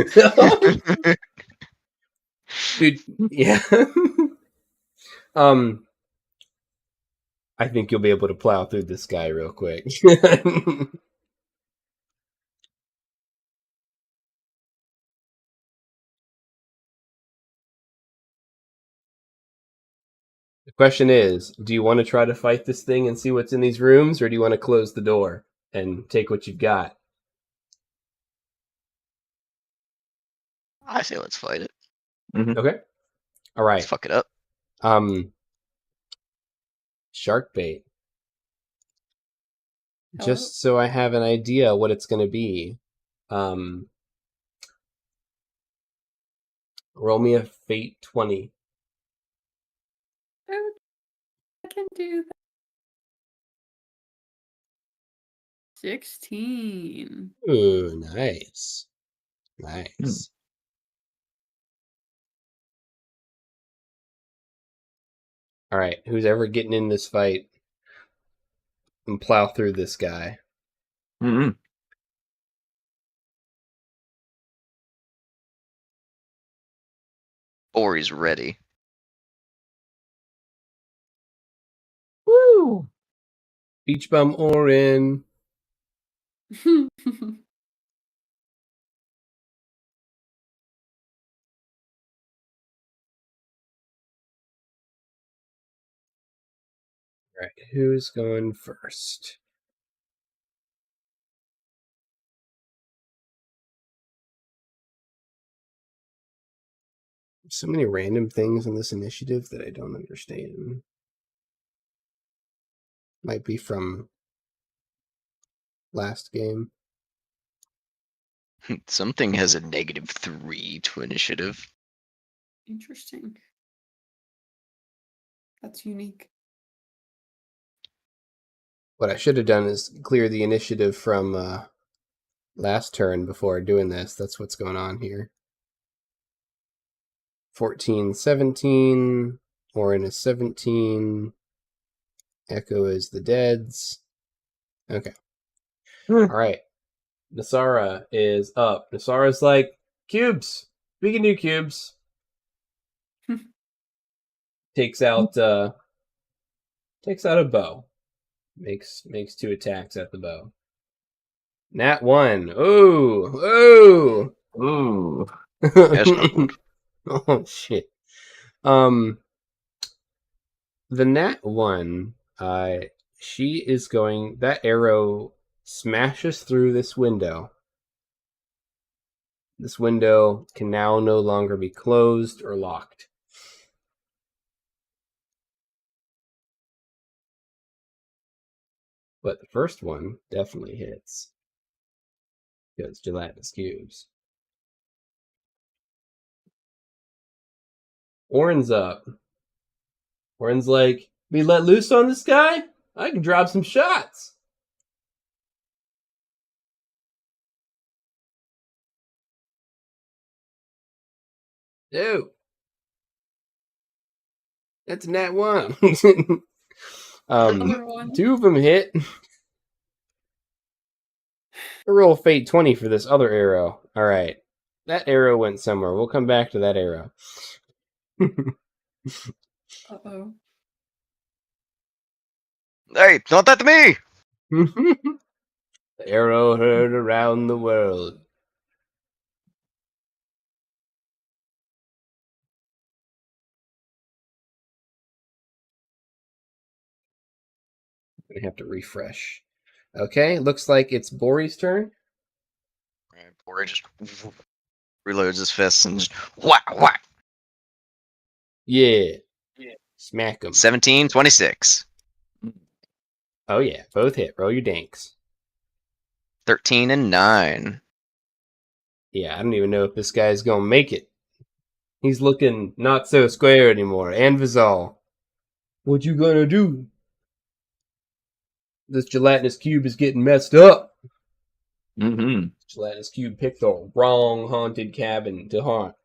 Dude, yeah. I think you'll be able to plow through this guy real quick. The question is, do you want to try to fight this thing and see what's in these rooms, or do you want to close the door and take what you've got? I say let's fight it. Okay. All Let's right. fuck it up. Shark bait. Hello? Just so I have an idea what it's going to be. Roll me a fate 20. I can do that. 16. Ooh, nice. Nice. All right, who's ever getting in this fight and plow through this guy? Mm-hmm. Or he's ready. Woo! Beach bum Orin. All right, who's going first? So many random things in this initiative that I don't understand. Might be from last game. Something has a -3 to initiative. Interesting. That's unique. What I should have done is clear the initiative from last turn before doing this. That's what's going on here. 14, 17. Orin is 17. Echo is the deads. Okay. All right. Nasara is up. Nasara's like, cubes. We can do cubes. Takes out a bow. Makes 2 attacks at the bow. Nat 1. Ooh. Ooh. That's not good. Oh shit. The Nat 1, she is going, that arrow smashes through this window. This window can now no longer be closed or locked. But the first one definitely hits. Because gelatinous cubes. Orin's up. Orin's like, be let loose on this guy? I can drop some shots. Dude. That's a nat 1. Another one. 2 of them hit. I roll fate 20 for this other arrow. All right. That arrow went somewhere. We'll come back to that arrow. Uh-oh. Hey, don't that to me! The arrow heard around the world. I'm gonna have to refresh. Okay, looks like it's Bori's turn. Right, Bori just reloads his fists and just whack, whack. Yeah. Smack him. 17, 26. Oh yeah, both hit. Roll your danks. 13 and 9. Yeah, I don't even know if this guy's gonna make it. He's looking not so square anymore. And Vizal. What you gonna do? This gelatinous cube is getting messed up. Mm-hmm. Gelatinous cube picked the wrong haunted cabin to haunt.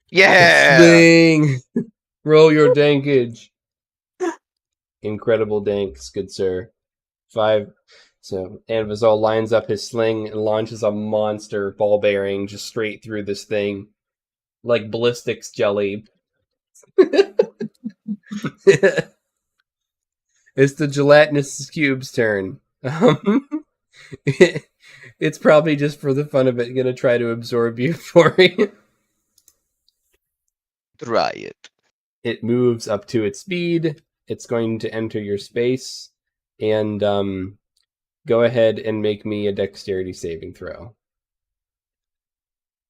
Yeah! Sling! Roll your dankage. Incredible danks, good sir. 5. So Anvizal lines up his sling and launches a monster ball bearing just straight through this thing. Like ballistics jelly. It's the gelatinous cube's turn. It's probably just for the fun of it gonna try to absorb you for you. Try it. It moves up to its speed. It's going to enter your space, and Go ahead and make me a dexterity saving throw.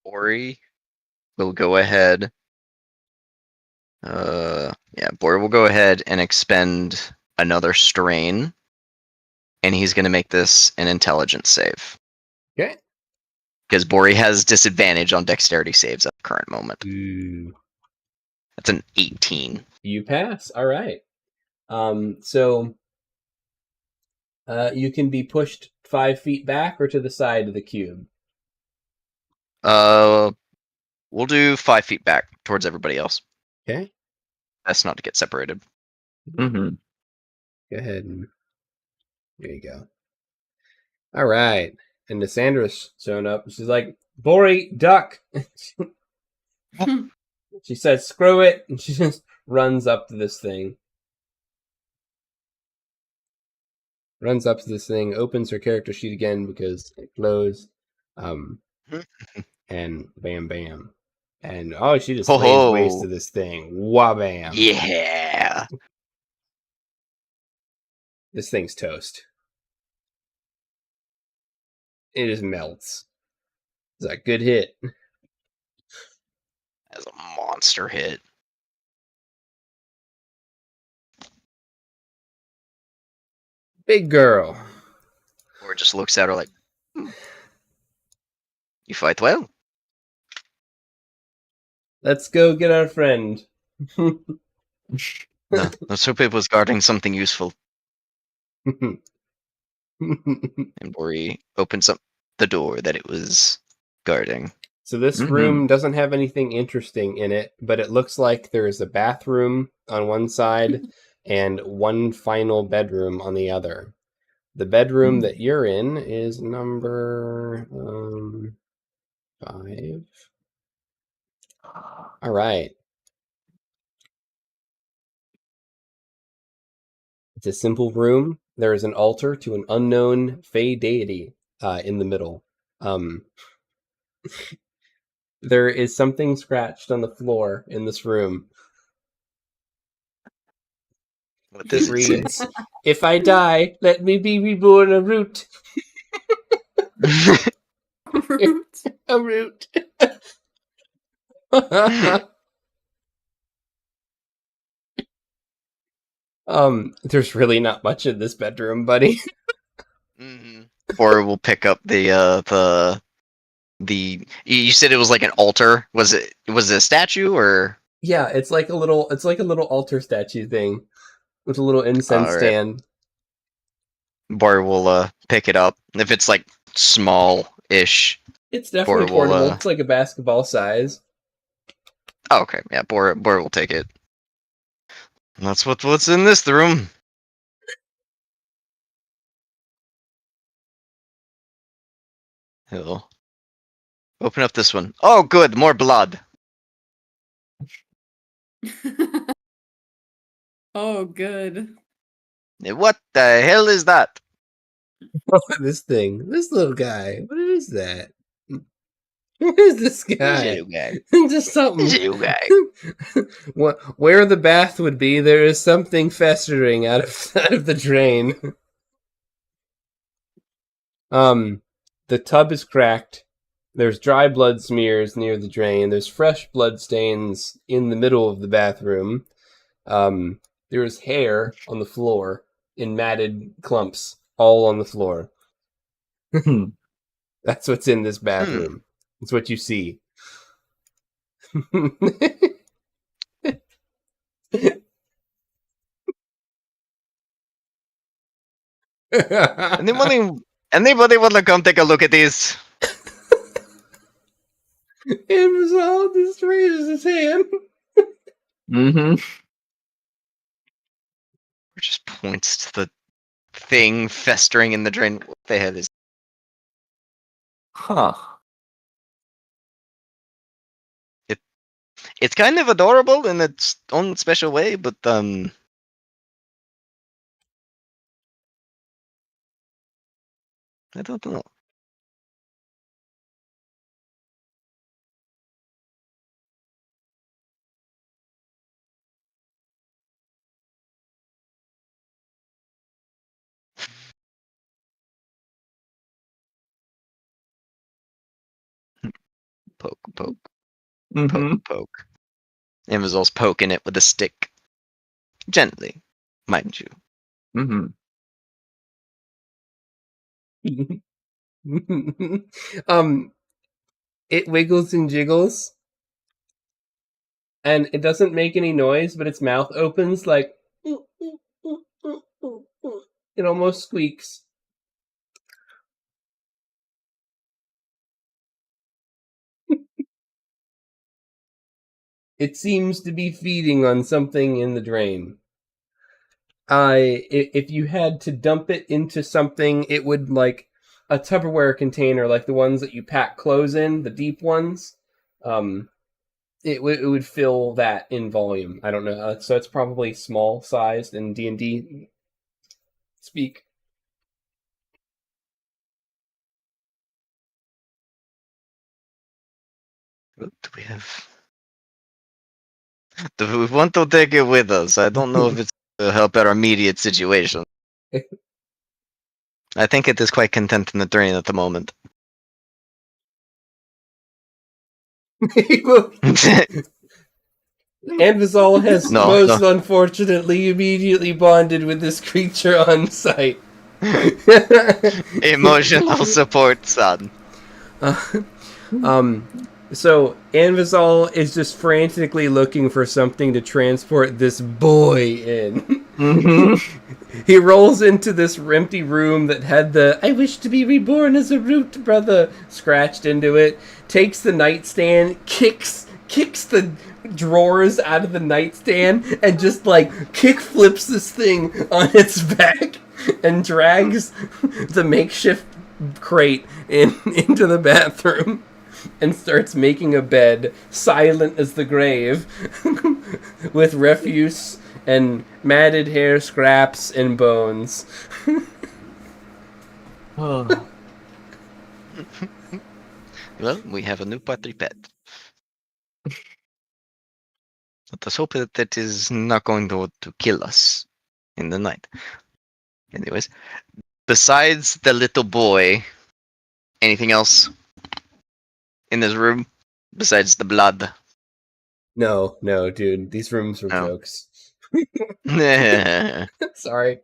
Bori will go ahead. Bori will go ahead and expend another strain, and he's going to make this an intelligence save. Okay. Because Bori has disadvantage on dexterity saves at the current moment. Ooh. That's an 18. You pass. All right. So you can be pushed 5 feet back or to the side of the cube. We'll do 5 feet back towards everybody else. Okay. That's not to get separated. Mm-hmm. Go ahead and there you go. All right. And Nassandra's shown up. She's like, Bori, duck. She says, screw it. And she just runs up to this thing. Opens her character sheet again because it closed. And bam, bam. And she just lays waste to this thing. Wabam. Yeah. This thing's toast. It just melts. It's a good hit. That's a monster hit. Big girl. Or just looks at her like, you fight well. Let's go get our friend. No, let's hope it was guarding something useful. And Bori opens up the door that it was guarding. So this room doesn't have anything interesting in it, but it looks like there is a bathroom on one side and one final bedroom on the other. The bedroom that you're in is number 5. All right. It's a simple room. There is an altar to an unknown fey deity in the middle. There is something scratched on the floor in this room. What does It it say? reads, "If I die, let me be reborn a root." Root. A root. There's really not much in this bedroom, buddy. Or we'll pick up the you said it was like an altar. Was it a statue or? Yeah, it's like a little altar statue thing with a little incense Alright. stand. Bor will pick it up. If it's like small-ish. It's definitely Bor will, portable. It's like a basketball size. Oh, okay, yeah, Bor will take it. And that's what's in this room. He'll open up this one. Oh, good, more blood. Oh, good. What the hell is that? This little guy. What is that? What is this guy? guy. Just something. guy. Where the bath would be, there is something festering out of the drain. The tub is cracked. There's dry blood smears near the drain. There's fresh blood stains in the middle of the bathroom. There is hair on the floor in matted clumps all on the floor. That's what's in this bathroom. It's what you see. Anybody want to come take a look at these? Amazon just raises his hand. Or just points to the thing festering in the drain. What the hell is? Huh. It's kind of adorable in its own special way, but I don't know. Poke, poke, Mm-hmm. poke, poke. Invisile's poking it with a stick. Gently, mind you. Mm-hmm. It wiggles and jiggles, and it doesn't make any noise, but its mouth opens like it almost squeaks. It seems to be feeding on something in the drain. If you had to dump it into something, it would like a Tupperware container, like the ones that you pack clothes in, the deep ones. It would fill that in volume. I don't know, so it's probably small sized in D&D speak. What do we have? Do we want to take it with us? I don't know if it's to help our immediate situation. I think it is quite content in the drain at the moment. Anvizal has No. most unfortunately immediately bonded with this creature on sight. Emotional support, son. So Anvizal is just frantically looking for something to transport this boy in. Mm-hmm. He rolls into this empty room that had the "I wish to be reborn as a root brother" scratched into it, takes the nightstand, kicks the drawers out of the nightstand, and just like kick flips this thing on its back and drags the makeshift crate into the bathroom and starts making a bed, silent as the grave, with refuse and matted hair scraps and bones. Oh. Well, we have a new party pet. Let us hope that it is not going to kill us in the night. Anyways, besides the little boy, anything else in this room besides the blood? No, dude. These rooms were No. jokes. Hey, Sorry.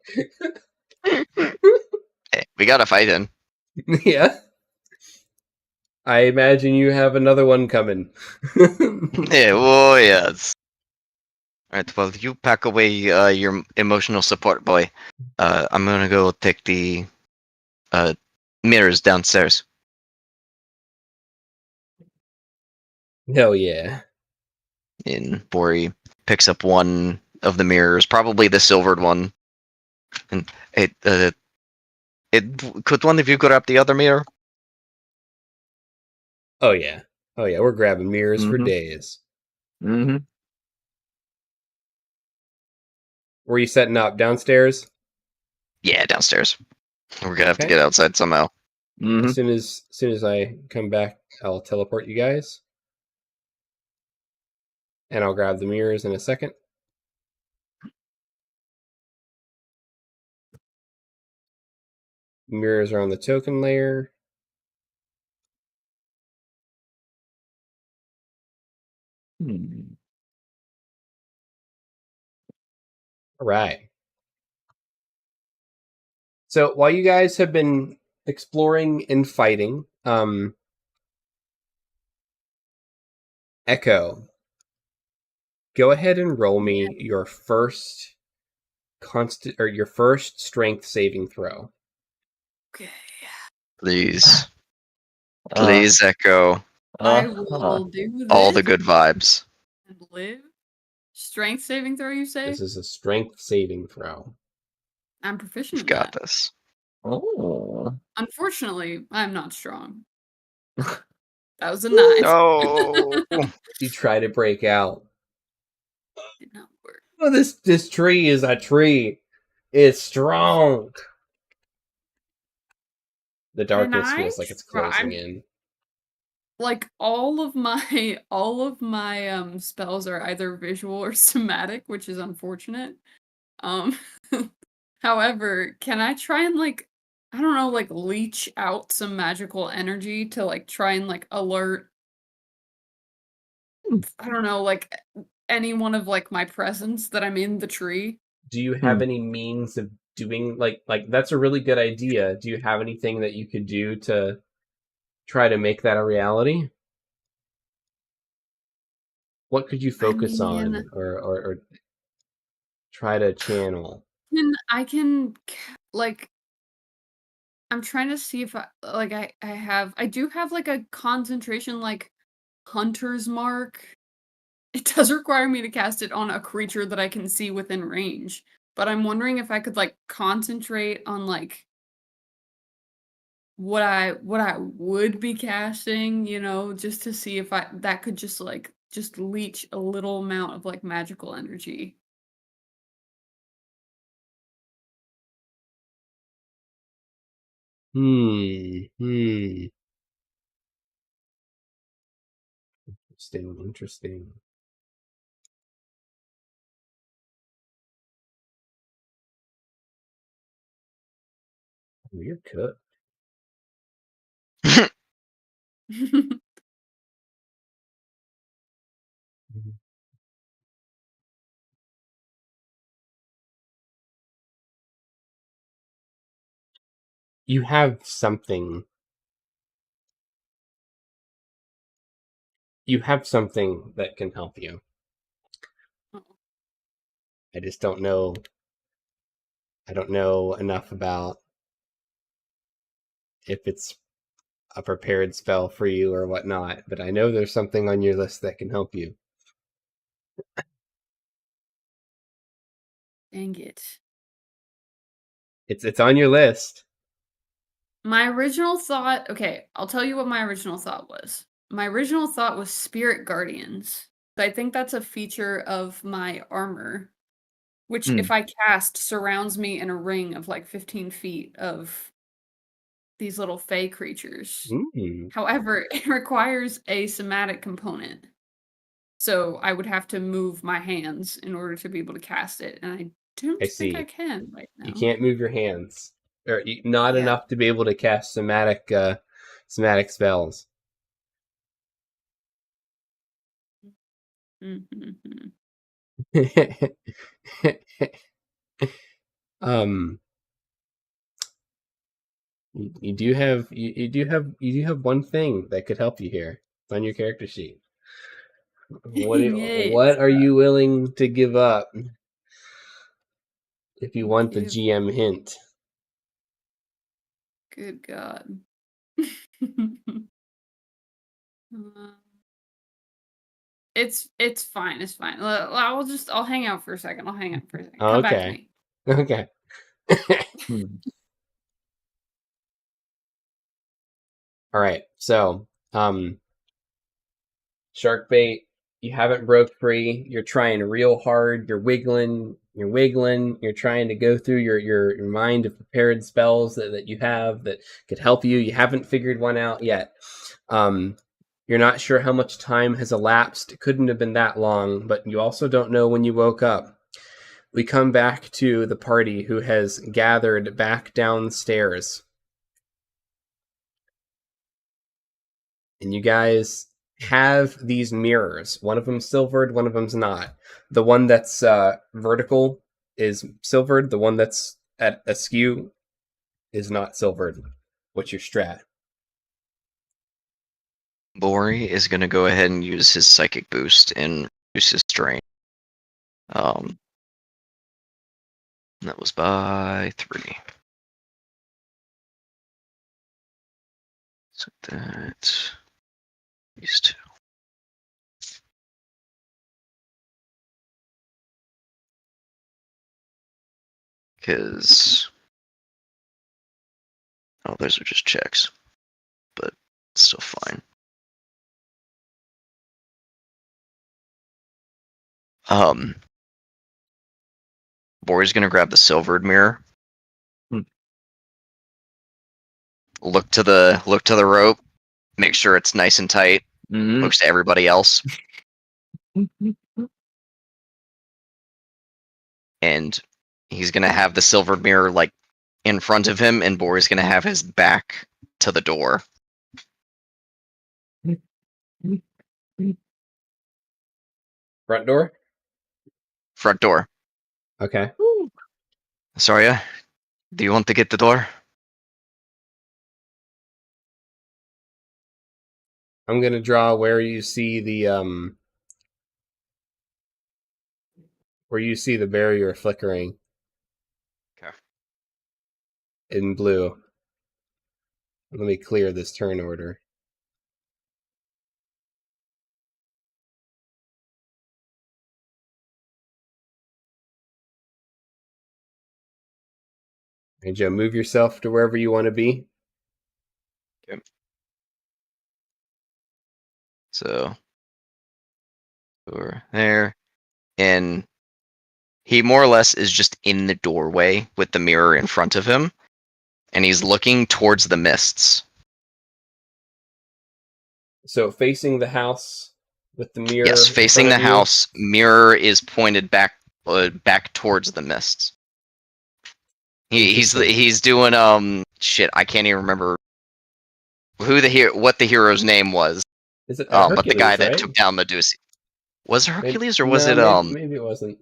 we gotta fight him. Yeah. I imagine you have another one coming. Yeah, oh yes. Alright, well, you pack away your emotional support, boy. I'm gonna go take the mirrors downstairs. Hell yeah. In Bori picks up one of the mirrors, probably the silvered one, and could one of you grab the other mirror? Oh yeah. We're grabbing mirrors for Mhm. days. Mm-hmm. Were you setting up downstairs? Yeah, downstairs. We're gonna have to Okay. get outside somehow. Mm-hmm. As soon as I come back, I'll teleport you guys. And I'll grab the mirrors in a second. Mirrors are on the token layer. Hmm. All right. So while you guys have been exploring and fighting, Echo, go ahead and roll me your first your first strength saving throw. Okay. Please. Please, Echo. I will do this All the good vibes. and live. Strength saving throw, you say? This is a strength saving throw. I'm proficient We've in got that. this. Oh. Unfortunately, I'm not strong. That was a 9. No. You try to break out. Did not work. Oh, this tree is a tree. It's strong. The darkness I feels like it's closing try? in. Like all of my spells are either visual or somatic, which is unfortunate. Um however, can I try and like I don't know, like leech out some magical energy to like try and like alert I don't know, like any one of like my presents that I'm in the tree. Do you have any means of doing like that's a really good idea. Do you have anything that you could do to try to make that a reality? What could you I focus mean, on or try to channel? I can like I'm trying to see if I do have like a concentration like hunter's mark. It does require me to cast it on a creature that I can see within range, but I'm wondering if I could like concentrate on like what I would be casting, just to see if that could just leech a little amount of like magical energy. Hmm. Interesting. Oh, you're cooked. You have something. You have something that can help you. I just don't know. I don't know enough about if it's a prepared spell for you or whatnot, but I know there's something on your list that can help you. Dang it. It's on your list. My original thought, okay, I'll tell you what my original thought was. My original thought was Spirit Guardians. I think that's a feature of my armor, which if I cast surrounds me in a ring of like 15 feet of these little fey creatures. However, it requires a somatic component. So I would have to move my hands in order to be able to cast it, and I don't think I can right now. You can't move your hands, or not Yeah. enough to be able to cast somatic spells. Mm-hmm. You do have one thing that could help you here. It's on your character sheet. What are you willing to give up if you want the GM hint? Good God. It's fine. It's fine. I'll hang out for a second. Come back to me. Okay. All right. So, shark bait, you haven't broke free. You're trying real hard. You're wiggling. You're trying to go through your mind of prepared spells that you have that could help you. You haven't figured one out yet. You're not sure how much time has elapsed. It couldn't have been that long, but you also don't know when you woke up. We come back to the party who has gathered back downstairs. And you guys have these mirrors. One of them's silvered, one of them's not. The one that's vertical is silvered. The one that's at askew is not silvered. What's your strat? Bori is going to go ahead and use his psychic boost and reduce his strain. That was by 3. So that these 2. Because those are just checks, but it's still fine. Bori's gonna grab the silvered mirror. Look to the rope. Make sure it's nice and tight. Looks to everybody else. And he's gonna have the silvered mirror like in front of him, and Bori's gonna have his back to the door. Front door? Front door. Okay. Sorry, do you want to get the door? I'm gonna draw where you see the barrier flickering. Okay. In blue. Let me clear this turn order. Hey Joe, move yourself to wherever you want to be. Okay. So over there, and he more or less is just in the doorway with the mirror in front of him, and he's looking towards the mists. So facing the house with the mirror. Yes, in facing front the of you. house, mirror is pointed back towards the mists. Interesting. He's doing shit. I can't even remember what the hero's name was. Is it But the Hercules, guy that right? took down Medusa. Was it Hercules or Maybe, was no, it maybe it wasn't.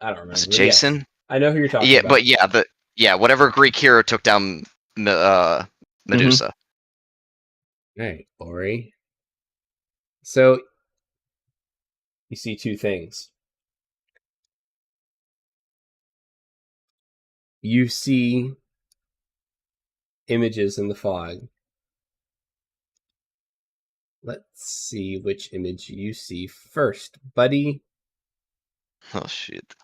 I don't remember. was it But yes, Jason? I know who you're talking Yeah, about. but whatever Greek hero took down Medusa. All right, Lori. So you see two things. You see images in the fog. Let's see which image you see first, buddy. Oh shit.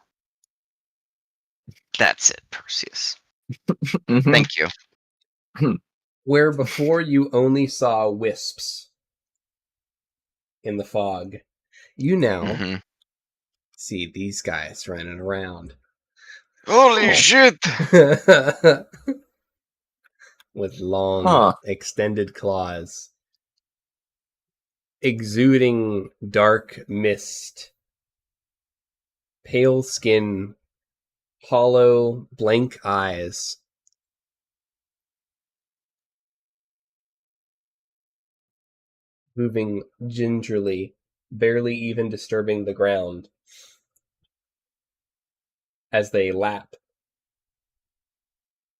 That's it, Perseus. Mhm. Thank you. Where before you only saw wisps in the fog, you now Mhm. see these guys running around. Holy Oh. shit! With long, Huh. extended claws. Exuding dark mist. Pale skin. Hollow, blank eyes. Moving gingerly, barely even disturbing the ground. As they lap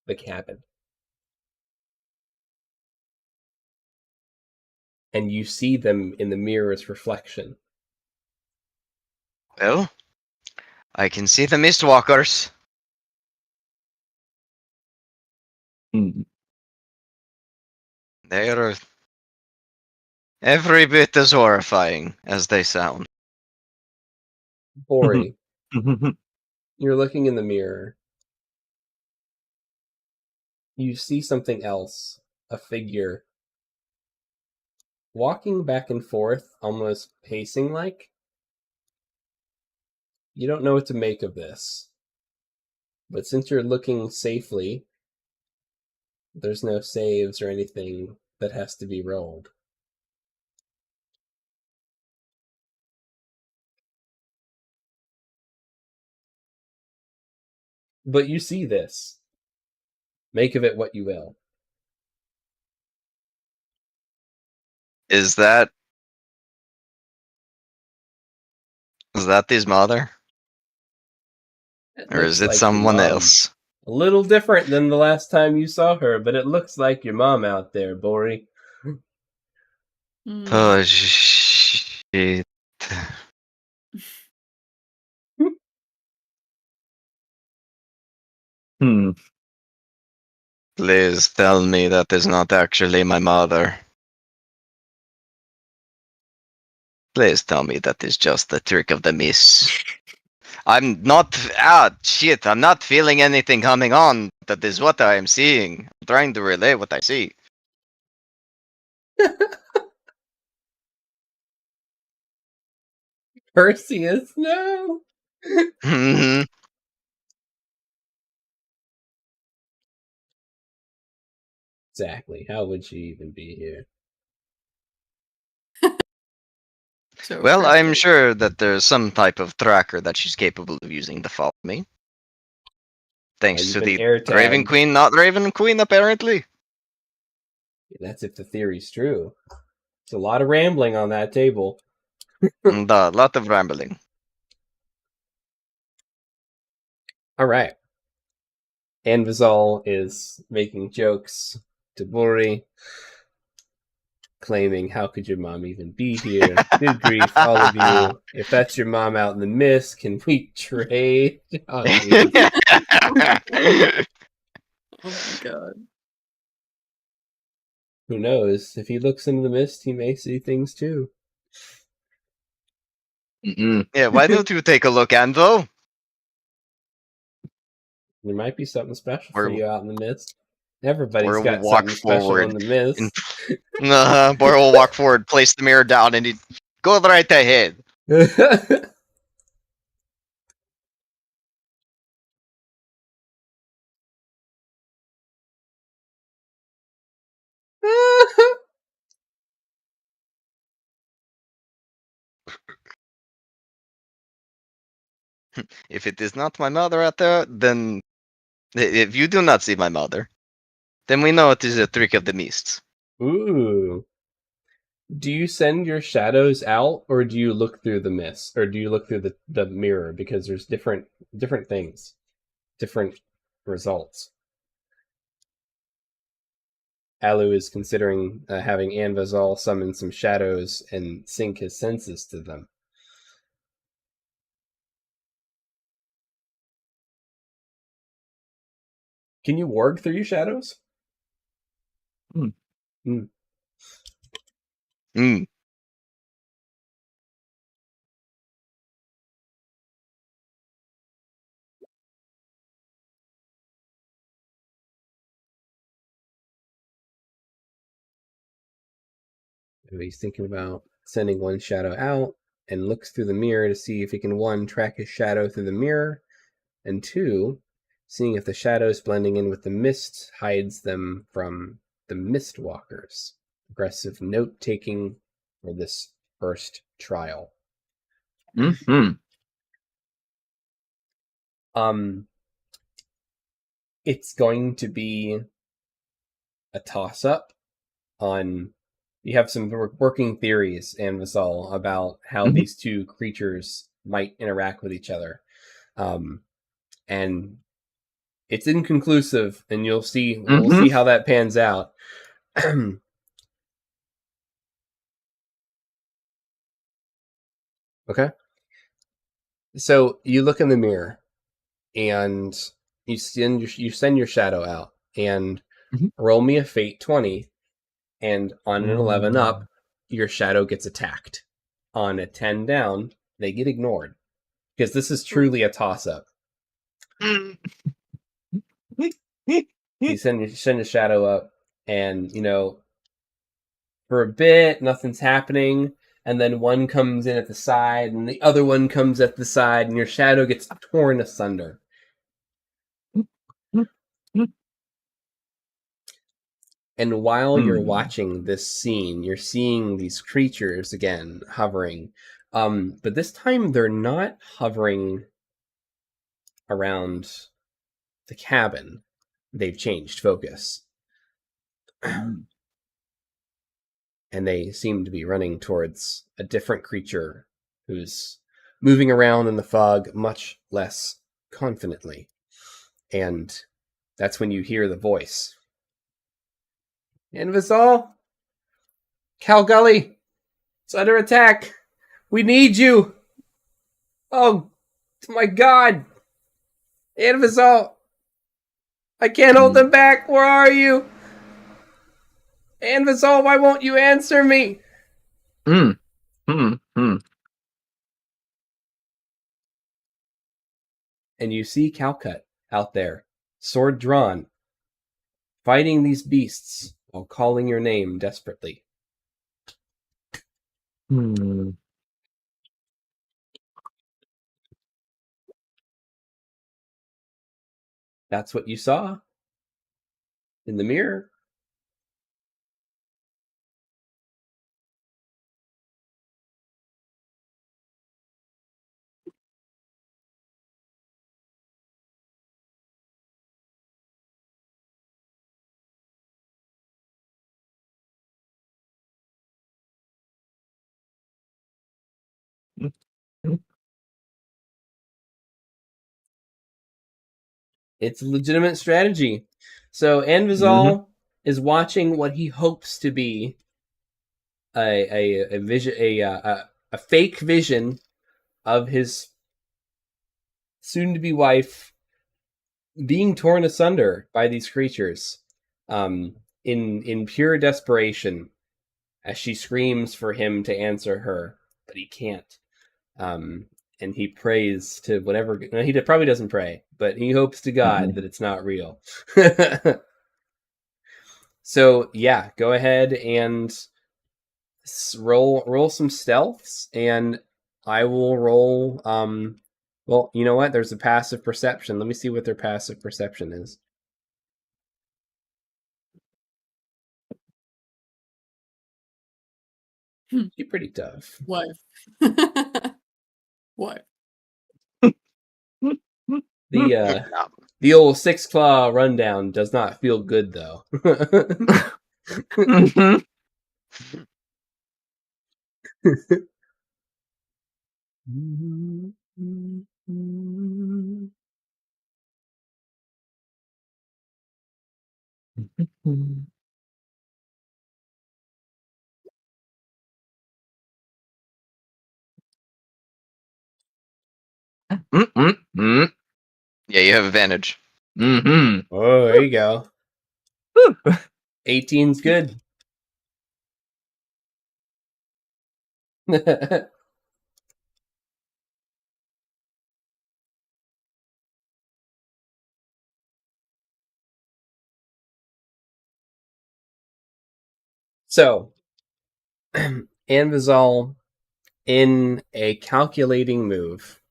the cabin. And you see them in the mirror's reflection. Well, I can see the Mistwalkers. Hmm. They are every bit as horrifying as they sound. Bori, you're looking in the mirror. You see something else. A figure. Walking back and forth, almost pacing like. You don't know what to make of this. But since you're looking safely, there's no saves or anything that has to be rolled. But you see this. Make of it what you will. Is that his mother? Or is Looks it like your someone mom. else? A little different than the last time you saw her, but it looks like your mom out there, Bori. Mm. Oh shit. Hmm. Please tell me that is not actually my mother. Please tell me that is just the trick of the miss. I'm not. Shit. I'm not feeling anything coming on. That is what I am seeing. I'm trying to relay what I see. Perseus, no! Mhm. Exactly. How would she even be here? So Well, I'm cryptic. sure that there's some type of tracker that she's capable of using to follow me. Thanks You've to been the air Raven tagged. Queen, not Raven Queen, apparently. That's if the theory's true. It's a lot of rambling on that table. A lot of rambling. All right. Anvizal is making jokes to Bori, claiming, "How could your mom even be here? Good grief, all of you! If that's your mom out in the mist, can we trade?" Oh, Jesus. Oh my god. Who knows? If he looks into the mist, he may see things too. Yeah, why don't you take a look, Anvo? There might be something special for Or you out in the mist. Everybody's we'll got walk something special forward in the mist. Boy will walk forward, place the mirror down, and he'd go right ahead. If it is not my mother out there, then if you do not see my mother, then we know it is a trick of the mists. Ooh. Do you send your shadows out, or do you look through the mist, or do you look through the mirror? Because there's different things, different results. Alu is considering having Anvazal summon some shadows and sync his senses to them. Can you warg through your shadows? He's thinking about sending one shadow out and looks through the mirror to see if he can, one, track his shadow through the mirror, and two, seeing if the shadows blending in with the mist hides them from the mist walkers. Aggressive note taking for this first trial. It's going to be a toss up on. You have some working theories, Anvasal, about how these two creatures might interact with each other. And it's inconclusive, and you'll see. We'll see how that pans out. Okay. So you look in the mirror, and you send your shadow out, and roll me a fate 20, and on an 11 up, your shadow gets attacked. On a 10 down, they get ignored, because this is truly a toss-up. You send your shadow up, and for a bit nothing's happening, and then one comes in at the side, and the other one comes at the side, and your shadow gets torn asunder. And while you're watching this scene, you're seeing these creatures again hovering, but this time they're not hovering around the cabin. They've changed focus. And they seem to be running towards a different creature who's moving around in the fog much less confidently. And that's when you hear the voice. Anvasal? Calgully! It's under attack! We need you! Oh, my God! Anvasal! I can't hold them back! Where are you? Anvasal, why won't you answer me? And you see Calcut out there, sword drawn, fighting these beasts while calling your name desperately. That's what you saw in the mirror. It's a legitimate strategy. So Anvizal is watching what he hopes to be a vision, a fake vision of his soon-to-be wife being torn asunder by these creatures, in pure desperation, as she screams for him to answer her, but he can't. And he prays to whatever. No, he probably doesn't pray, but he hopes to God that it's not real. So yeah, go ahead and roll some stealths, and I will roll. Well, you know what? There's a passive perception. Let me see what their passive perception is. You're pretty tough. What? What? The old Six Claw rundown does not feel good though. Yeah, you have advantage. Mm-hmm. Oh, there you go. 18's good. So, Anvizal, in a calculating move,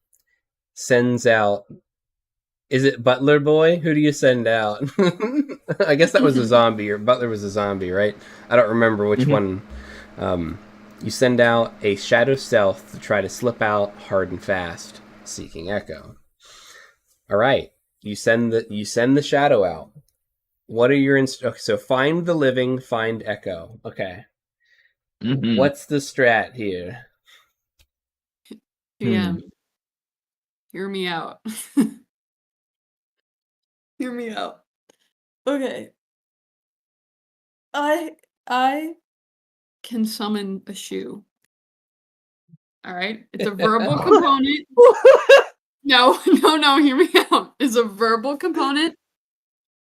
sends out. Is it Butler Boy? Who do you send out? I guess that was a zombie, or Butler was a zombie, right? I don't remember which one. You send out a Shadow Stealth to try to slip out hard and fast, seeking Echo. All right, you send the Shadow out. What are your okay, so find the living, find Echo. Okay. What's the strat here? GM, hear me out. Hear me out. Okay. I can summon a shoe. All right? It's a verbal component. No, hear me out. It's a verbal component.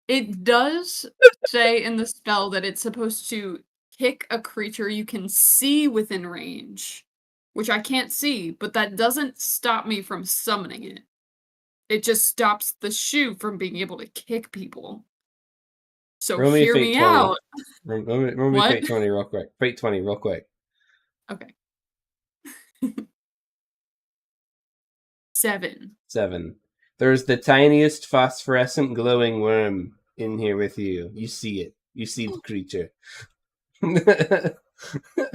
It does say in the spell that it's supposed to kick a creature you can see within range, which I can't see, but that doesn't stop me from summoning it. It just stops the shoe from being able to kick people. So Roll me a hear fate me 20. out. Roll me What? fate 20 real quick. Fate 20 real quick. Okay. 7. 7. There's the tiniest phosphorescent glowing worm in here with you. You see it. You see the creature.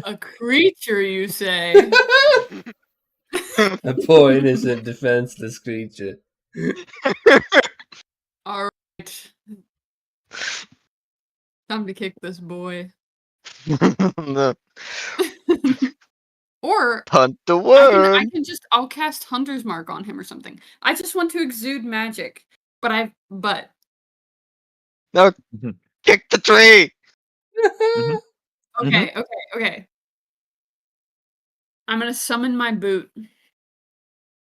A creature, you say? A poor innocent defenseless creature. All right. Time to kick this boy. No. Or Hunt the I worm. can just I'll cast Hunter's Mark on him or something. I just want to exude magic. But No, kick the tree. okay. I'm gonna summon my boot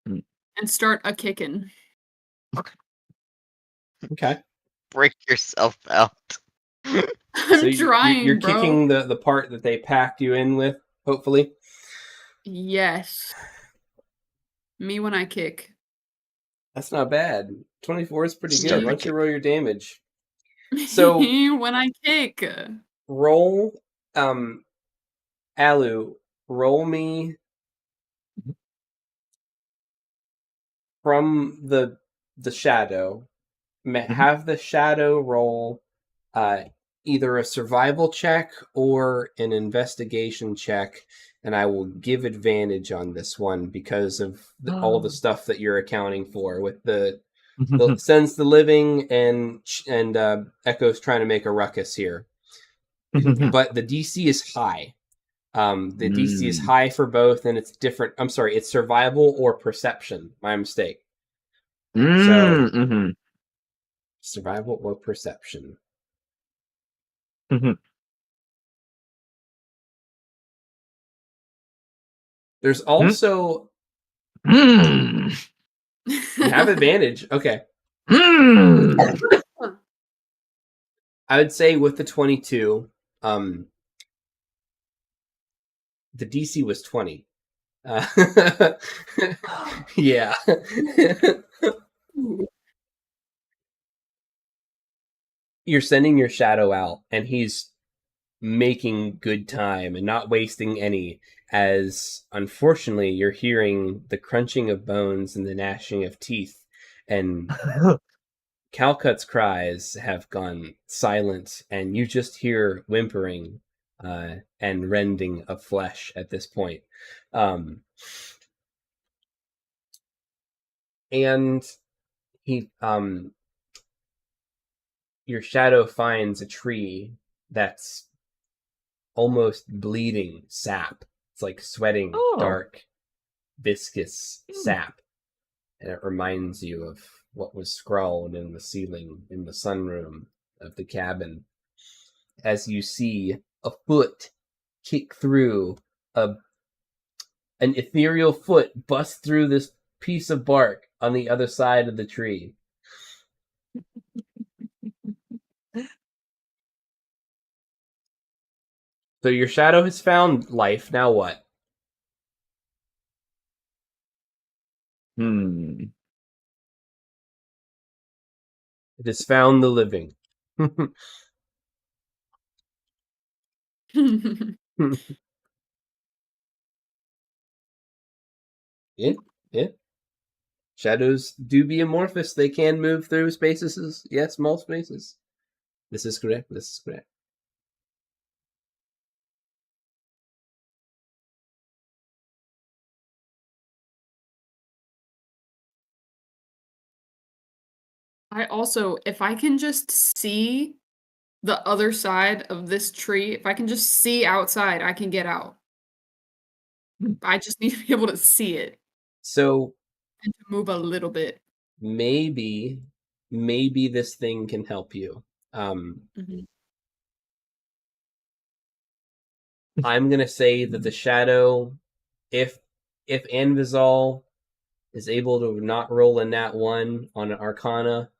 and start a kicking. Okay. Break yourself out. I'm trying, you're bro. kicking the part that they packed you in with, hopefully. Yes. Me when I kick. That's not bad. 24 is pretty Start good. Why the don't you kick. roll your damage? So when I kick. roll, Alu, roll me from the shadow. Have the shadow roll either a survival check or an investigation check, and I will give advantage on this one because of all the stuff that you're accounting for with the sense the living and Echo's trying to make a ruckus here. But the DC is high. The DC is high for both, and it's different. I'm sorry, it's survival or perception. My mistake. So, survival or perception. There's also you have advantage. Okay. I would say with the 22, the DC was 20. Yeah. You're sending your shadow out, and he's making good time and not wasting any, as unfortunately you're hearing the crunching of bones and the gnashing of teeth, and Calcut's cries have gone silent, and you just hear whimpering and rending of flesh at this point. And he, your shadow finds a tree that's almost bleeding sap. It's like sweating dark, viscous sap. And it reminds you of what was scrawled in the ceiling in the sunroom of the cabin. As you see a foot kick through, an ethereal foot bust through this piece of bark on the other side of the tree. So your shadow has found life. Now what? It has found the living. Yeah. Shadows do be amorphous. They can move through spaces. Yes, small spaces. This is correct. I also, if I can just see the other side of this tree, if I can just see outside, I can get out. I just need to be able to see it. So, and to move a little bit. Maybe this thing can help you. I'm gonna say that the shadow, if Anvizal is able to not roll a nat 1 on an Arcana,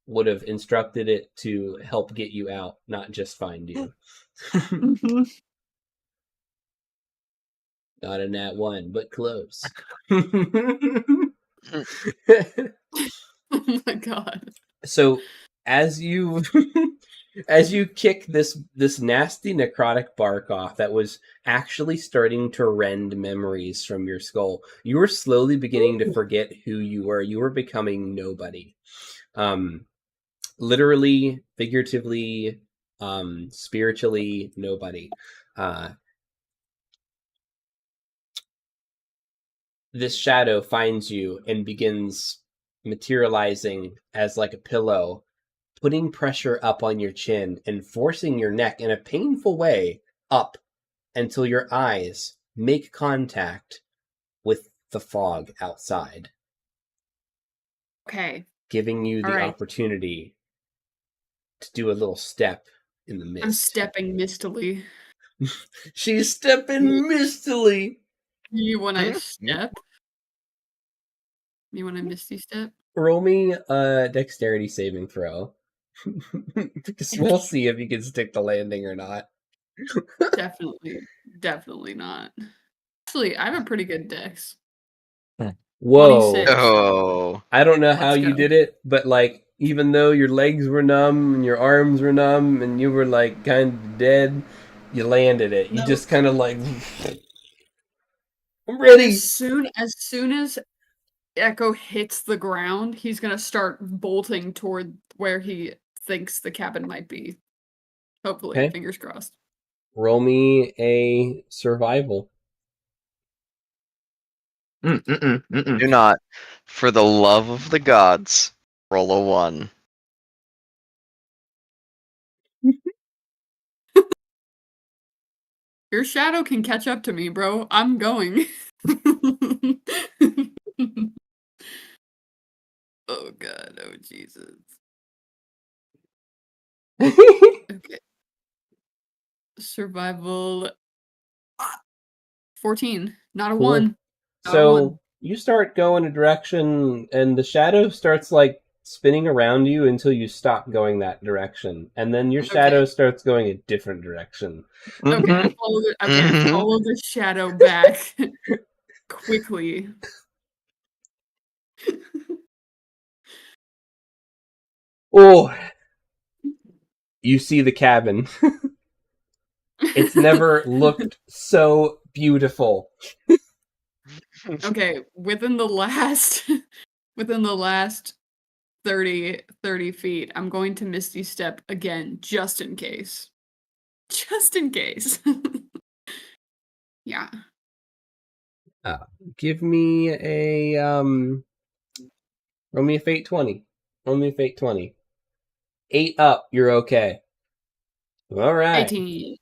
would have instructed it to help get you out, not just find you. Not a nat 1, but close. Oh my god. So as you kick this nasty necrotic bark off that was actually starting to rend memories from your skull, you were slowly beginning to forget who you were. You were becoming nobody. Literally, figuratively, spiritually, nobody. This shadow finds you and begins materializing as like a pillow, putting pressure up on your chin and forcing your neck in a painful way up until your eyes make contact with the fog outside. Okay. Giving you the opportunity to do a little step in the mist. I'm stepping mistily. She's stepping mistily. You when I step? You when I misty step? Roll me a dexterity saving throw. Because we'll see if you can stick the landing or not. Definitely not. Actually, I have a pretty good dex. Whoa. 26. Oh. I don't know how Let's you go. did it, but like, even though your legs were numb and your arms were numb and you were like kind of dead, you landed it. You just kind of like, I'm ready. As soon as Echo hits the ground, he's gonna start bolting toward where he thinks the cabin might be. Hopefully, Okay. fingers crossed. Roll me a survival. Do not, for the love of the gods, roll a 1. Your shadow can catch up to me, bro. I'm going. Oh god, oh Jesus. Okay. Survival 14. Not a Cool. 1. Not a So 1. you start going a direction, and the shadow starts like spinning around you until you stop going that direction, and then your shadow Okay. starts going a different direction. Okay, I follow the shadow back quickly. Oh, you see the cabin. It's never looked so beautiful. Okay, within the last 30 feet, I'm going to Misty Step again, just in case. Just in case. Yeah. Give me a roll me a fate 20. Roll me a fate 20. 8 up, you're okay. All right. 18.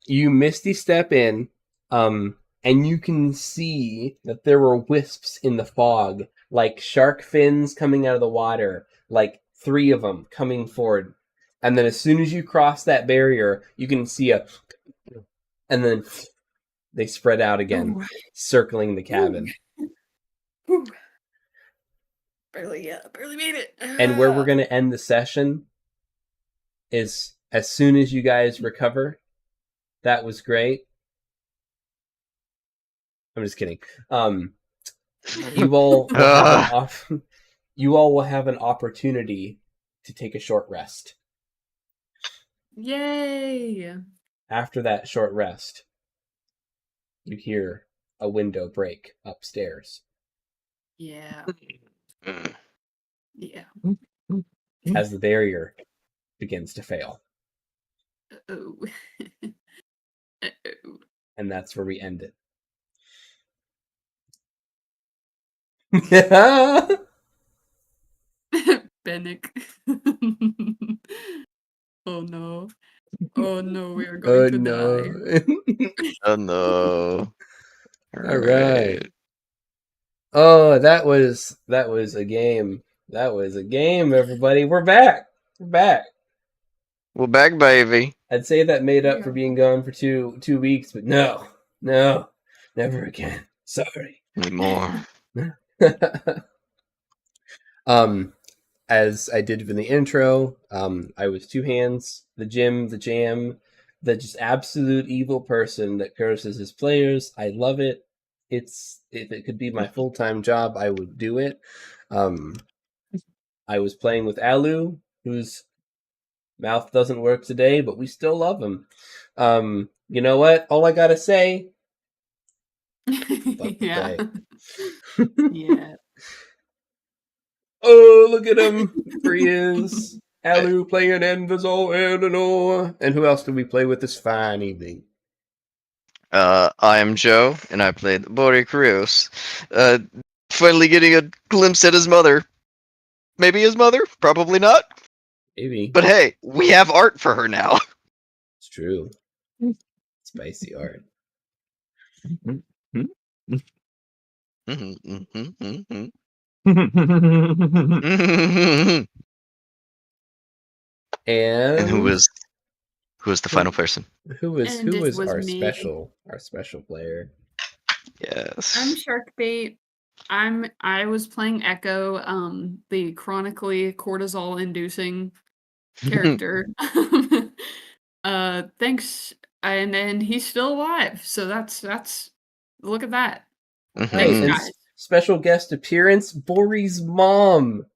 You misty step in, and you can see that there were wisps in the fog, like shark fins coming out of the water, like 3 of them coming forward. And then as soon as you cross that barrier, you can see and then they spread out again, Ooh. circling the cabin. Ooh. Barely made it. And where we're going to end the session is as soon as you guys recover. That was great. I'm just kidding. You all will have an opportunity to take a short rest. Yay! After that short rest, you hear a window break upstairs Yeah. Yeah. as the barrier begins to fail. Oh. And that's where we end it. Bennick. Oh no. Oh no, we are going to die. Oh no. All right. Oh, that was a game. That was a game, everybody. We're back. We're back. We're back, baby. I'd say that made up for being gone for two weeks, but no, never again. Sorry. Anymore. As I did in the intro, I was TwoHands, the gym, the jam, the just absolute evil person that curses his players. I love it. If it could be my full-time job, I would do it. I was playing with Alu, whose mouth doesn't work today, but we still love him. You know what? All I gotta say, fuck the Yeah. play. Yeah. Oh, look at him. There he is. Alu playing Envizor, Eleanor. And who else do we play with this fine evening? I am Joe, and I played Bore Krios. Finally getting a glimpse at his mother. Maybe his mother? Probably not. Maybe. But hey, we have art for her now. It's true. Spicy art. And who And was the final person? who was And it was our me. special player? Yes. I'm Sharkbait. I was playing Echo, the chronically cortisol inducing character. Thanks, and he's still alive. So that's look at that. Right, Thanks, and guys. special guest appearance, Bori's mom.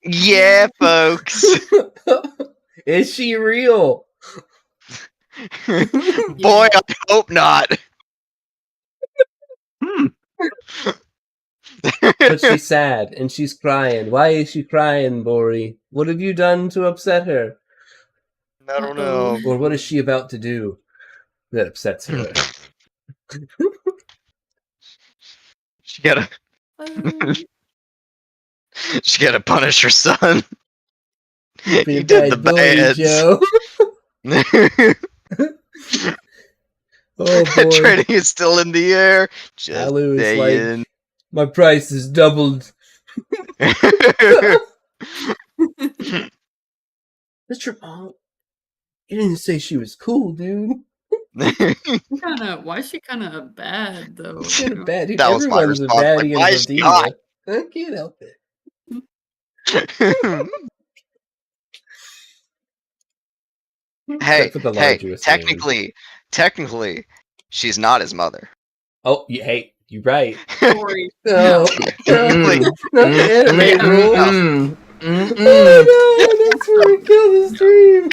Yeah, folks. Is she real? Boy, I hope not. But she's sad and she's crying. Why is she crying, Bori? What have you done to upset her? I don't know. Or what is she about to do that upsets her? She gotta punish her son. He did the Boy, bads. Joe. Oh boy. Trading is still in the air. Just Alu is like, saying. my price is doubled. Mr. Bong, you didn't say she was cool, dude. Why is she kind of bad though? She's kind of bad, dude. That was my Everyone's a response, like, baddie in why is she hot? Rodinia. I can't help it. hey, Except for the hey, larger Assyrian. technically, she's not his mother. Oh, hey, you're right. Story. No, Like, not the anime rule. Mm-mm. Oh no, that's where we kill the stream.